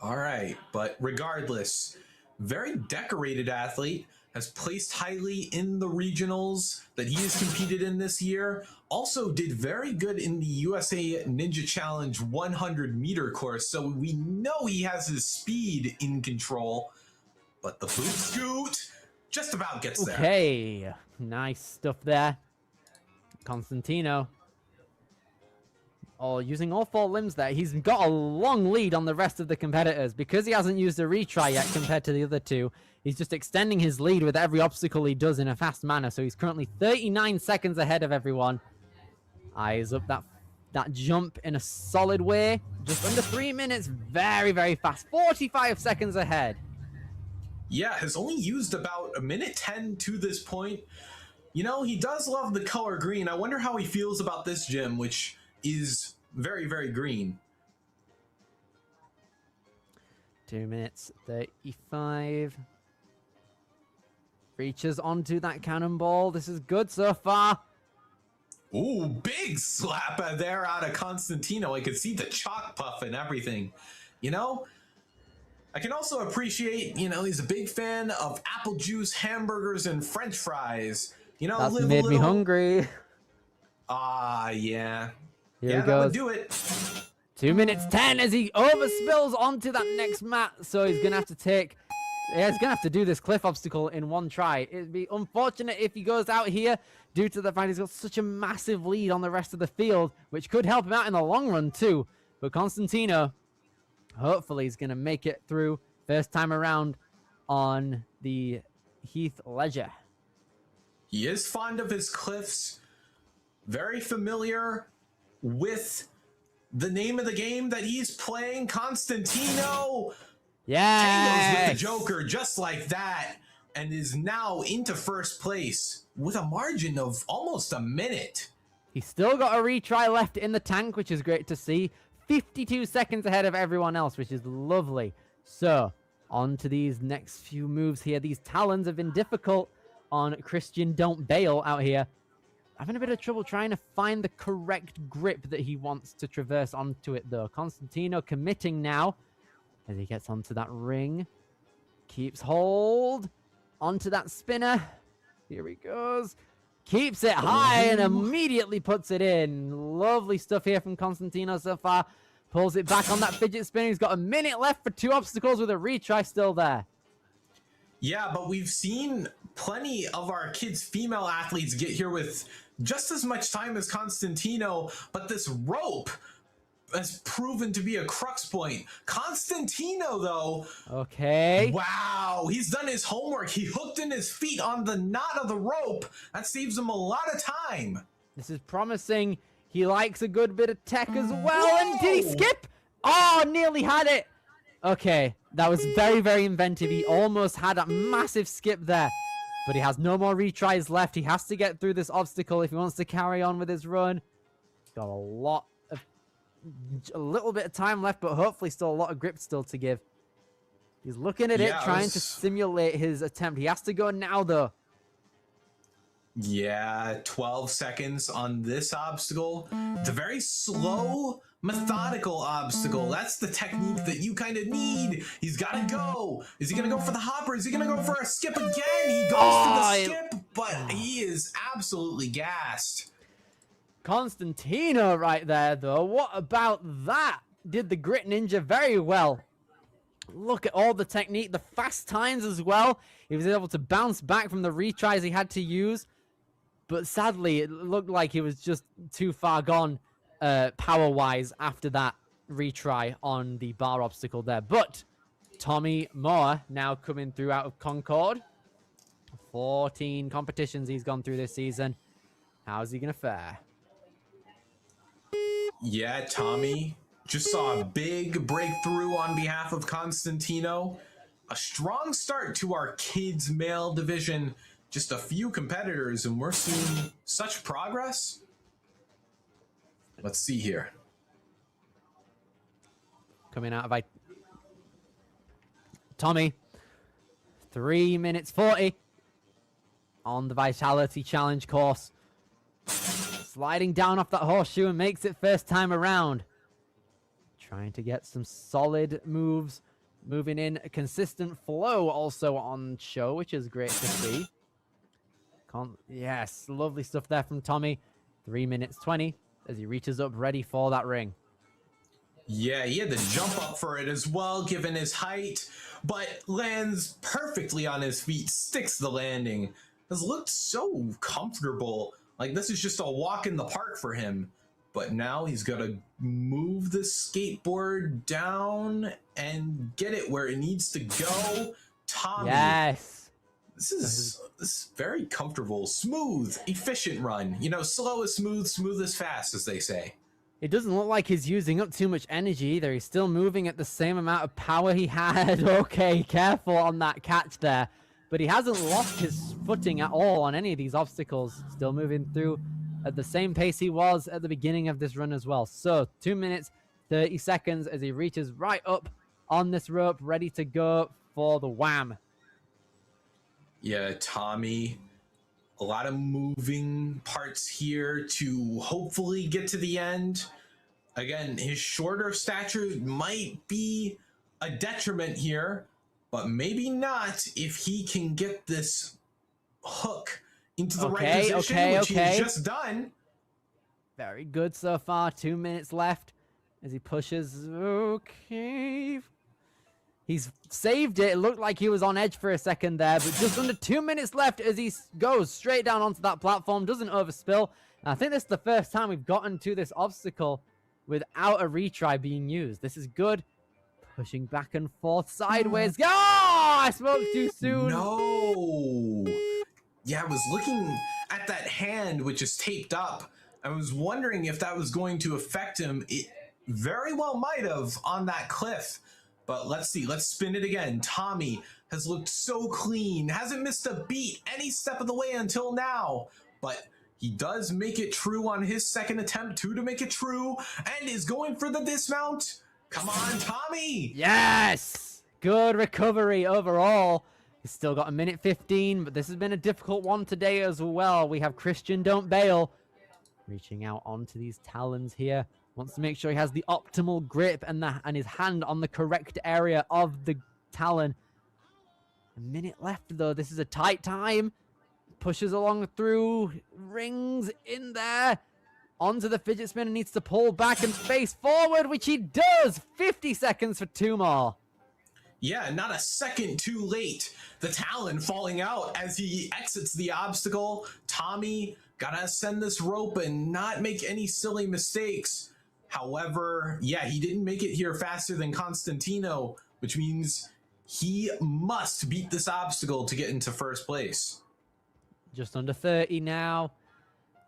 All right, but regardless, very decorated athlete, has placed highly in the regionals that he has competed in this year. Also did very good in the USA Ninja Challenge 100-meter course, so we know he has his speed in control. But the boot scoot just about gets there. Okay, nice stuff there. Constantino. Oh, using all four limbs there. He's got a long lead on the rest of the competitors. Because he hasn't used a retry yet compared to the other two, he's just extending his lead with every obstacle he does in a fast manner. So he's currently 39 seconds ahead of everyone. Eyes up that jump in a solid way. Just under 3 minutes. Very, very fast. 45 seconds ahead. Yeah, has only used about 1:10 to this point. You know, he does love the color green. I wonder how he feels about this gym, which is very, very green. 2 minutes 35. Reaches onto that cannonball. This is good so far. Ooh, big slapper there out of Constantino. I could see the chalk puff and everything. You know, I can also appreciate, you know, he's a big fan of apple juice, hamburgers, and French fries. You know, That's live made a me little... hungry. Yeah. Here Yeah, he that would goes. do it. 2 minutes 10 as he overspills onto that next mat. So he's going to have to take... Yeah, he's going to have to do this cliff obstacle in one try. It'd be unfortunate if he goes out here due to the fact he's got such a massive lead on the rest of the field, which could help him out in the long run too. But Constantino, hopefully, is going to make it through first time around on the Heath Ledger. He is fond of his cliffs. Very familiar with the name of the game that he's playing, Constantino. Tangles with the Yes! Joker just like that, and is now into first place with a margin of almost a minute. He's still got a retry left in the tank, which is great to see. 52 seconds ahead of everyone else, which is lovely. So, on to these next few moves here. These talons have been difficult on Christian Don't Bail out here. Having a bit of trouble trying to find the correct grip that he wants to traverse onto it, though. Constantino committing now as he gets onto that ring. Keeps hold onto that spinner. Here he goes. Keeps it high and immediately puts it in. Lovely stuff here from Constantino so far. Pulls it back on that fidget spinner. He's got a minute left for two obstacles with a retry still there. Yeah, but we've seen plenty of our kids' female athletes get here with just as much time as Constantino, but this rope has proven to be a crux point. Constantino, though... Okay. Wow, he's done his homework. He hooked in his feet on the knot of the rope. That saves him a lot of time. This is promising. He likes a good bit of tech as well. And did he skip? Oh, nearly had it. Okay, that was very, very inventive. He almost had a massive skip there, but he has no more retries left. He has to get through this obstacle if he wants to carry on with his run. Got a little bit of time left, but hopefully still a lot of grip still to give. He's looking at it, trying to simulate his attempt. He has to go now, though. Yeah, 12 seconds on this obstacle. It's a very slow, methodical obstacle. That's the technique that you kind of need. He's got to go. Is he going to go for the hopper? Is he going to go for a skip again? He goes for the skip, but he is absolutely gassed. Constantino right there, though. What about that? Did the Grit Ninja very well. Look at all the technique, the fast times as well. He was able to bounce back from the retries he had to use. But sadly, it looked like he was just too far gone power-wise after that retry on the bar obstacle there. But Tommy Moore now coming through out of Concord. 14 competitions he's gone through this season. How's he going to fare? Yeah, Tommy just saw a big breakthrough on behalf of Constantino. A strong start to our kids male division. Just a few competitors, and we're seeing such progress. Let's see here. Coming out of Tommy. 3 minutes 40 on the Vitality Challenge course. Sliding down off that horseshoe and makes it first time around. Trying to get some solid moves. Moving in a consistent flow also on show, which is great to see. Yes, lovely stuff there from Tommy. 3 minutes 20 as he reaches up ready for that ring. Yeah, he had to jump up for it as well, given his height, but lands perfectly on his feet, sticks the landing. Has looked so comfortable. Like this is just a walk in the park for him. But now he's got to move the skateboard down and get it where it needs to go. Tommy. Yes. This is very comfortable, smooth, efficient run. You know, slow is smooth, smooth is fast, as they say. It doesn't look like he's using up too much energy either. He's still moving at the same amount of power he had. Okay, careful on that catch there. But he hasn't lost his footing at all on any of these obstacles. Still moving through at the same pace he was at the beginning of this run as well. So 2 minutes, 30 seconds as he reaches right up on this rope, ready to go for the wham. Yeah, Tommy, a lot of moving parts here to hopefully get to the end. Again, his shorter stature might be a detriment here, but maybe not if he can get this hook into the right position, which he's just done. Very good so far. 2 minutes left as he pushes. Okay. He's saved it. It looked like he was on edge for a second there, but just under 2 minutes left as he goes straight down onto that platform, doesn't overspill. And I think this is the first time we've gotten to this obstacle without a retry being used. This is good. Pushing back and forth sideways. Oh, I spoke too soon. No. Yeah, I was looking at that hand, which is taped up. I was wondering if that was going to affect him. It very well might have on that cliff. But let's see. Let's spin it again. Tommy has looked so clean. Hasn't missed a beat any step of the way until now. But he does make it true on his second attempt, to make it true, and is going for the dismount. Come on, Tommy. Yes. Good recovery overall. He's still got 1:15, but this has been a difficult one today as well. We have Christian Don't Bail reaching out onto these talons here. Wants to make sure he has the optimal grip and his hand on the correct area of the talon. A minute left, though. This is a tight time. Pushes along through. Rings in there. Onto the fidget spinner. Needs to pull back and face forward, which he does. 50 seconds for 2 more. Yeah, not a second too late. The talon falling out as he exits the obstacle. Tommy gotta ascend this rope and not make any silly mistakes. However, yeah, he didn't make it here faster than Constantino, which means he must beat this obstacle to get into first place. Just under 30 now.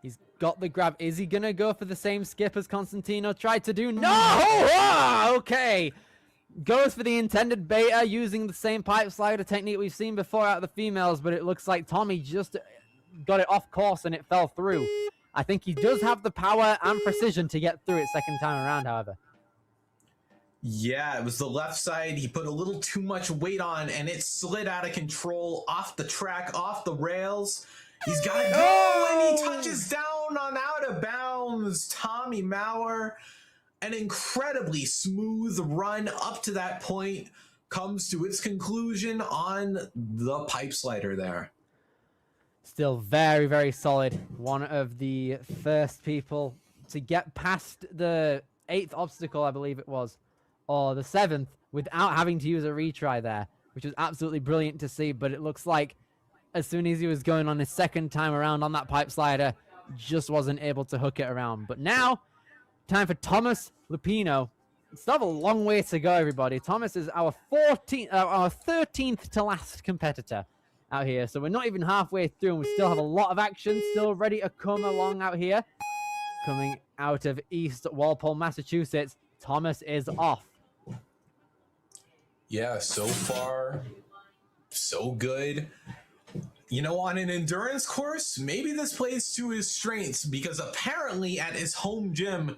He's got the grab. Is he going to go for the same skip as Constantino tried to do? No! Oh, okay. Goes for the intended beta using the same pipe slider technique we've seen before out of the females, but it looks like Tommy just got it off course and it fell through. I think he does have the power and precision to get through it second time around, however. Yeah, it was the left side. He put a little too much weight on, and it slid out of control off the track, off the rails. He's got to go, and he touches down on out of bounds. Tommy Maurer, an incredibly smooth run up to that point, comes to its conclusion on the pipe slider there. Still very, very solid. One of the first people to get past the 8th obstacle, I believe it was, or the 7th, without having to use a retry there, which was absolutely brilliant to see. But it looks like as soon as he was going on his second time around on that pipe slider, just wasn't able to hook it around. But now, time for Thomas Lupino. Still have a long way to go, everybody. Thomas is our 13th to last competitor out here. So we're not even halfway through, and we still have a lot of action still ready to come along out here. Coming out of East Walpole, Massachusetts, Thomas is off. Yeah, so far, so good. You know, on an endurance course, maybe this plays to his strengths, because apparently at his home gym,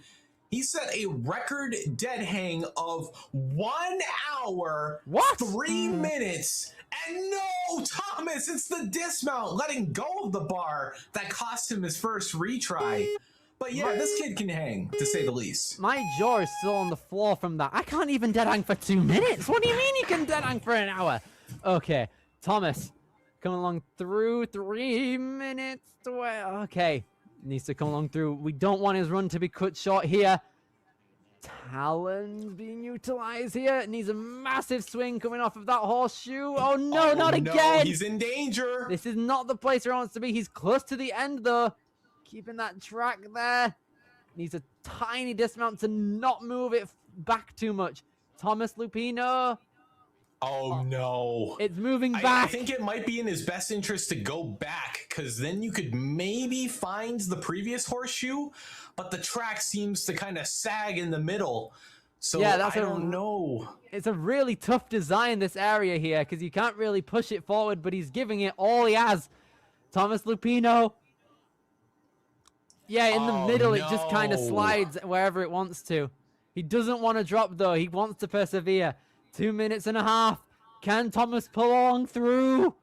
he set a record dead hang of 1 hour, 3 minutes. And no, Thomas, it's the dismount, letting go of the bar, that cost him his first retry. But yeah, this kid can hang, to say the least. My jaw is still on the floor from that. I can't even dead hang for 2 minutes. What do you mean you can dead hang for an hour? Okay, Thomas coming along through 3 minutes. Okay, needs to come along through. We don't want his run to be cut short here. Talon's being utilized here. It needs a massive swing coming off of that horseshoe. Oh no, not again. He's in danger. This is not the place where he wants to be. He's close to the end though. Keeping that track there. Needs a tiny dismount to not move it back too much. Thomas Lupino. Oh no. It's moving back. I think it might be in his best interest to go back, because then you could maybe find the previous horseshoe, but the track seems to kind of sag in the middle. So yeah, I don't know. It's a really tough design, this area here, because you can't really push it forward, but he's giving it all he has. Thomas Lupino. Yeah, in the middle, it just kind of slides wherever it wants to. He doesn't want to drop, though. He wants to persevere. 2 minutes and a half. Can Thomas pull on through?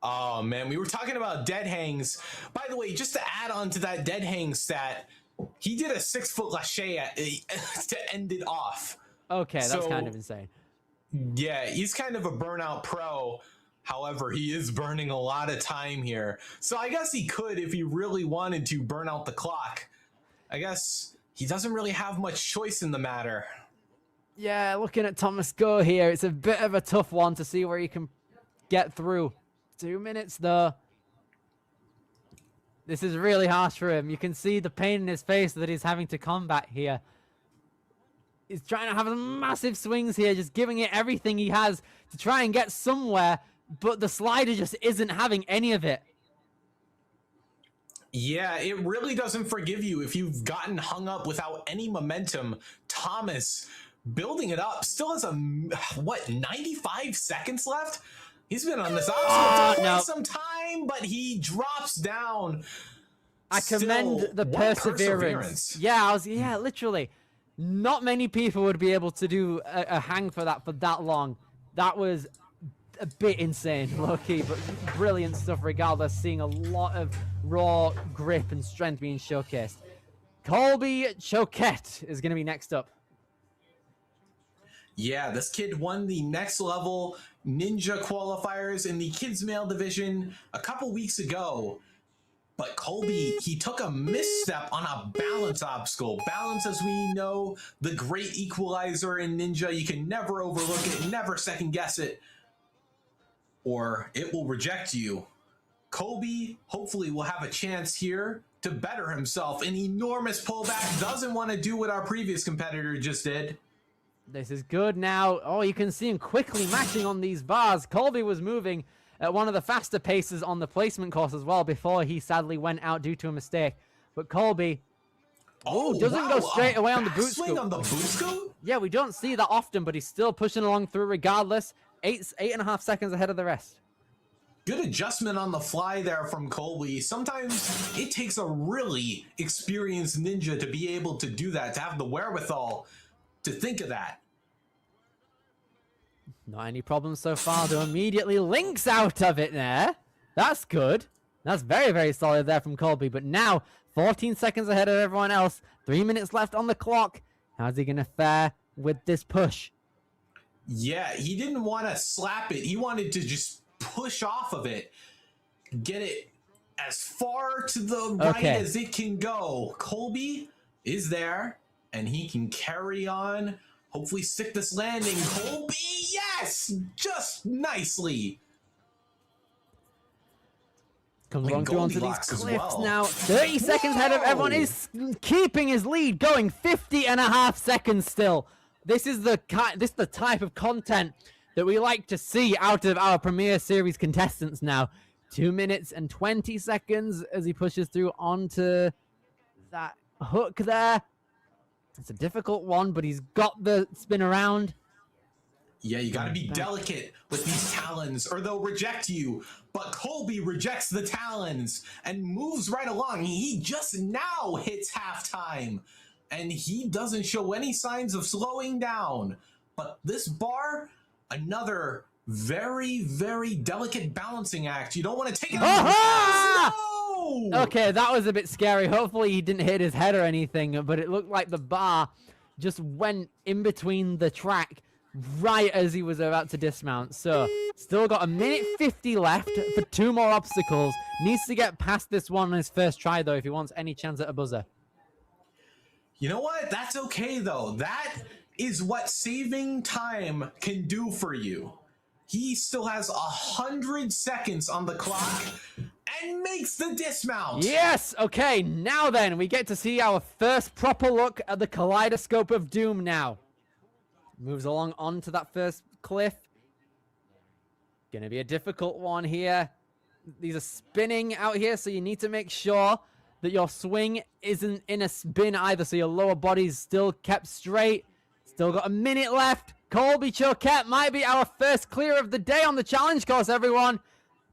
Oh, man, we were talking about dead hangs. By the way, just to add on to that dead hang stat, he did a 6-foot lache to end it off. Okay, that's kind of insane. Yeah, he's kind of a burnout pro. However, he is burning a lot of time here. So I guess he could, if he really wanted to, burn out the clock. I guess he doesn't really have much choice in the matter. Yeah, looking at Thomas go here, it's a bit of a tough one to see where he can get through. 2 minutes, though. This is really harsh for him. You can see the pain in his face that he's having to combat here. He's trying to have massive swings here, just giving it everything he has to try and get somewhere, but the slider just isn't having any of it. Yeah, it really doesn't forgive you if you've gotten hung up without any momentum. Thomas, building it up, still has 95 seconds left? He's been on this obstacle for quite some time, but he drops down. I commend the perseverance. Yeah, literally. Not many people would be able to do a hang for that long. That was a bit insane, low-key, but brilliant stuff regardless, seeing a lot of raw grip and strength being showcased. Colby Choquette is going to be next up. Yeah, this kid won the next level Ninja qualifiers in the kids male division a couple weeks ago. But Colby, he took a misstep on a balance obstacle. Balance, as we know, the great equalizer in Ninja. You can never overlook it, never second guess it, or it will reject you. Colby hopefully will have a chance here to better himself. An enormous pullback, doesn't want to do what our previous competitor just did. This is good now. Oh, you can see him quickly matching on these bars. Colby was moving at one of the faster paces on the placement course as well before he sadly went out due to a mistake. But Colby Oh, doesn't go straight away on the boot swing scoop. on the boot scoop? Yeah, we don't see that often, but he's still pushing along through regardless. 8.5 seconds ahead of the rest. Good adjustment on the fly there from Colby. Sometimes it takes a really experienced ninja to be able to do that, to have the wherewithal to think of that. Not any problems so far, though. Immediately links out of it there. That's good. That's very, very solid there from Colby. But now, 14 seconds ahead of everyone else. 3 minutes left on the clock. How's he going to fare with this push? Yeah, he didn't want to slap it. He wanted to just push off of it. Get it as far to the right as it can go. Colby is there, and he can carry on. Hopefully stick this landing. Colby, yes! Just nicely. Comes along through onto these Goldilocks as cliffs well. now. 30 seconds ahead of everyone. Is keeping his lead, going 50.5 seconds still. This is the type of content that we like to see out of our Premier Series contestants now. 2 minutes and 20 seconds as he pushes through onto that hook there. It's a difficult one, but he's got the spin around. Yeah, you got to be delicate with these talons or they'll reject you. But Colby rejects the talons and moves right along. He just now hits halftime and he doesn't show any signs of slowing down. But this bar, another very, very delicate balancing act. You don't want to take it off. No! Okay, that was a bit scary. Hopefully he didn't hit his head or anything, but it looked like the bar just went in between the track right as he was about to dismount. So, still got 1:50 left for 2 more obstacles. Needs to get past this one on his first try, though, if he wants any chance at a buzzer. You know what? That's okay, though. That is what saving time can do for you. He still has 100 seconds on the clock and makes the dismount. Yes! Okay, now then, we get to see our first proper look at the Kaleidoscope of Doom now. Moves along onto that first cliff. Gonna be a difficult one here. These are spinning out here, so you need to make sure that your swing isn't in a spin either, so your lower body's still kept straight. Still got a minute left. Colby Choquette might be our first clear of the day on the challenge course, everyone.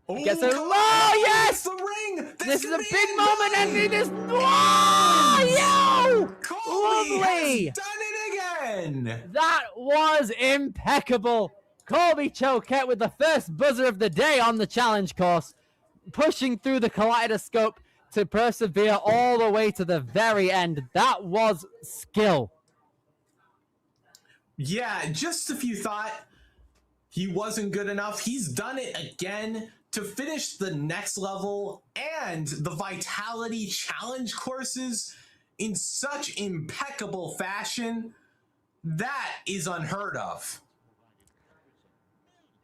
Gets a low, yes! The ring! This is a big moment, and it is... Whoa! Yo! Colby Lovely! has done it again! That was impeccable. Colby Choquette with the first buzzer of the day on the challenge course, pushing through the kaleidoscope to persevere all the way to the very end. That was skill. Yeah, just if you thought he wasn't good enough, he's done it again to finish the next level and the Vitality Challenge courses in such impeccable fashion. That is unheard of.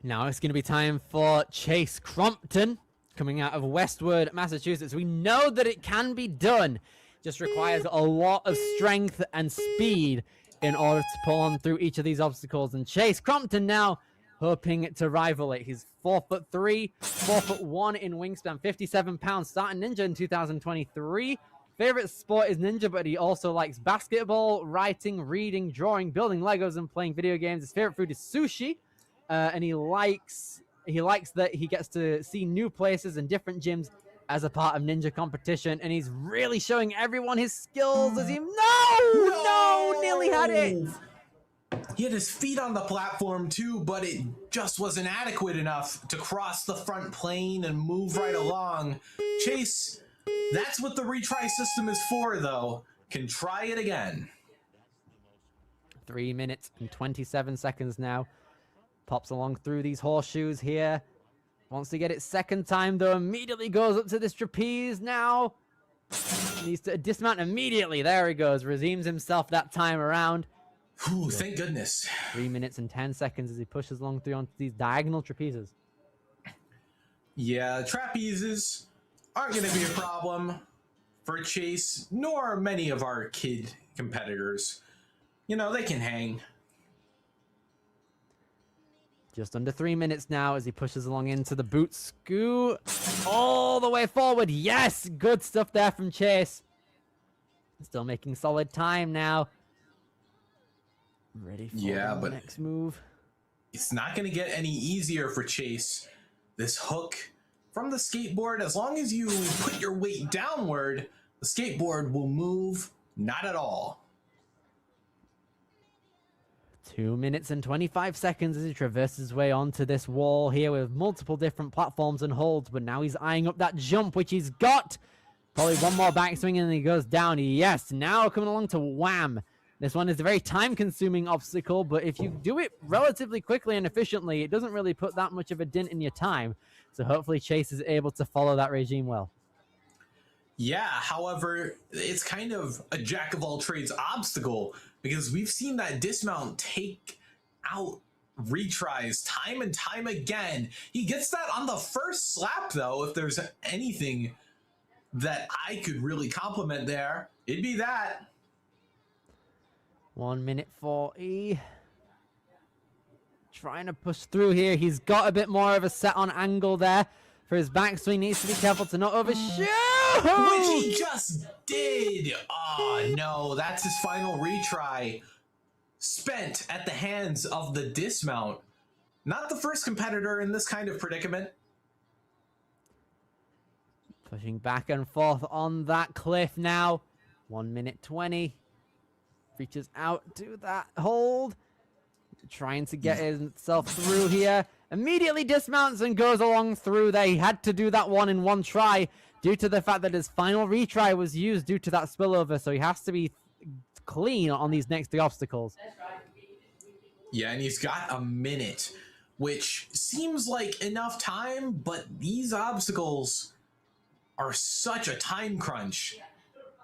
Now it's going to be time for Chase Crompton, coming out of Westwood, Massachusetts. We know that it can be done. Just requires a lot of strength and speed in order to pull on through each of these obstacles. And Chase Crompton now hoping to rival it. He's 4'3", 4'1" in wingspan, 57 pounds, starting Ninja in 2023. Favorite sport is Ninja, but he also likes basketball, writing, reading, drawing, building Legos, and playing video games. His favorite food is sushi, and he likes that he gets to see new places and different gyms as a part of Ninja competition, and he's really showing everyone his skills as he... No! Nearly had it! He had his feet on the platform too, but it just wasn't adequate enough to cross the front plane and move right along. Chase, that's what the retry system is for, though. Can try it again. 3 minutes and 27 seconds now. Pops along through these horseshoes here. Wants to get it second time, though. Immediately goes up to this trapeze now. Needs to dismount immediately. There he goes. Redeems himself that time around. Whew, thank goodness. 3 minutes and 10 seconds as he pushes along through onto these diagonal trapezes. Yeah, trapezes aren't going to be a problem for Chase, nor many of our kid competitors. You know, they can hang. Just under 3 minutes now as he pushes along into the boot scoot all the way forward. Yes, good stuff there from Chase. Still making solid time now. Ready for the next move. It's not going to get any easier for Chase. This hook from the skateboard, as long as you put your weight downward, the skateboard will move not at all. 2 minutes and 25 seconds as he traverses his way onto this wall here with multiple different platforms and holds, but now he's eyeing up that jump, which he's got. Probably one more backswing and then he goes down. Yes, now coming along to wham. This one is a very time-consuming obstacle, but if you do it relatively quickly and efficiently, it doesn't really put that much of a dent in your time. So hopefully Chase is able to follow that regime well. Yeah, however, it's kind of a jack-of-all-trades obstacle because we've seen that dismount take out retries time and time again. He gets that on the first slap, though. If there's anything that I could really compliment there, it'd be that. 1 minute 40. Trying to push through here. He's got a bit more of a set on angle there for his backswing. Needs to be careful to not overshoot. Which he just did. Oh, no. That's his final retry. Spent at the hands of the dismount. Not the first competitor in this kind of predicament. Pushing back and forth on that cliff now. 1 minute 20. Reaches out to that hold. Trying to get himself through here. Immediately dismounts and goes along through there. He had to do that one in one try due to the fact that his final retry was used due to that spillover. So he has to be clean on these next three obstacles. Yeah, and he's got a minute, which seems like enough time, but these obstacles are such a time crunch,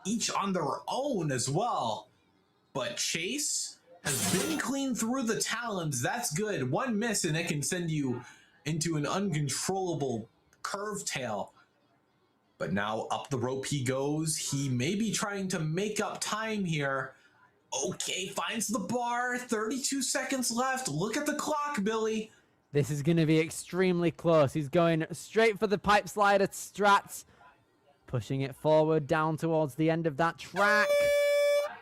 each on their own as well. But Chase has been clean through the talons. That's good. One miss and it can send you into an uncontrollable curve tail. But now up the rope he goes. He may be trying to make up time here. Okay, finds the bar. 32 seconds left. Look at the clock, Billy. This is going to be extremely close. He's going straight for the pipe slider strats. Pushing it forward down towards the end of that track.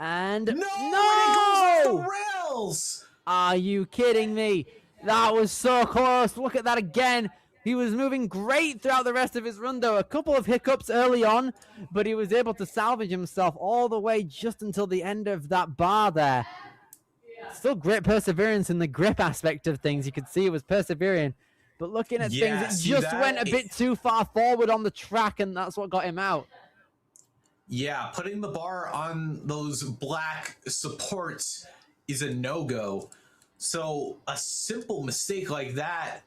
And no! It goes off the rails! Are you kidding me? That was so close. Look at that again. He was moving great throughout the rest of his run, though. A couple of hiccups early on, but he was able to salvage himself all the way just until the end of that bar there. Still great perseverance in the grip aspect of things. You could see he was persevering. But looking at things, it just went a bit too far forward on the track, and that's what got him out. Yeah, putting the bar on those black supports is a no-go. So a simple mistake like that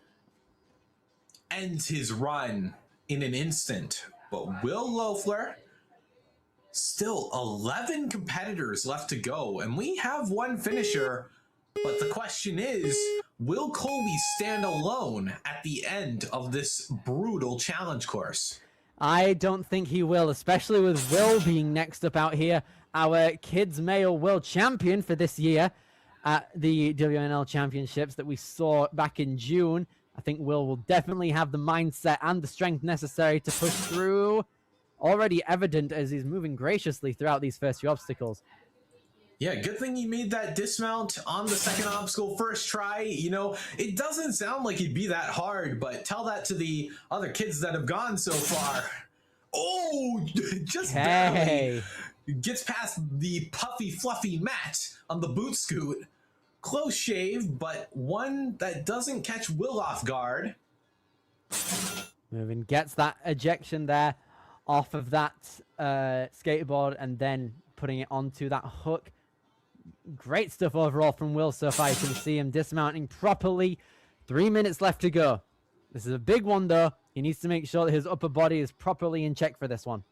ends his run in an instant. But Will Loeffler, still 11 competitors left to go, and we have one finisher. But the question is, will Colby stand alone at the end of this brutal challenge course? I don't think he will, especially with Will being next up out here. Our kids male world champion for this year at the WNL championships that we saw back in June. I think Will definitely have the mindset and the strength necessary to push through. Already evident as he's moving graciously throughout these first few obstacles. Yeah, good thing he made that dismount on the second obstacle first try. You know, it doesn't sound like it'd be that hard, but tell that to the other kids that have gone so far. Oh, just barely gets past the puffy, fluffy mat on the boot scoot. Close shave, but one that doesn't catch Will off guard. Moving, gets that ejection there off of that skateboard and then putting it onto that hook. Great stuff overall from Will so far. You can see him dismounting properly. 3 minutes left to go. This is a big one, though. He needs to make sure that his upper body is properly in check for this one.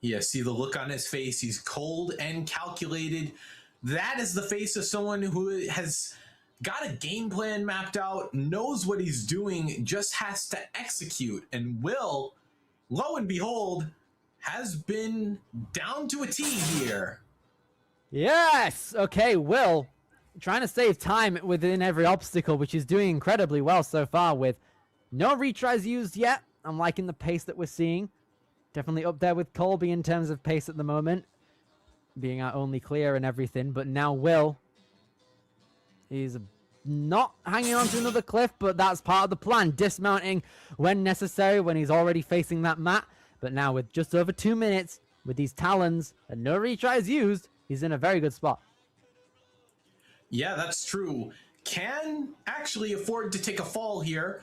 Yeah, see the look on his face. He's cold and calculated. That is the face of someone who has got a game plan mapped out, knows what he's doing, just has to execute. And Will, lo and behold, has been down to a T here. Yes! Okay, Will, trying to save time within every obstacle, which is doing incredibly well so far with no retries used yet. I'm liking the pace that we're seeing. Definitely up there with Colby in terms of pace at the moment. being our only clear and everything. But now Will, he's not hanging on to another cliff, but that's part of the plan. Dismounting when necessary, when he's already facing that mat. But now with just over 2 minutes, with these talons and no retries used, he's in a very good spot. Yeah, that's true. Can actually afford to take a fall here,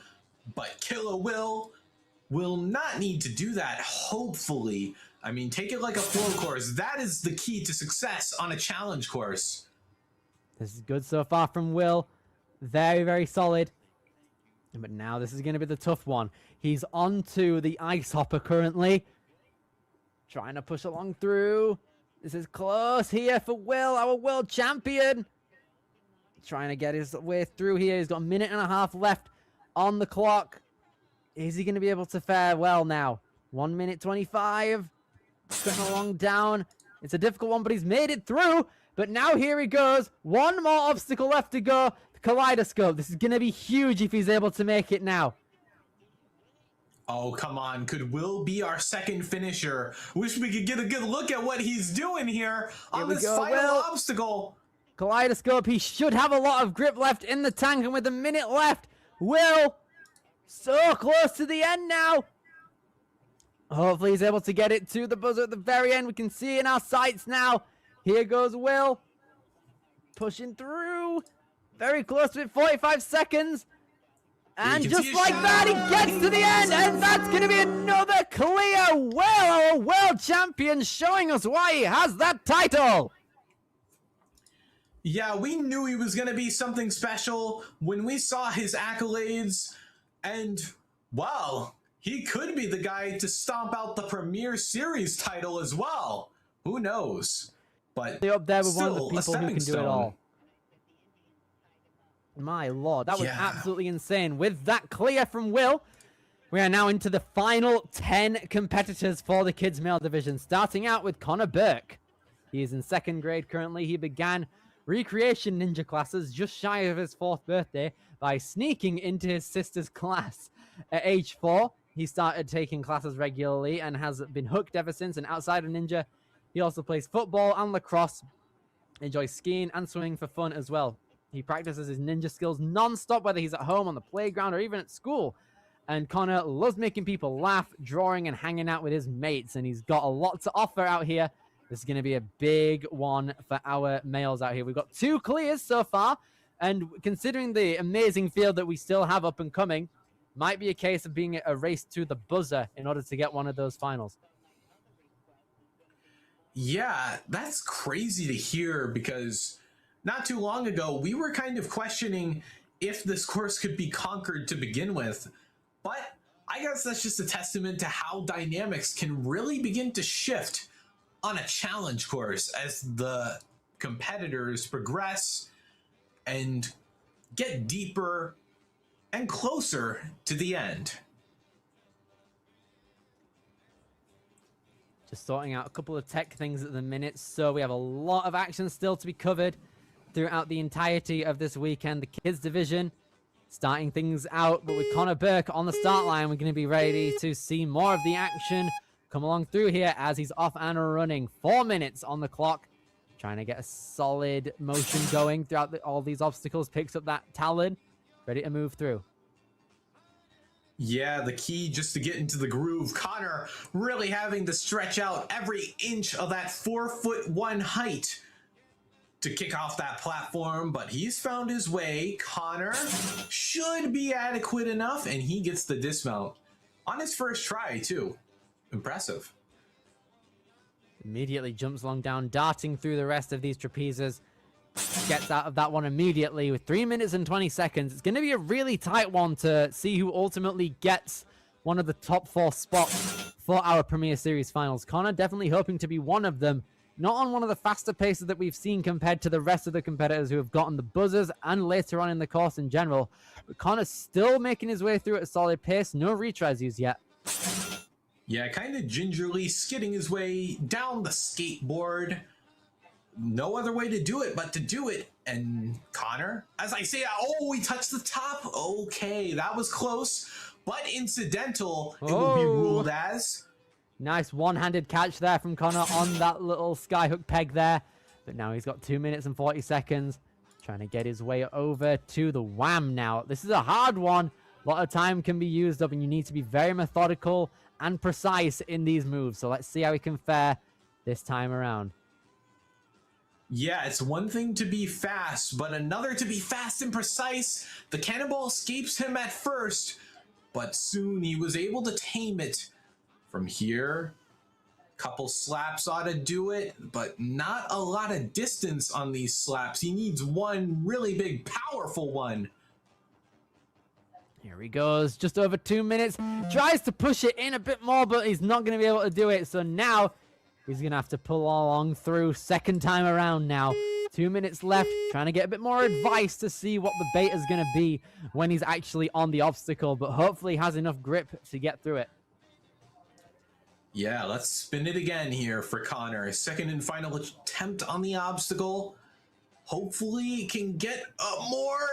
but Killer will not need to do that, hopefully. I mean, take it like a flow course. That is the key to success on a challenge course. This is good so far from Will. Very, very solid. But now this is going to be the tough one. He's onto the ice hopper currently. Trying to push along through. This is close here for Will, our world champion. Trying to get his way through here. He's got a minute and a half left on the clock. Is he going to be able to fare well now? 1 minute 25. Cutting along down. It's a difficult one, but he's made it through. But now here he goes. One more obstacle left to go. The kaleidoscope. This is going to be huge if he's able to make it now. Oh, come on. Could Will be our second finisher? Wish we could get a good look at what he's doing here on this final obstacle. Kaleidoscope, he should have a lot of grip left in the tank, and with a minute left, Will, so close to the end now. Hopefully he's able to get it to the buzzer at the very end. We can see in our sights now. Here goes Will, pushing through, very close to it, 45 seconds. And just like that, he gets to the end, and that's going to be another clear. Will, our world champion, showing us why he has that title. Yeah, we knew he was going to be something special when we saw his accolades, and, well, he could be the guy to stomp out the Premier Series title as well. Who knows? But up there with one of the still, people who can do it all. My lord, that was absolutely insane. With that clear from Will, we are now into the final 10 competitors for the kids male division, starting out with Connor Burke. He is in 2nd grade currently. He began recreation ninja classes just shy of his 4th birthday by sneaking into his sister's class. At age 4, he started taking classes regularly and has been hooked ever since. And outside of ninja, he also plays football and lacrosse, enjoys skiing and swimming for fun as well. He practices his ninja skills non-stop, whether he's at home, on the playground, or even at school. And Connor loves making people laugh, drawing, and hanging out with his mates. And he's got a lot to offer out here. This is going to be a big one for our males out here. We've got 2 clears so far. And considering the amazing field that we still have up and coming, might be a case of being a race to the buzzer in order to get one of those finals. Yeah, that's crazy to hear, because not too long ago, we were kind of questioning if this course could be conquered to begin with. But I guess that's just a testament to how dynamics can really begin to shift on a challenge course as the competitors progress and get deeper and closer to the end. Just sorting out a couple of tech things at the minute, so we have a lot of action still to be covered throughout the entirety of this weekend. The kids division starting things out, but with Connor Burke on the start line, we're going to be ready to see more of the action come along through here as he's off and running. 4 minutes on the clock, trying to get a solid motion going throughout all these obstacles. Picks up that talon, ready to move through. Yeah, the key just to get into the groove. Connor really having to stretch out every inch of that 4'1" height to kick off that platform, but he's found his way. Connor should be adequate enough, and he gets the dismount on his first try too. Impressive. Immediately jumps along down, darting through the rest of these trapezes. Gets out of that one immediately with 3 minutes and 20 seconds. It's going to be a really tight one to see who ultimately gets one of the top 4 spots for our Premier Series finals. Connor definitely hoping to be one of them. Not on one of the faster paces that we've seen compared to the rest of the competitors who have gotten the buzzers and later on in the course in general. But Connor's still making his way through at a solid pace. No retries used yet. Yeah, kind of gingerly skidding his way down the skateboard. No other way to do it but to do it. And Connor, as I say, oh, he touched the top. Okay, that was close, but incidental. It will be ruled as. Nice one-handed catch there from Connor on that little skyhook peg there. But now he's got 2 minutes and 40 seconds. Trying to get his way over to the wham now. This is a hard one. A lot of time can be used up, and you need to be very methodical and precise in these moves. So let's see how he can fare this time around. Yeah, it's one thing to be fast, but another to be fast and precise. The cannonball escapes him at first, but soon he was able to tame it. From here, couple slaps ought to do it, but not a lot of distance on these slaps. He needs one really big, powerful one. Here he goes, just over 2 minutes. Tries to push it in a bit more, but he's not going to be able to do it. So now he's going to have to pull along through. Second time around now. 2 minutes left. Trying to get a bit more advice to see what the bait is going to be when he's actually on the obstacle. But hopefully he has enough grip to get through it. Yeah, let's spin it again here for Connor. Second and final attempt on the obstacle. Hopefully he can get more.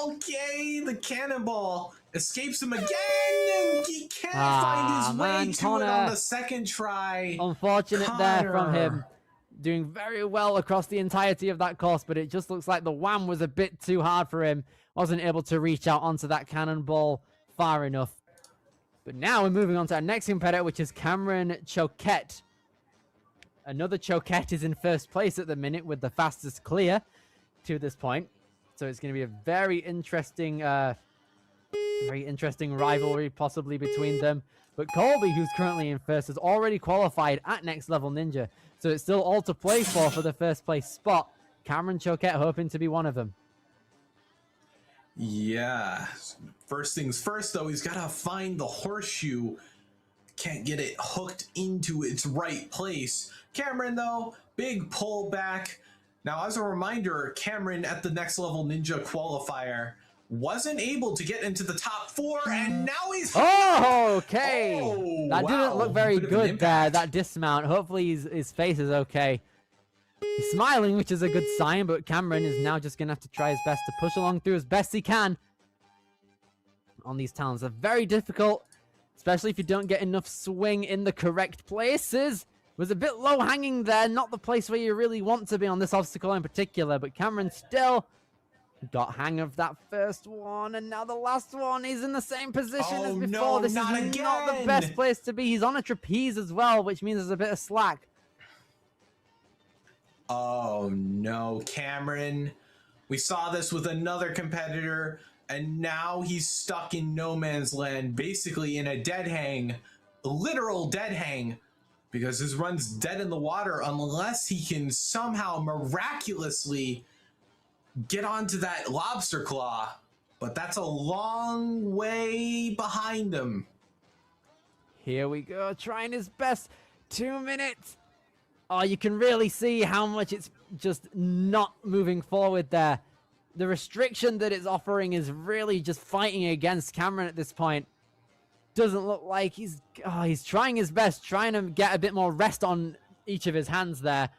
Okay, the cannonball escapes him again, and he can't find his way to Connor, it on the second try. Unfortunate Connor there from him. Doing very well across the entirety of that course, but it just looks like the wham was a bit too hard for him. Wasn't able to reach out onto that cannonball far enough. But now we're moving on to our next competitor, which is Cameron Choquette. Another Choquette is in first place at the minute with the fastest clear to this point. So it's going to be a very interesting rivalry possibly between them. But Colby, who's currently in first, has already qualified at Next Level Ninja. So it's still all to play for the first place spot. Cameron Choquette hoping to be one of them. Yeah. First things first, though, he's got to find the horseshoe. Can't get it hooked into its right place. Cameron, though, big pull back. Now, as a reminder, Cameron at the Next Level Ninja Qualifier wasn't able to get into the top 4, and now he's... Oh, okay. Oh, that didn't wow. look very Bit of an good there, impact. that dismount. Hopefully his face is okay. He's smiling, which is a good sign, but Cameron is now just going to have to try his best to push along through as best he can on these talents. They're very difficult, especially if you don't get enough swing in the correct places. Was a bit low hanging there, not the place where you really want to be on this obstacle in particular, but Cameron still got hang of that first one, and now the last one is in the same position as before. No, this not is not the again. best place to be. He's on a trapeze as well, which means there's a bit of slack. Oh no, Cameron. We saw this with another competitor, and now he's stuck in no man's land, basically in a dead hang, a literal dead hang, because his run's dead in the water unless he can somehow miraculously get onto that lobster claw. But that's a long way behind him. Here we go, trying his best. 2 minutes. Oh, you can really see how much it's just not moving forward there. The restriction that it's offering is really just fighting against Cameron at this point. Doesn't look like he's trying his best, trying to get a bit more rest on each of his hands there.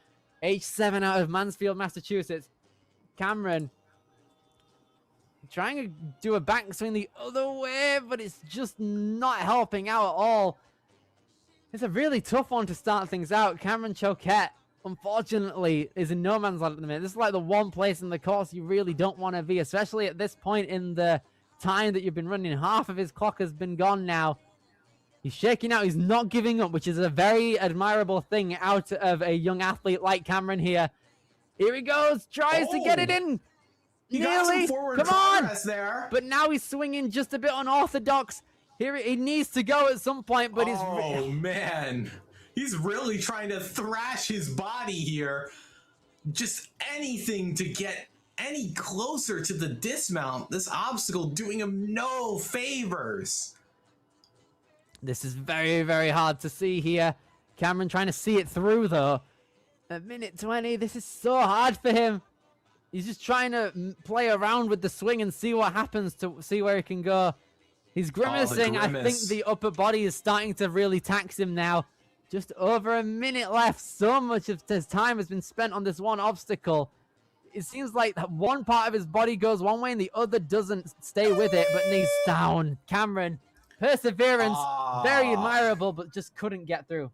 H7 out of Mansfield, Massachusetts. Cameron trying to do a backswing the other way, but it's just not helping out at all. It's a really tough one to start things out. Cameron Choquette, unfortunately, is in no man's land at the minute. This is like the one place in the course you really don't want to be, especially at this point in the time that you've been running. Half of his clock has been gone now. He's shaking out. He's not giving up, which is a very admirable thing out of a young athlete like Cameron here. Here he goes. Tries to get it in. He got some Nearly. forward Come on. progress there. But now he's swinging just a bit unorthodox. Here he needs to go at some point, but he's... Oh, man. He's really trying to thrash his body here. Just anything to get any closer to the dismount. This obstacle doing him no favors. This is very, very hard to see here. Cameron trying to see it through, though. At minute 20, this is so hard for him. He's just trying to play around with the swing and see what happens, to see where he can go. He's grimacing. I think the upper body is starting to really tax him now. Just over a minute left. So much of his time has been spent on this one obstacle. It seems like one part of his body goes one way and the other doesn't stay with it, but he's down. Cameron Perseverance, very admirable, but just couldn't get through.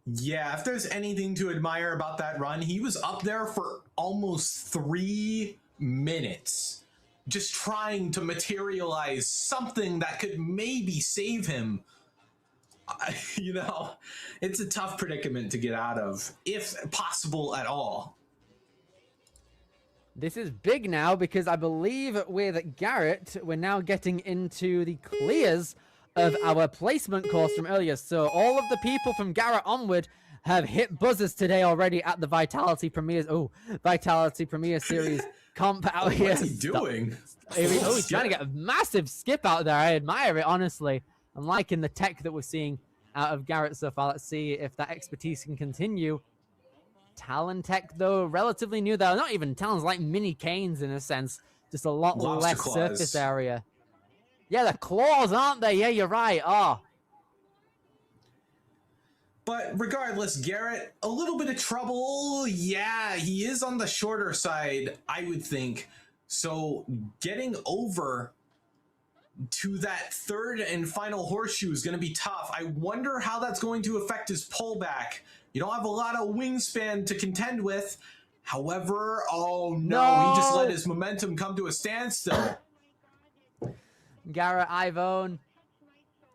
Yeah, if there's anything to admire about that run, he was up there for almost 3 minutes, just trying to materialize something that could maybe save him. You know, it's a tough predicament to get out of, if possible at all. This is big now because I believe with Garrett, we're now getting into the clears of our placement course from earlier. So all of the people from Garrett onward have hit buzzers today already at the Vitality Premiere. Oh, Vitality Premiere Series comp out here. What's he doing? He's trying to get a massive skip out there. I admire it, honestly. I'm liking the tech that we're seeing out of Garrett so far. Let's see if that expertise can continue. Talon tech, though, relatively new. They're not even Talons, like mini canes in a sense. Just a lot less surface area. Yeah, the claws, aren't they? Yeah, you're right. Oh. But regardless, Garrett, a little bit of trouble. Yeah, he is on the shorter side, I would think. So getting over to that third and final horseshoe is going to be tough. I wonder how that's going to affect his pullback. You don't have a lot of wingspan to contend with. However, oh no, he just let his momentum come to a standstill. Garrett Ivone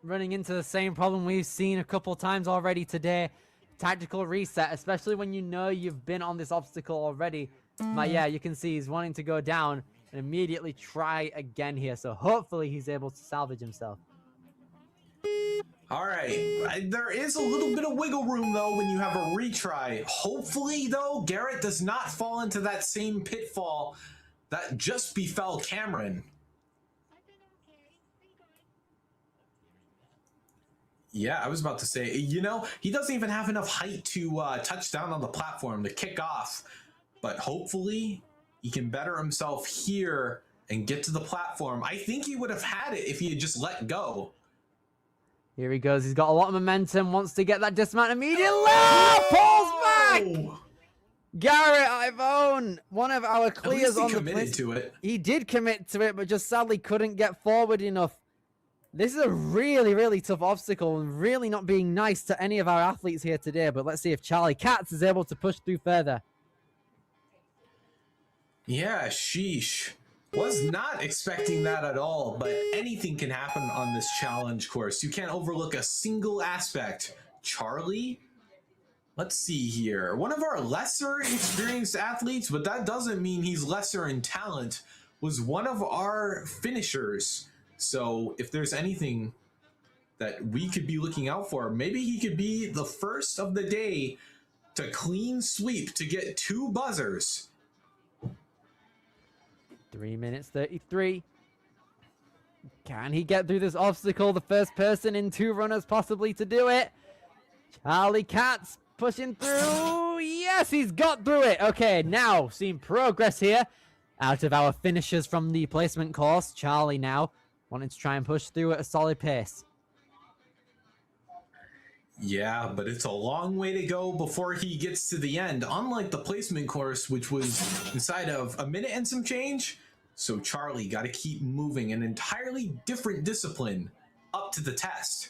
running into the same problem we've seen a couple times already today. Tactical reset, especially when you know you've been on this obstacle already. But yeah, you can see he's wanting to go down and immediately try again here. So hopefully he's able to salvage himself. All right, there is a little bit of wiggle room, though, when you have a retry. Hopefully, though, Garrett does not fall into that same pitfall that just befell Cameron. Yeah, I was about to say, you know, he doesn't even have enough height to touch down on the platform to kick off. But hopefully, he can better himself here and get to the platform. I think he would have had it if he had just let go. Here he goes. He's got a lot of momentum. Wants to get that dismount immediately. Pulls back. Garrett Ivone, one of our clears on the committed to it. He did commit to it, but just sadly couldn't get forward enough. This is a really, really tough obstacle and really not being nice to any of our athletes here today. But let's see if Charlie Katz is able to push through further. Yeah, sheesh. Was not expecting that at all, but anything can happen on this challenge course. You can't overlook a single aspect. Charlie? Let's see here. One of our lesser experienced athletes, but that doesn't mean he's lesser in talent, was one of our finishers. So if there's anything that we could be looking out for, maybe he could be the first of the day to clean sweep to get 2 buzzers. 3 minutes 33. Can he get through this obstacle? The first person in 2 runners possibly to do it. Charlie Katz pushing through. Yes, he's got through it. Okay, now seeing progress here out of our finishers from the placement course. Charlie now wanting to try and push through at a solid pace. Yeah, but it's a long way to go before he gets to the end, unlike the placement course, which was inside of a minute and some change. So Charlie got to keep moving, an entirely different discipline up to the test.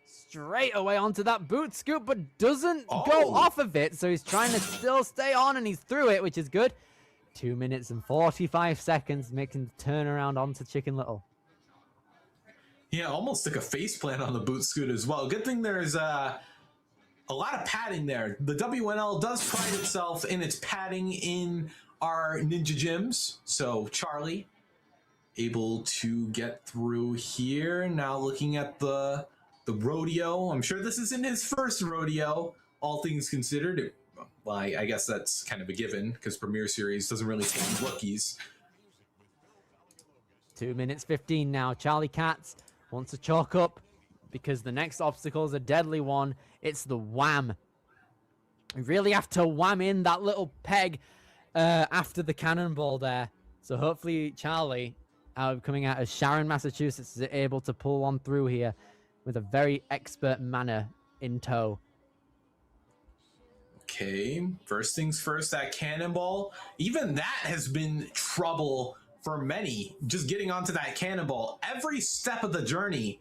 Straight away onto that boot scoop, but doesn't go off of it. So he's trying to still stay on, and he's through it, which is good. 2 minutes and 45 seconds, making the turnaround onto Chicken Little. Yeah, almost took a faceplant on the boot scoot as well. Good thing there's a lot of padding there. The WNL does pride itself in its padding in our Ninja gyms. So Charlie able to get through here. Now looking at the rodeo. I'm sure this isn't his first rodeo, all things considered. Well, I guess that's kind of a given because Premier Series doesn't really take rookies. 2 minutes 15 now. Charlie Katz wants to chalk up because the next obstacle is a deadly one. It's the wham. You really have to wham in that little peg after the cannonball there. So hopefully Charlie, coming out of Sharon, Massachusetts, is able to pull on through here with a very expert manner in tow. Okay, first things first, that cannonball. Even that has been trouble for many, just getting onto that cannonball every step of the journey.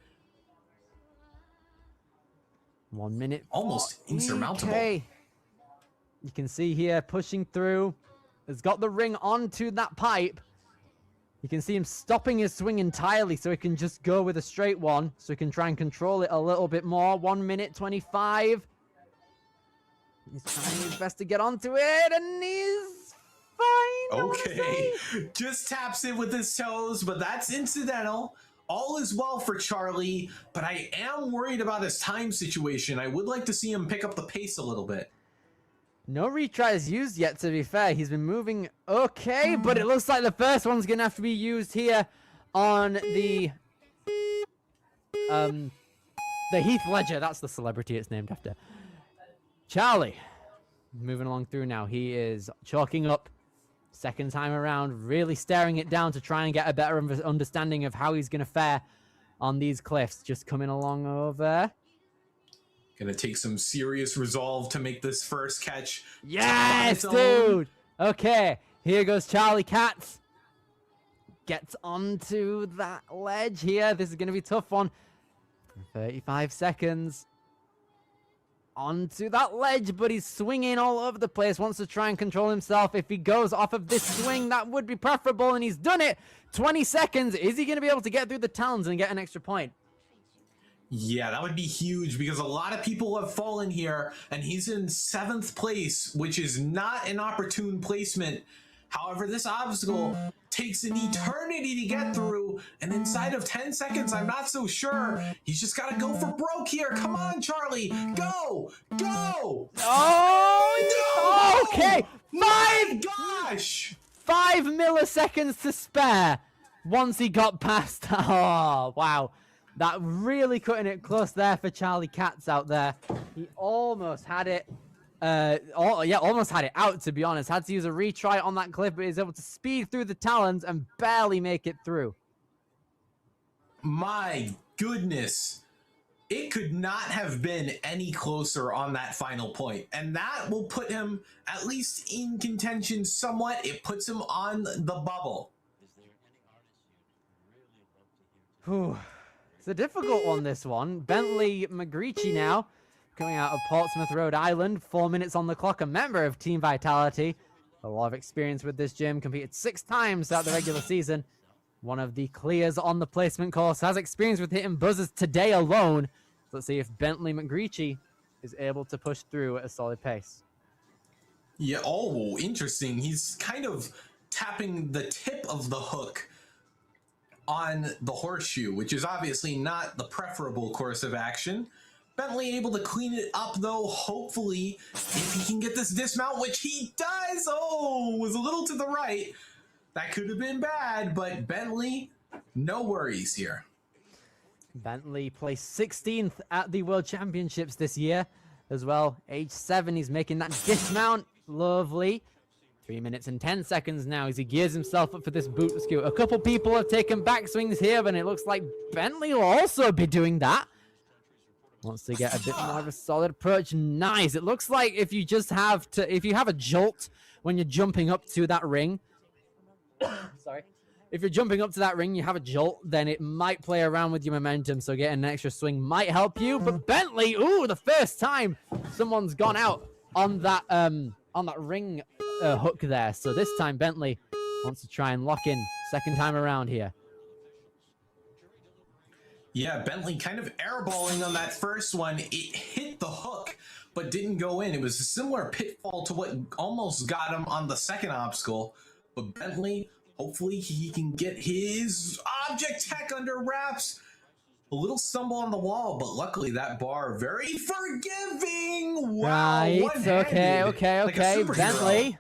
1 minute. Almost insurmountable. Okay. You can see here pushing through. Has got the ring onto that pipe. You can see him stopping his swing entirely so he can just go with a straight one. So he can try and control it a little bit more. 1 minute 25. He's trying his best to get onto it, and he's fine. Okay, just taps it with his toes, but that's incidental. All is well for Charlie, but I am worried about his time situation. I would like to see him pick up the pace a little bit. No retries used yet, to be fair. He's been moving okay, but it looks like the first one's going to have to be used here on the Heath Ledger. That's the celebrity it's named after. Charlie, moving along through now. He is chalking up. Second time around, really staring it down to try and get a better understanding of how he's going to fare on these cliffs. Just coming along over. Gonna take some serious resolve to make this first catch. Yes, dude! Okay, here goes Charlie Katz. Gets onto that ledge here. This is going to be a tough one. 35 seconds. Onto that ledge, but he's swinging all over the place. Wants to try and control himself. If he goes off of this swing, that would be preferable, and he's done it. 20 seconds. Is he going to be able to get through the talons and get an extra point? Yeah, that would be huge because a lot of people have fallen here, and he's in 7th place, which is not an opportune placement. However, this obstacle takes an eternity to get through, and inside of 10 seconds, I'm not so sure. He's just got to go for broke here. Come on, Charlie. Go! Go! Oh, no! Okay. My gosh! 5 milliseconds to spare once he got past. Oh, wow. That really cutting it close there for Charlie Katz out there. He almost had it. Almost had it out, to be honest. Had to use a retry on that cliff, but he's able to speed through the talons and barely make it through. My goodness. It could not have been any closer on that final point. And that will put him at least in contention somewhat. It puts him on the bubble. Whew. It's a difficult one, this one. Bentley McGreechy now, coming out of Portsmouth, Rhode Island. 4 minutes on the clock, a member of Team Vitality. A lot of experience with this gym, competed 6 times throughout the regular season. One of the clears on the placement course, has experience with hitting buzzers today alone. So let's see if Bentley McGreechy is able to push through at a solid pace. Yeah, oh, interesting. He's kind of tapping the tip of the hook on the horseshoe, which is obviously not the preferable course of action. Bentley able to clean it up, though, hopefully, if he can get this dismount, which he does. Oh, was a little to the right. That could have been bad, but Bentley, no worries here. Bentley placed 16th at the World Championships this year as well. Age 7, he's making that dismount. Lovely. 3 minutes and 10 seconds now as he gears himself up for this boot scoot. A couple people have taken back swings here, but it looks like Bentley will also be doing that. Wants to get a bit more of a solid approach. Nice. It looks like if you have a jolt when you're jumping up to that ring. Sorry. If you're jumping up to that ring, you have a jolt, then it might play around with your momentum, so getting an extra swing might help you. But Bentley, ooh, the first time someone's gone out on that ring hook there. So this time Bentley wants to try and lock in second time around here. Yeah, Bentley kind of airballing on that first one. It hit the hook, but didn't go in. It was a similar pitfall to what almost got him on the second obstacle. But Bentley, hopefully he can get his object tech under wraps. A little stumble on the wall, but luckily that bar very forgiving. Wow, right, okay. Like Bentley,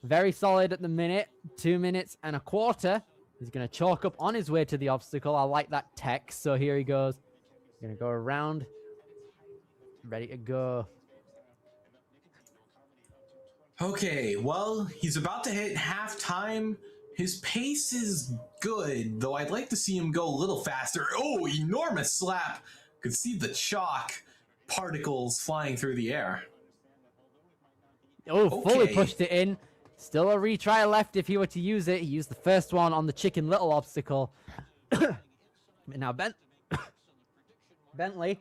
very solid at the minute. 2 minutes and a quarter. He's going to chalk up on his way to the obstacle. I like that tech. So here he goes. Going to go around. Ready to go. Okay, well, he's about to hit halftime. His pace is good, though I'd like to see him go a little faster. Oh, enormous slap. Could see the chalk particles flying through the air. Oh, fully pushed it in. Still a retry left if he were to use it. He used the first one on the Chicken Little obstacle. But now Bentley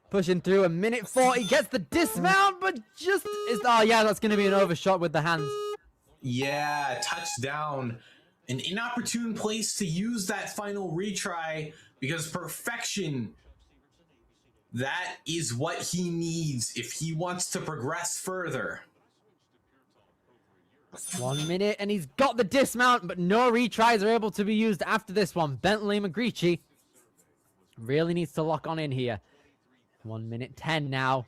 pushing through a minute 40. Gets the dismount, but just is. Oh yeah, that's going to be an overshot with the hands. Yeah, touchdown. An inopportune place to use that final retry because perfection, that is what he needs if he wants to progress further. 1 minute, and he's got the dismount, but no retries are able to be used after this one. Bentley McGreechy really needs to lock on in here. 1 minute 10 now.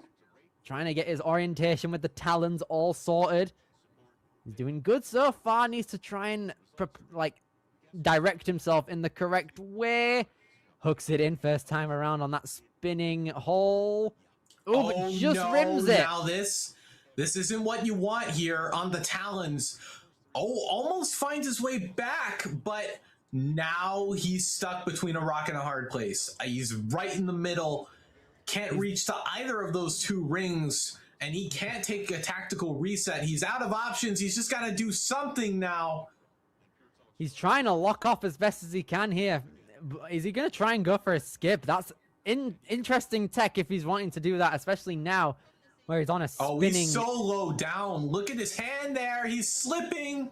Trying to get his orientation with the talons all sorted. He's doing good so far. Needs to try and direct himself in the correct way. Hooks it in first time around on that spinning hole. Ooh, but just rims it. Now this isn't what you want here on the talons. Oh, almost finds his way back, but now he's stuck between a rock and a hard place. He's right in the middle. Can't reach to either of those two rings, and he can't take a tactical reset. He's out of options. He's just got to do something now. He's trying to lock off as best as he can here. Is he going to try and go for a skip? That's interesting tech if he's wanting to do that, especially now where he's on a spinning... Oh, he's so low down. Look at his hand there. He's slipping.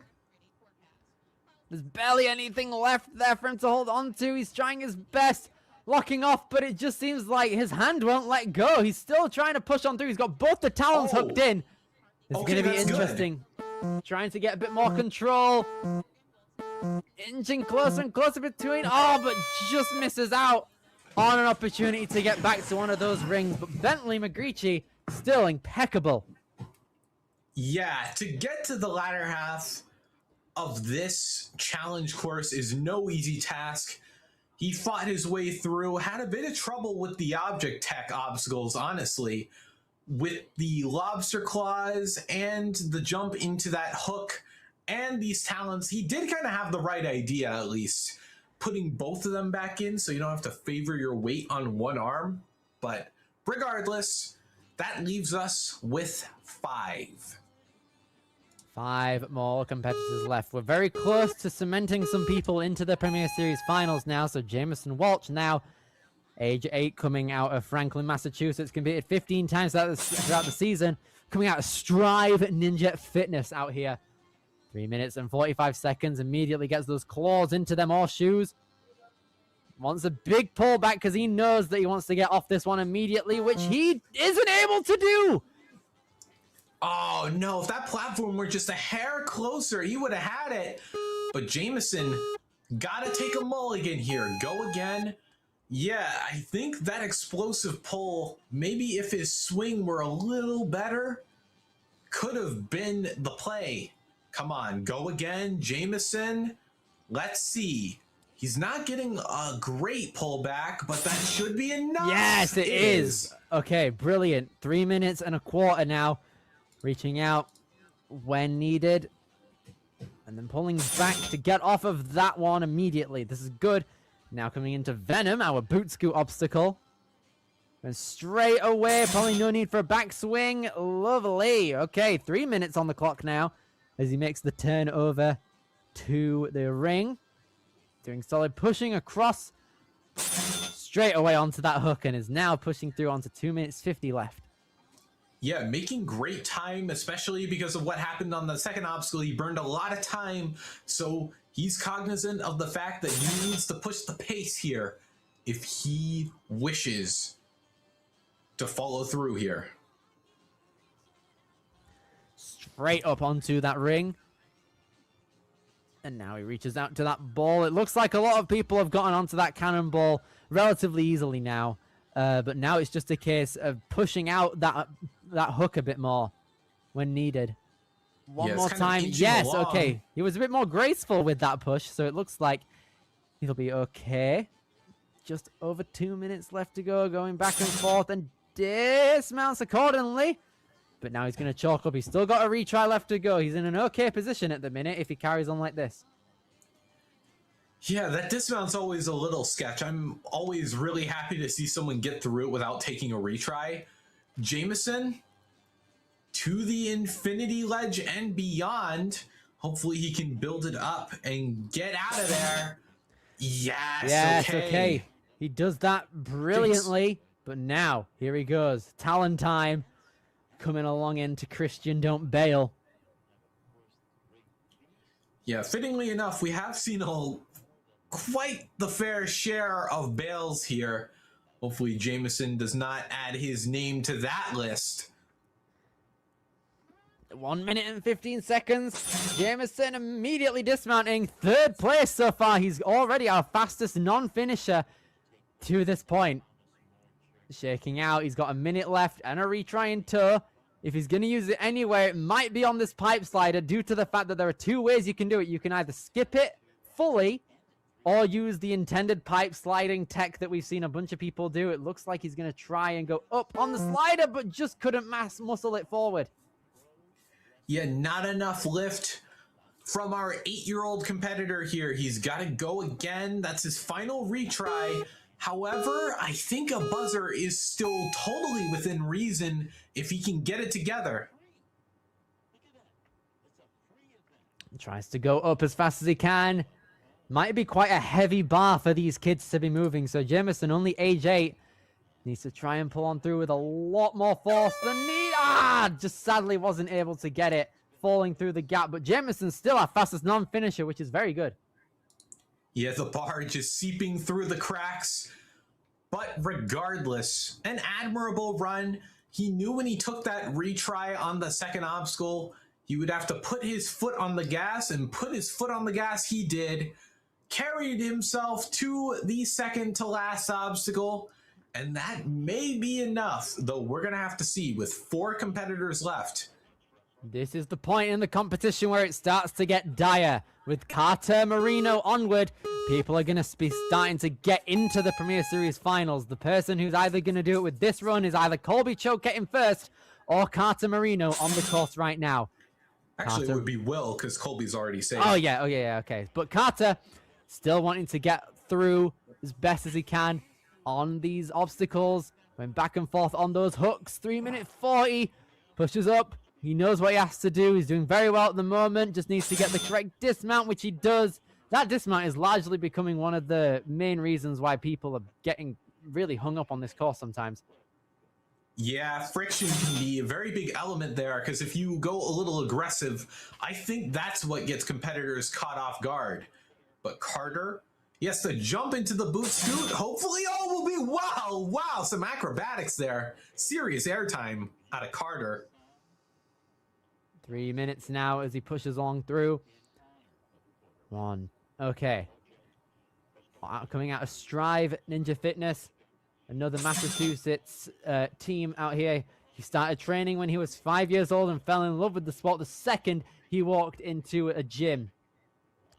There's barely anything left there for him to hold on to. He's trying his best, locking off, but it just seems like his hand won't let go. He's still trying to push on through. He's got both the talons hooked in. This is going to be interesting. Trying to get a bit more control. Inching closer and closer between. Oh, but just misses out on an opportunity to get back to one of those rings. But Bentley McGreechy still impeccable. Yeah, to get to the latter half of this challenge course is no easy task. He fought his way through, had a bit of trouble with the object tech obstacles, honestly, with the lobster claws and the jump into that hook and these talons. He did kind of have the right idea, at least, putting both of them back in so you don't have to favor your weight on one arm. But regardless, that leaves us with 5. 5 more competitors left. We're very close to cementing some people into the Premier Series finals now. So Jameson Walsh now, age 8, coming out of Franklin, Massachusetts, competed 15 times throughout the season, coming out of Strive Ninja Fitness out here. 3 minutes and 45 seconds, immediately gets those claws into them horseshoes. Wants a big pullback because he knows that he wants to get off this one immediately, which he isn't able to do. Oh no, if that platform were just a hair closer, he would have had it. But Jameson gotta take a mulligan here. Go again. Yeah, I think that explosive pull, maybe if his swing were a little better, could have been the play. Come on, go again, Jameson. Let's see. He's not getting a great pullback, but that should be enough. Yes, it is. Okay, brilliant. 3 minutes and a quarter now. Reaching out when needed. And then pulling back to get off of that one immediately. This is good. Now coming into Venom, our boot scoot obstacle. And straight away, probably no need for a backswing. Lovely. Okay, 3 minutes on the clock now as he makes the turn over to the ring. Doing solid, pushing across straight away onto that hook and is now pushing through onto 2 minutes 50 left. Yeah, making great time, especially because of what happened on the second obstacle. He burned a lot of time, so he's cognizant of the fact that he needs to push the pace here if he wishes to follow through here. Straight up onto that ring. And now he reaches out to that ball. It looks like a lot of people have gotten onto that cannonball relatively easily now. But now it's just a case of pushing out that hook a bit more when needed. One more time. Yes, okay. He was a bit more graceful with that push, so it looks like he'll be okay. Just over 2 minutes left to go, going back and forth and dismounts accordingly. But now he's going to chalk up. He's still got a retry left to go. He's in an okay position at the minute if he carries on like this. Yeah, that dismount's always a little sketch. I'm always really happy to see someone get through it without taking a retry. Jameson to the infinity ledge and beyond. Hopefully he can build it up and get out of there. Yes, okay. He does that brilliantly. But now, here he goes. Talon time. Coming along into Christian, don't bail. Yeah, fittingly enough, we have seen quite the fair share of bails here. Hopefully Jameson does not add his name to that list. 1 minute and 15 seconds. Jameson immediately dismounting. 3rd place so far. He's already our fastest non-finisher to this point. Shaking out. He's got a minute left and a retry in tow. If he's going to use it anyway, it might be on this pipe slider due to the fact that there are 2 ways you can do it. You can either skip it fully or use the intended pipe sliding tech that we've seen a bunch of people do. It looks like he's going to try and go up on the slider, but just couldn't muscle it forward. Yeah, not enough lift from our 8-year-old competitor here. He's got to go again. That's his final retry. However, I think a buzzer is still totally within reason if he can get it together. He tries to go up as fast as he can. Might be quite a heavy bar for these kids to be moving. So Jameson, only age 8, needs to try and pull on through with a lot more force than need. Just sadly wasn't able to get it, falling through the gap. But Jameson's still our fastest non-finisher, which is very good. Yeah, the bar just seeping through the cracks. But regardless, an admirable run. He knew when he took that retry on the second obstacle, he would have to put his foot on the gas, and put his foot on the gas he did. Carried himself to the second to last obstacle. And that may be enough, though we're going to have to see with 4 competitors left. This is the point in the competition where it starts to get dire. With Carter Marino onward, people are going to be starting to get into the Premier Series finals. The person who's either going to do it with this run is either Colby Choke getting first or Carter Marino on the course right now. Actually, Carter... it would be Will, because Colby's already saved. Oh, yeah, okay. But Carter still wanting to get through as best as he can on these obstacles. Went back and forth on those hooks. 3 minute 40. Pushes up. He knows what he has to do. He's doing very well at the moment. Just needs to get the correct dismount, which he does. That dismount is largely becoming one of the main reasons why people are getting really hung up on this course sometimes. Yeah, friction can be a very big element there, because if you go a little aggressive, I think that's what gets competitors caught off guard. But Carter, he has to jump into the boot scoot. Hopefully, will be, wow, some acrobatics there. Serious airtime out of Carter. 3 minutes now as he pushes on through. 1. Okay. Coming out of Strive Ninja Fitness. Another Massachusetts team out here. He started training when he was 5 years old and fell in love with the sport the second he walked into a gym.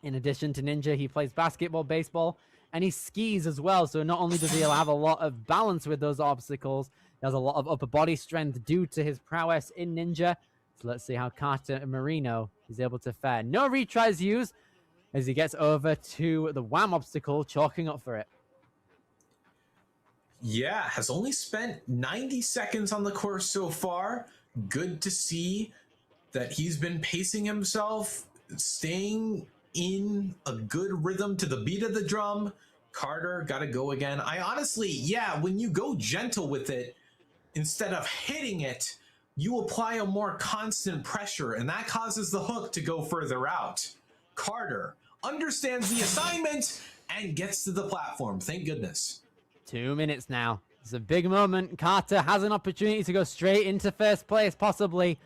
In addition to Ninja, he plays basketball, baseball, and he skis as well. So not only does he have a lot of balance with those obstacles, he has a lot of upper body strength due to his prowess in Ninja. So let's see how Carter Marino is able to fare. No retries used as he gets over to the Wham obstacle, chalking up for it. Yeah, has only spent 90 seconds on the course so far. Good to see that he's been pacing himself, staying in a good rhythm to the beat of the drum. Carter, gotta go again. I honestly, yeah, when you go gentle with it, instead of hitting it, you apply a more constant pressure, and that causes the hook to go further out. Carter understands the assignment and gets to the platform. Thank goodness. 2 minutes now. It's a big moment. Carter has an opportunity to go straight into first place, possibly.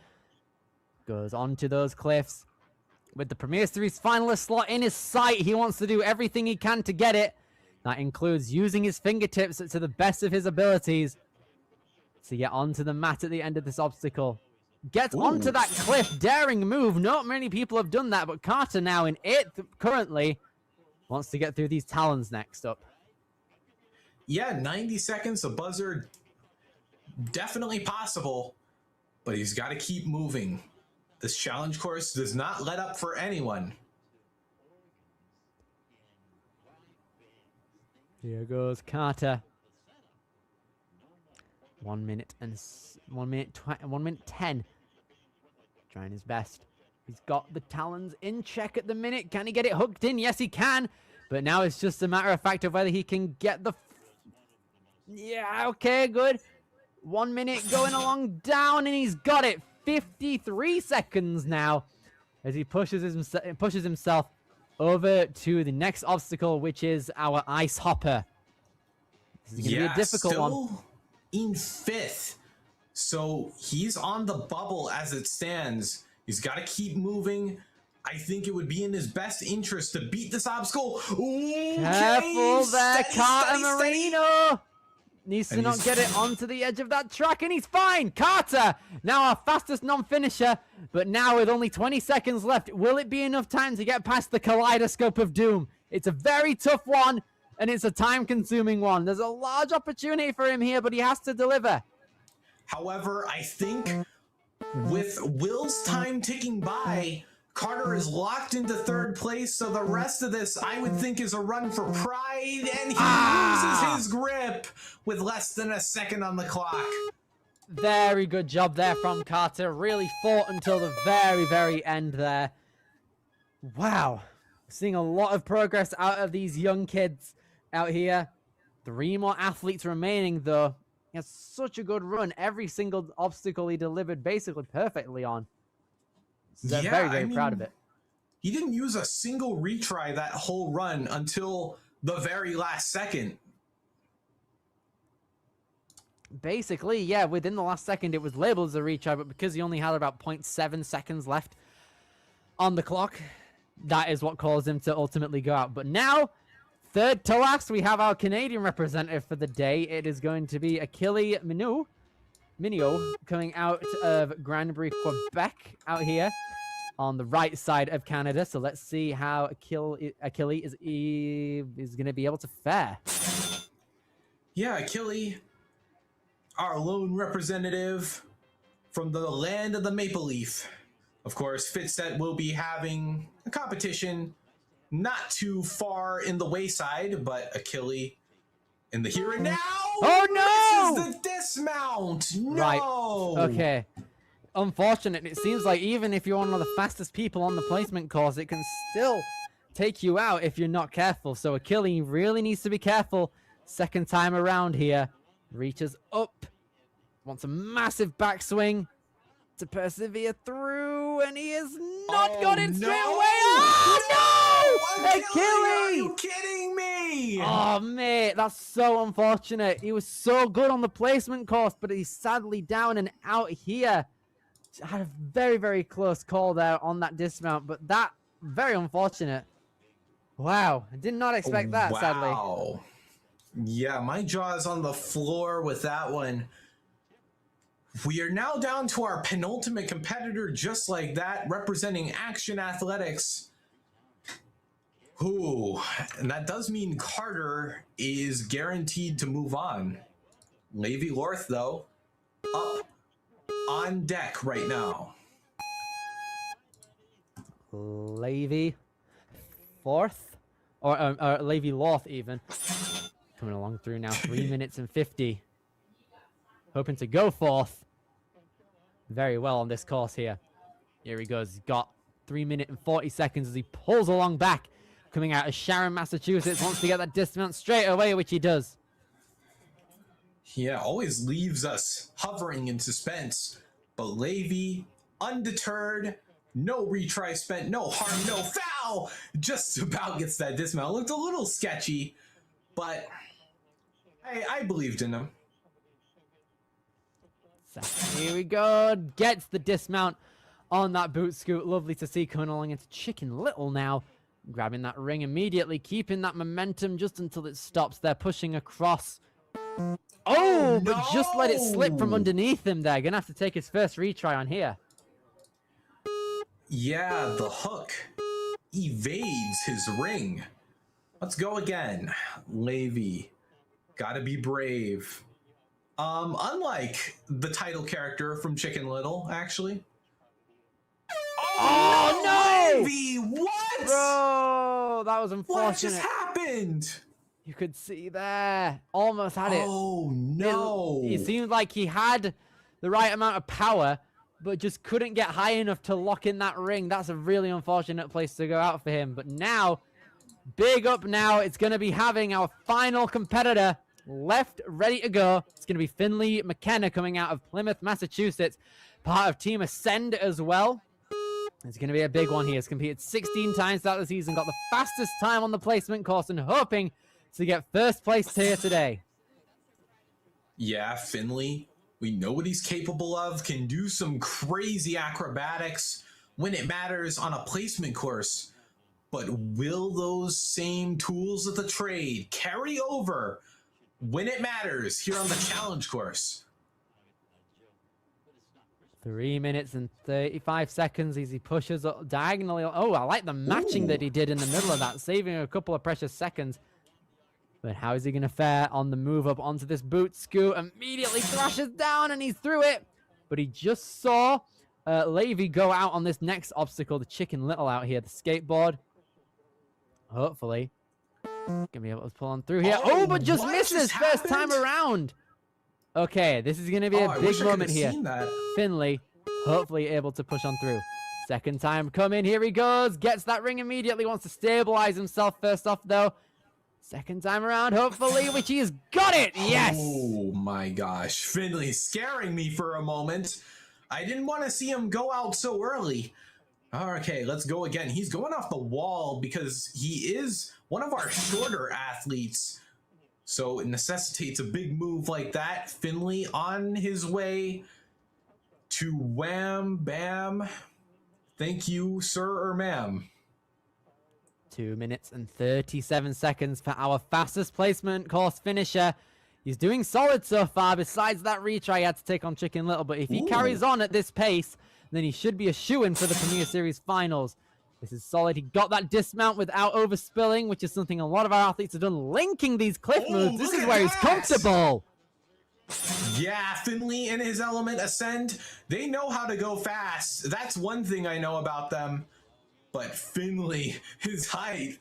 Goes onto those cliffs. With the Premier Series finalist slot in his sight, he wants to do everything he can to get it. That includes using his fingertips to the best of his abilities to get onto the mat at the end of this obstacle. Gets onto that cliff, daring move. Not many people have done that, but Carter now in 8th currently wants to get through these talons next up. Yeah, 90 seconds, a buzzer, definitely possible, but he's got to keep moving. This challenge course does not let up for anyone. Here goes Carter. 1 minute and 1 minute 10 Trying his best. He's got the talons in check at the minute. Can he get it hooked in? Yes, he can. But now it's just a matter of fact of whether he can get the... Yeah, okay, good. 1 minute going along down, and he's got it. 53 seconds now as he pushes himself over to the next obstacle, which is our ice hopper. This is going to be a difficult one. In 5th. So he's on the bubble as it stands. He's got to keep moving. I think it would be in his best interest to beat this obstacle. Ooh, careful there, Carter steady. Marino. Needs to not get it onto the edge of that track, and he's fine. Carter, now our fastest non-finisher, but now with only 20 seconds left, will it be enough time to get past the kaleidoscope of doom? It's a very tough one, and it's a time-consuming one. There's a large opportunity for him here, but he has to deliver. However, I think with Will's time ticking by, Carter is locked into 3rd place, so the rest of this, I would think, is a run for pride, and he loses his grip with less than a second on the clock. Very good job there from Carter. Really fought until the very, very end there. Wow. Seeing a lot of progress out of these young kids out here. 3 more athletes remaining, though. He has such a good run. Every single obstacle he delivered basically perfectly on. So Yeah, very, very proud of it. He didn't use a single retry that whole run until the very last second. Basically, yeah, within the last second, it was labeled as a retry, but because he only had about 0.7 seconds left on the clock, that is what caused him to ultimately go out. But now, 3rd to last, we have our Canadian representative for the day. It is going to be Achille Minio coming out of Granbury, Quebec, out here on the right side of Canada. So let's see how Achille is going to be able to fare. Yeah, Achille, our lone representative from the land of the Maple Leaf. Of course, Fitset will be having a competition not too far in the wayside, but Achille in the here and now. Oh no! This is the dismount. No. Right. Okay. Unfortunate. It seems like even if you're one of the fastest people on the placement course, it can still take you out if you're not careful. So Achille really needs to be careful. Second time around here. Reaches up. Wants a massive backswing to persevere through, and he has not got it straight away. Oh no! Achille! Are you kidding me? Oh mate, that's so unfortunate. He was so good on the placement course, but he's sadly down and out here. Had a very, very close call there on that dismount, but that very unfortunate. Wow, I did not expect that, sadly. Wow. Yeah, my jaw is on the floor with that one. We are now down to our penultimate competitor, just like that, representing Action Athletics. Ooh, and that does mean Carter is guaranteed to move on. Levi Lorth, though, up on deck right now. Levi Fourth? Or Levi Lorth, even. Coming along through now, 3 minutes and 50. Hoping to go 4th. Very well on this course here. Here he goes. He's got 3 minutes and 40 seconds as he pulls along back. Coming out of Sharon, Massachusetts. Wants to get that dismount straight away, which he does. Yeah, always leaves us hovering in suspense. But Levi, undeterred, no retry spent, no harm, no foul. Just about gets that dismount. Looked a little sketchy, but I believed in him. So here we go. Gets the dismount on that boot scoot. Lovely to see coming along into Chicken Little now. Grabbing that ring immediately. Keeping that momentum just until it stops. They're pushing across. Oh, but just let it slip from underneath him there. Gonna have to take his first retry on here. Yeah, the hook evades his ring. Let's go again. Levi. Gotta be brave. Unlike the title character from Chicken Little, actually. Oh no! Levi, what? Bro, that was unfortunate. What just happened? You could see there. Almost had it. Oh no. It seemed like he had the right amount of power, but just couldn't get high enough to lock in that ring. That's a really unfortunate place to go out for him. But now, big up now. It's going to be having our final competitor left, ready to go. It's going to be Finley McKenna coming out of Plymouth, Massachusetts, part of Team Ascend as well. It's going to be a big one here. He's competed 16 times throughout the season, got the fastest time on the placement course, and hoping to get first place here today. Yeah, Finley, we know what he's capable of, can do some crazy acrobatics when it matters on a placement course. But will those same tools of the trade carry over when it matters here on the challenge course? 3 minutes and 35 seconds as he pushes up diagonally. Oh, I like the matching that he did in the middle of that, saving a couple of precious seconds. But how is he going to fare on the move up onto this boot scoot? Immediately thrashes down and he's through it. But he just saw Levy go out on this next obstacle, the Chicken Little out here, the skateboard. Hopefully, gonna be able to pull on through here. Oh, but just misses first time around. Okay, this is gonna be a big moment here. Finley, hopefully able to push on through. Second time coming, here he goes. Gets that ring immediately, wants to stabilize himself first off though. Second time around, hopefully, which he's got it. Yes. Oh my gosh, Finley scaring me for a moment. I didn't want to see him go out so early. Okay, let's go again. He's going off the wall because he is one of our shorter athletes. So it necessitates a big move like that. Finley on his way to wham bam. Thank you, sir or ma'am. 2 minutes and 37 seconds for our fastest placement course finisher. He's doing solid so far. Besides that retry he had to take on Chicken Little. But if he carries on at this pace, then he should be a shoo-in for the Premier Series finals. This is solid. He got that dismount without overspilling, which is something a lot of our athletes have done, linking these cliff moves. This is where he's comfortable. Yeah, Finley in his element, Ascend, they know how to go fast. That's one thing I know about them. But Finley, his height,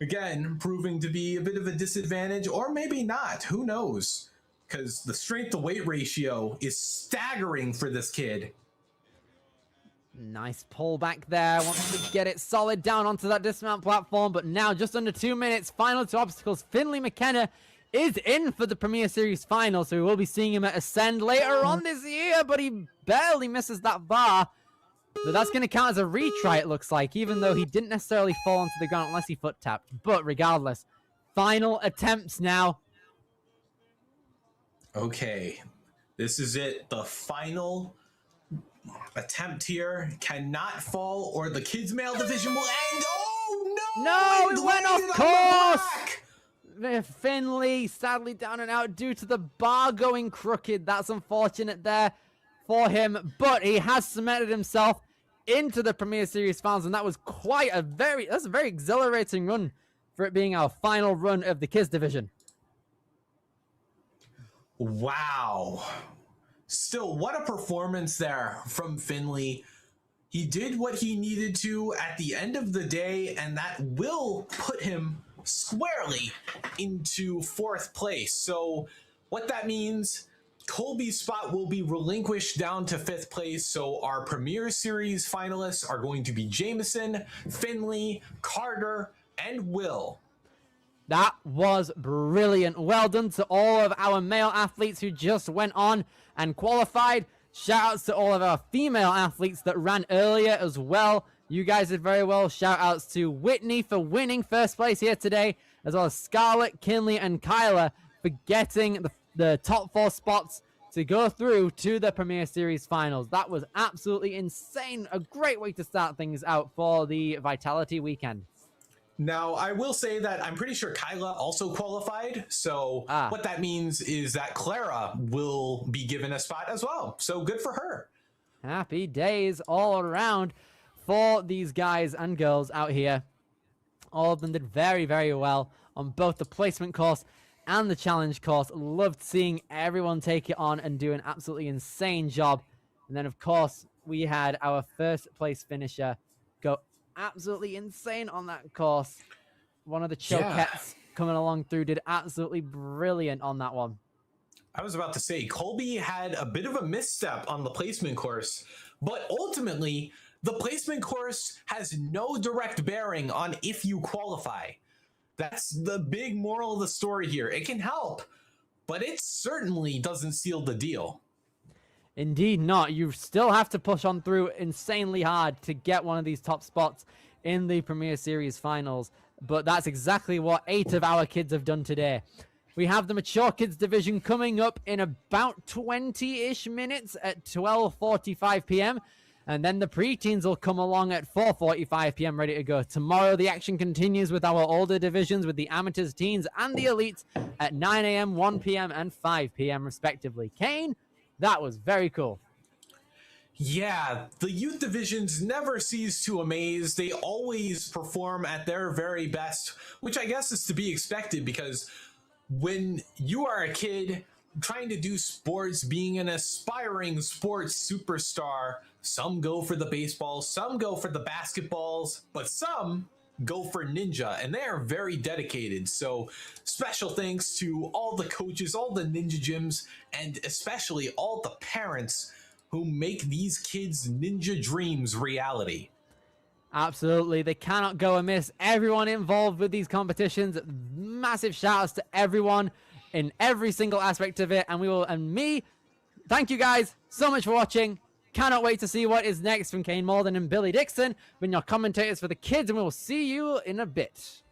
again, proving to be a bit of a disadvantage, or maybe not. Who knows? Because the strength to weight ratio is staggering for this kid. Nice pull back there. Wants to get it solid down onto that dismount platform. But now, just under 2 minutes, final two obstacles. Finley McKenna is in for the Premier Series final. So we will be seeing him at Ascend later on this year. But he barely misses that bar. But that's going to count as a retry, it looks like. Even though he didn't necessarily fall onto the ground unless he foot tapped. But regardless, final attempts now. Okay, this is it. The final attempt here cannot fall, or the kids' male division will end. Oh no! No, it went off course. Finley sadly down and out due to the bar going crooked. That's unfortunate there for him, but he has cemented himself into the Premier Series finals, and that was that's a very exhilarating run for it being our final run of the kids division. Wow. Still, what a performance there from Finley. He did what he needed to at the end of the day, and that will put him squarely into fourth place. So what that means, Colby's spot will be relinquished down to fifth place. So our Premier Series finalists are going to be Jameson, Finley, Carter, and Will. That was brilliant. Well done to all of our male athletes who just went on and qualified. Shout outs to all of our female athletes that ran earlier as well. You guys did very well. Shout outs to Whitney for winning first place here today, as well as Scarlett, Kinley, and Kyla for getting the top 4 spots to go through to the Premier Series finals. That was absolutely insane. A great way to start things out for the Vitality weekend. Now, I will say that I'm pretty sure Kyla also qualified. So what that means is that Clara will be given a spot as well. So good for her. Happy days all around for these guys and girls out here. All of them did very, very well on both the placement course and the challenge course. Loved seeing everyone take it on and do an absolutely insane job. And then, of course, we had our first place finisher go absolutely insane on that course. One of the chokettes coming along through did absolutely brilliant on that one. I was about to say, Colby had a bit of a misstep on the placement course, but ultimately, the placement course has no direct bearing on if you qualify. That's the big moral of the story here. It can help, but it certainly doesn't seal the deal. Indeed not. You still have to push on through insanely hard to get one of these top spots in the Premier Series finals, but that's exactly what 8 of our kids have done today. We have the Mature Kids division coming up in about 20-ish minutes at 12:45 p.m. And then the preteens will come along at 4:45 p.m. ready to go. Tomorrow, the action continues with our older divisions with the amateurs, teens, and the elites at 9 a.m., 1 p.m., and 5 p.m. respectively. Kane, that was very cool. Yeah, the youth divisions never cease to amaze. They always perform at their very best, which I guess is to be expected because when you are a kid trying to do sports, being an aspiring sports superstar, some go for the baseballs, some go for the basketballs, but some go for ninja, and they are very dedicated. So special thanks to all the coaches, all the ninja gyms, and especially all the parents who make these kids' ninja dreams reality. Absolutely. They cannot go amiss. Everyone involved with these competitions, massive shout outs to everyone in every single aspect of it. Thank you guys so much for watching. Cannot wait to see what is next from Kane Malden and Billy Dixon, being your commentators for the kids, and we will see you in a bit.